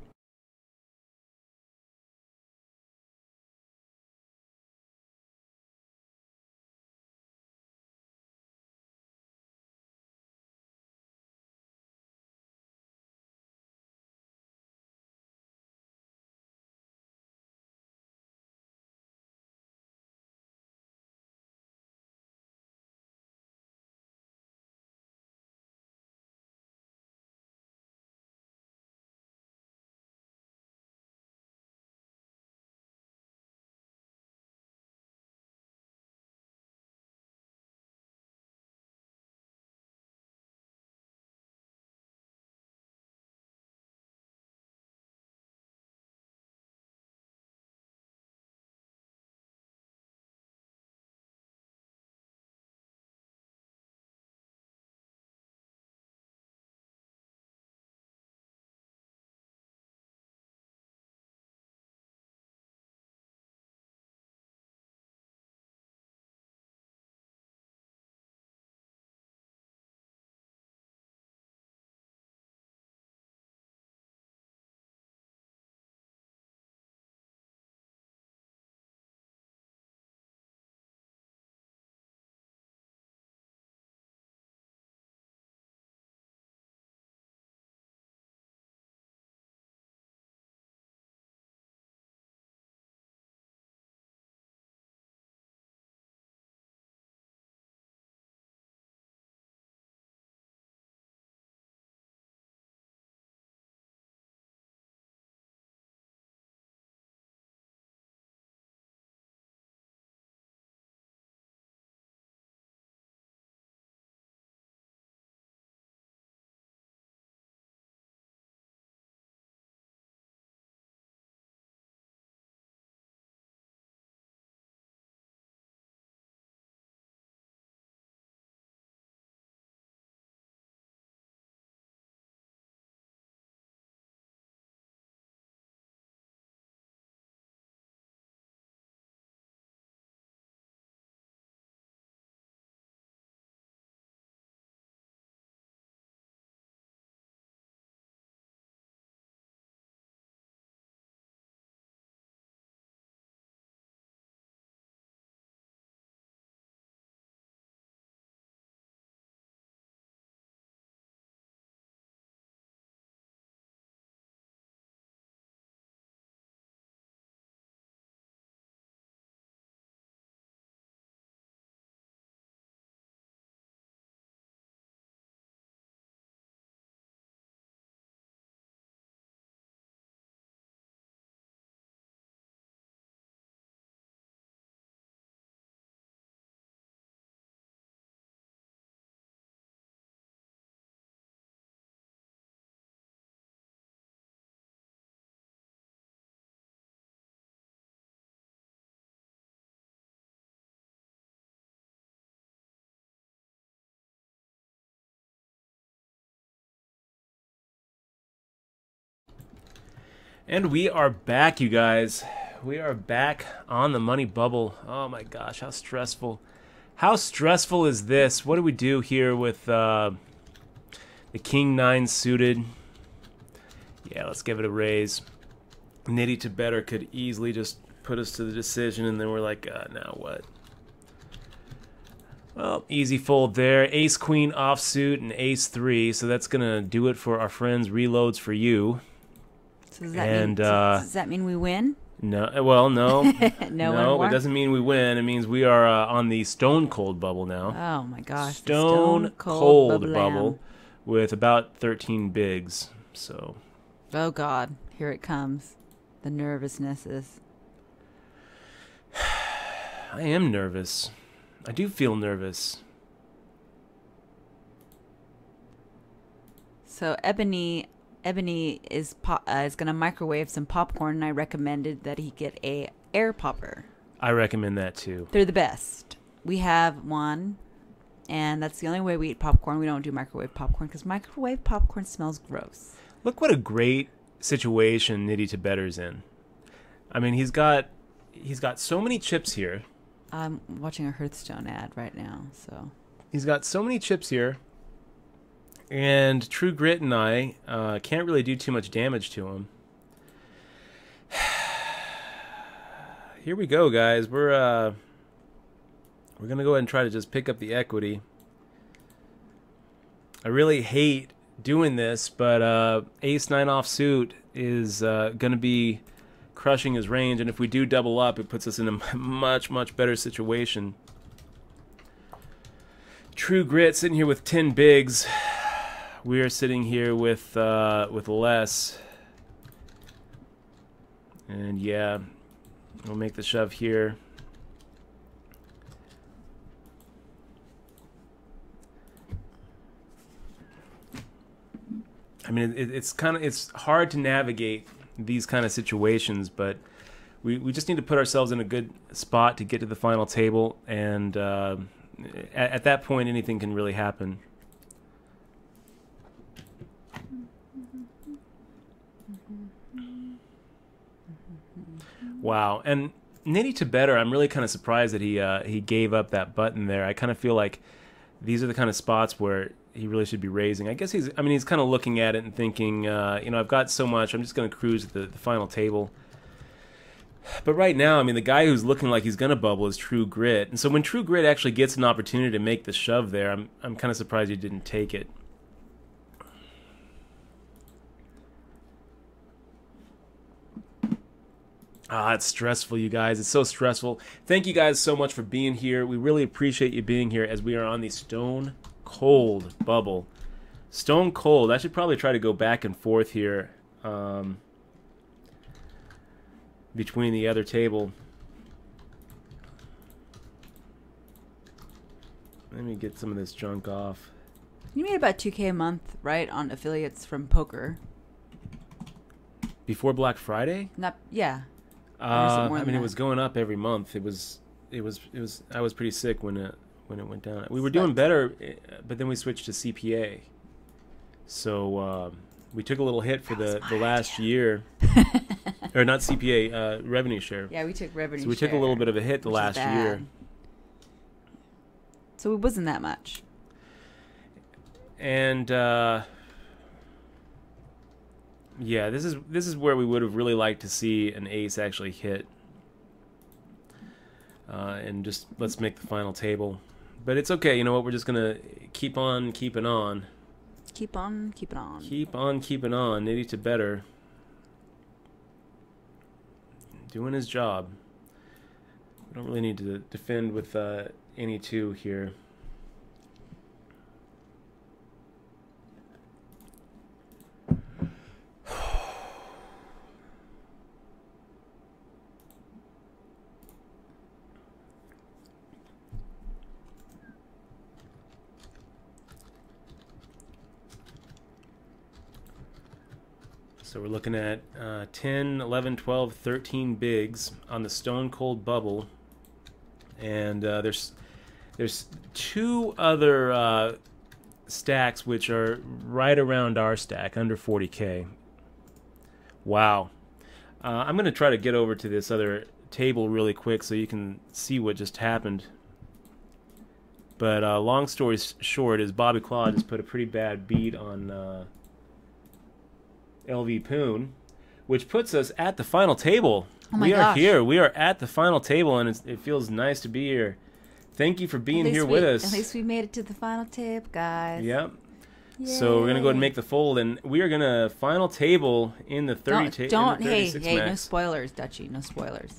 And we are back, you guys. We are back on the money bubble. Oh my gosh, how stressful. How stressful is this? What do we do here with the King 9 suited? Yeah, let's give it a raise. Nitty to better could easily just put us to the decision, and then we're like, now what? Well, easy fold there. Ace Queen offsuit and Ace 3, so that's gonna do it for our friends. Reloads for you. So does that mean we win? No, well, no, no, it doesn't mean we win. It means we are on the Stone Cold bubble now. Oh my gosh, Stone Cold bubble with about 13 bigs. So, oh God, here it comes. The nervousness is. I am nervous. I do feel nervous. So Ebony is going to microwave some popcorn, and I recommended that he get a air popper. I recommend that too. They're the best. We have one, and that's the only way we eat popcorn. We don't do microwave popcorn because microwave popcorn smells gross. Look what a great situation Nitty to Better's in. I mean, he's got so many chips here. I'm watching a Hearthstone ad right now, so he's got so many chips here. And True Grit and I can't really do too much damage to him. Here we go, guys. We're gonna go ahead and try to just pick up the equity. I really hate doing this, but Ace 9 offsuit is gonna be crushing his range, and if we do double up, it puts us in a much better situation. True Grit sitting here with 10 bigs. We are sitting here with less, and yeah, we'll make the shove here. I mean, it's hard to navigate these kind of situations, but we just need to put ourselves in a good spot to get to the final table, and at that point, anything can really happen. Wow, and Nitty to Better, I'm really kind of surprised that he gave up that button there. I kind of feel like these are the kind of spots where he really should be raising. I guess he's kind of looking at it and thinking, I've got so much, I'm just going to cruise to the final table. But right now, I mean, the guy who's looking like he's going to bubble is True Grit. And so when True Grit actually gets an opportunity to make the shove there, I'm kind of surprised he didn't take it. It's stressful, you guys. It's so stressful. Thank you guys so much for being here. We really appreciate you being here as we are on the Stone Cold bubble. Stone Cold. I should probably try to go back and forth here between the other table. Let me get some of this junk off. You made about $2K a month, right, on affiliates from poker. Before Black Friday? Yeah. I mean, it was going up every month. It was. I was pretty sick when it went down. We were doing better, but then we switched to CPA. So we took a little hit for the last year, or not CPA, revenue share. Yeah, we took revenue share. So we took a little bit of a hit the last year. So it wasn't that much. And yeah, this is where we would have really liked to see an ace actually hit. And just let's make the final table. But it's okay, you know what, we're just gonna keep on keeping on. Keep on keeping on. Keep on keeping on. Nitty to Better. Doing his job. We don't really need to defend with any two here. So we're looking at 10, 11, 12, 13 bigs on the Stone Cold bubble. And there's two other stacks which are right around our stack, under 40K. Wow. I'm going to try to get over to this other table really quick so you can see what just happened. But long story short is Bobby Claw just put a pretty bad beat on LV Poon, which puts us at the final table. Oh my we are gosh. here. We are at the final table, and it feels nice to be here. Thank you for being here with us. At least we made it to the final table, guys. Yep. So we're going to go ahead and make the fold, and we are going to final table in the 30 hey, max. no spoilers, Dutchie, no spoilers.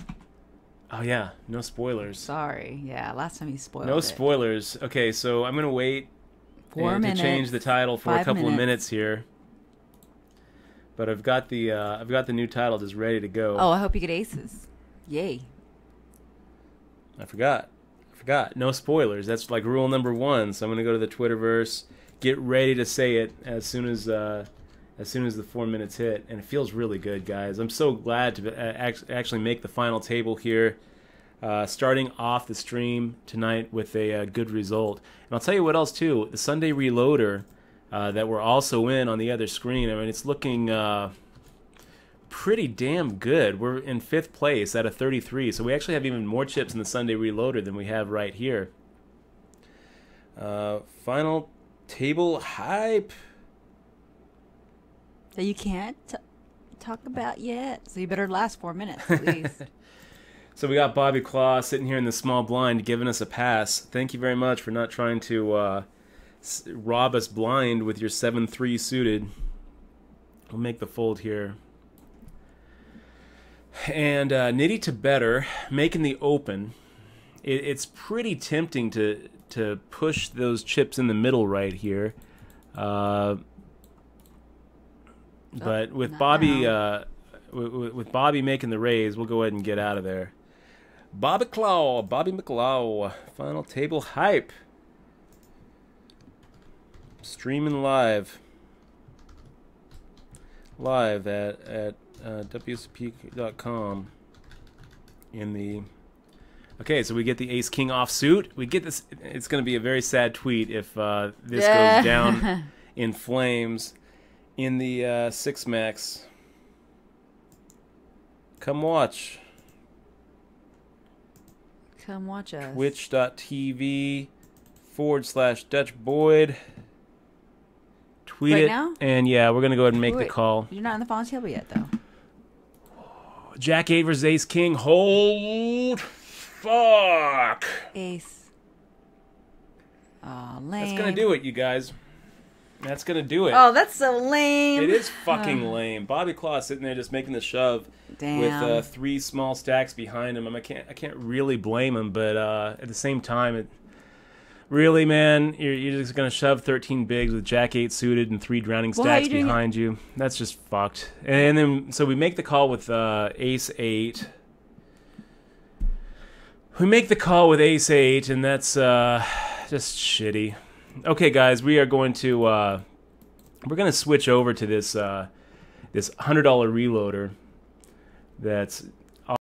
Oh, yeah, no spoilers. Sorry, yeah, last time you spoiled No it. spoilers. Okay, so I'm going to wait 4 minutes. to change the title for a 5 couple of minutes. minutes here. But I've got the new title just ready to go. Oh, I hope you get aces. Yay. I forgot. No spoilers. That's like rule number 1. So I'm going to go to the Twitterverse, get ready to say it as soon as the 4 minutes hit, and it feels really good, guys. I'm so glad to actually make the final table here, starting off the stream tonight with a good result. And I'll tell you what else too. The Sunday Reloader that we're also in on the other screen. I mean, it's looking pretty damn good. We're in 5th place out of 33, so we actually have even more chips in the Sunday Reloader than we have right here. Final table hype. That you can't talk about yet, so you better last 4 minutes at least. So we got Bobby Claw sitting here in the small blind giving us a pass. Thank you very much for not trying to rob us blind with your 7-3 suited. We'll make the fold here. And Nitty to better, making the open. It's pretty tempting to push those chips in the middle right here. But with Bobby with Bobby making the raise, we'll go ahead and get out of there. Bobby McClaw, final table hype. Streaming live at WSOP.com in the... Okay, so we get the ace king offsuit. We get this. It's going to be a very sad tweet if this goes down in flames in the 6 max. Come watch. Come watch us. Twitch.tv/Dutch Boyd. Tweet Right it. now? And yeah, we're going to go ahead and make Wait, the call. You're not in the final table yet, though. Jack 8 versus ace king. Hold. Fuck. Ace. Oh, lame. That's going to do it, you guys. That's going to do it. Oh, that's so lame. It is fucking lame. Bobby Claw sitting there just making the shove. Damn. With 3 small stacks behind him. I can't really blame him, but at the same time, really, man, you're just gonna shove 13 bigs with Jack 8 suited and 3 drowning stacks behind you. That's just fucked. And then so we make the call with Ace 8. We make the call with Ace 8, and that's just shitty. Okay, guys, we are going to we're gonna switch over to this this $100 reloader. That's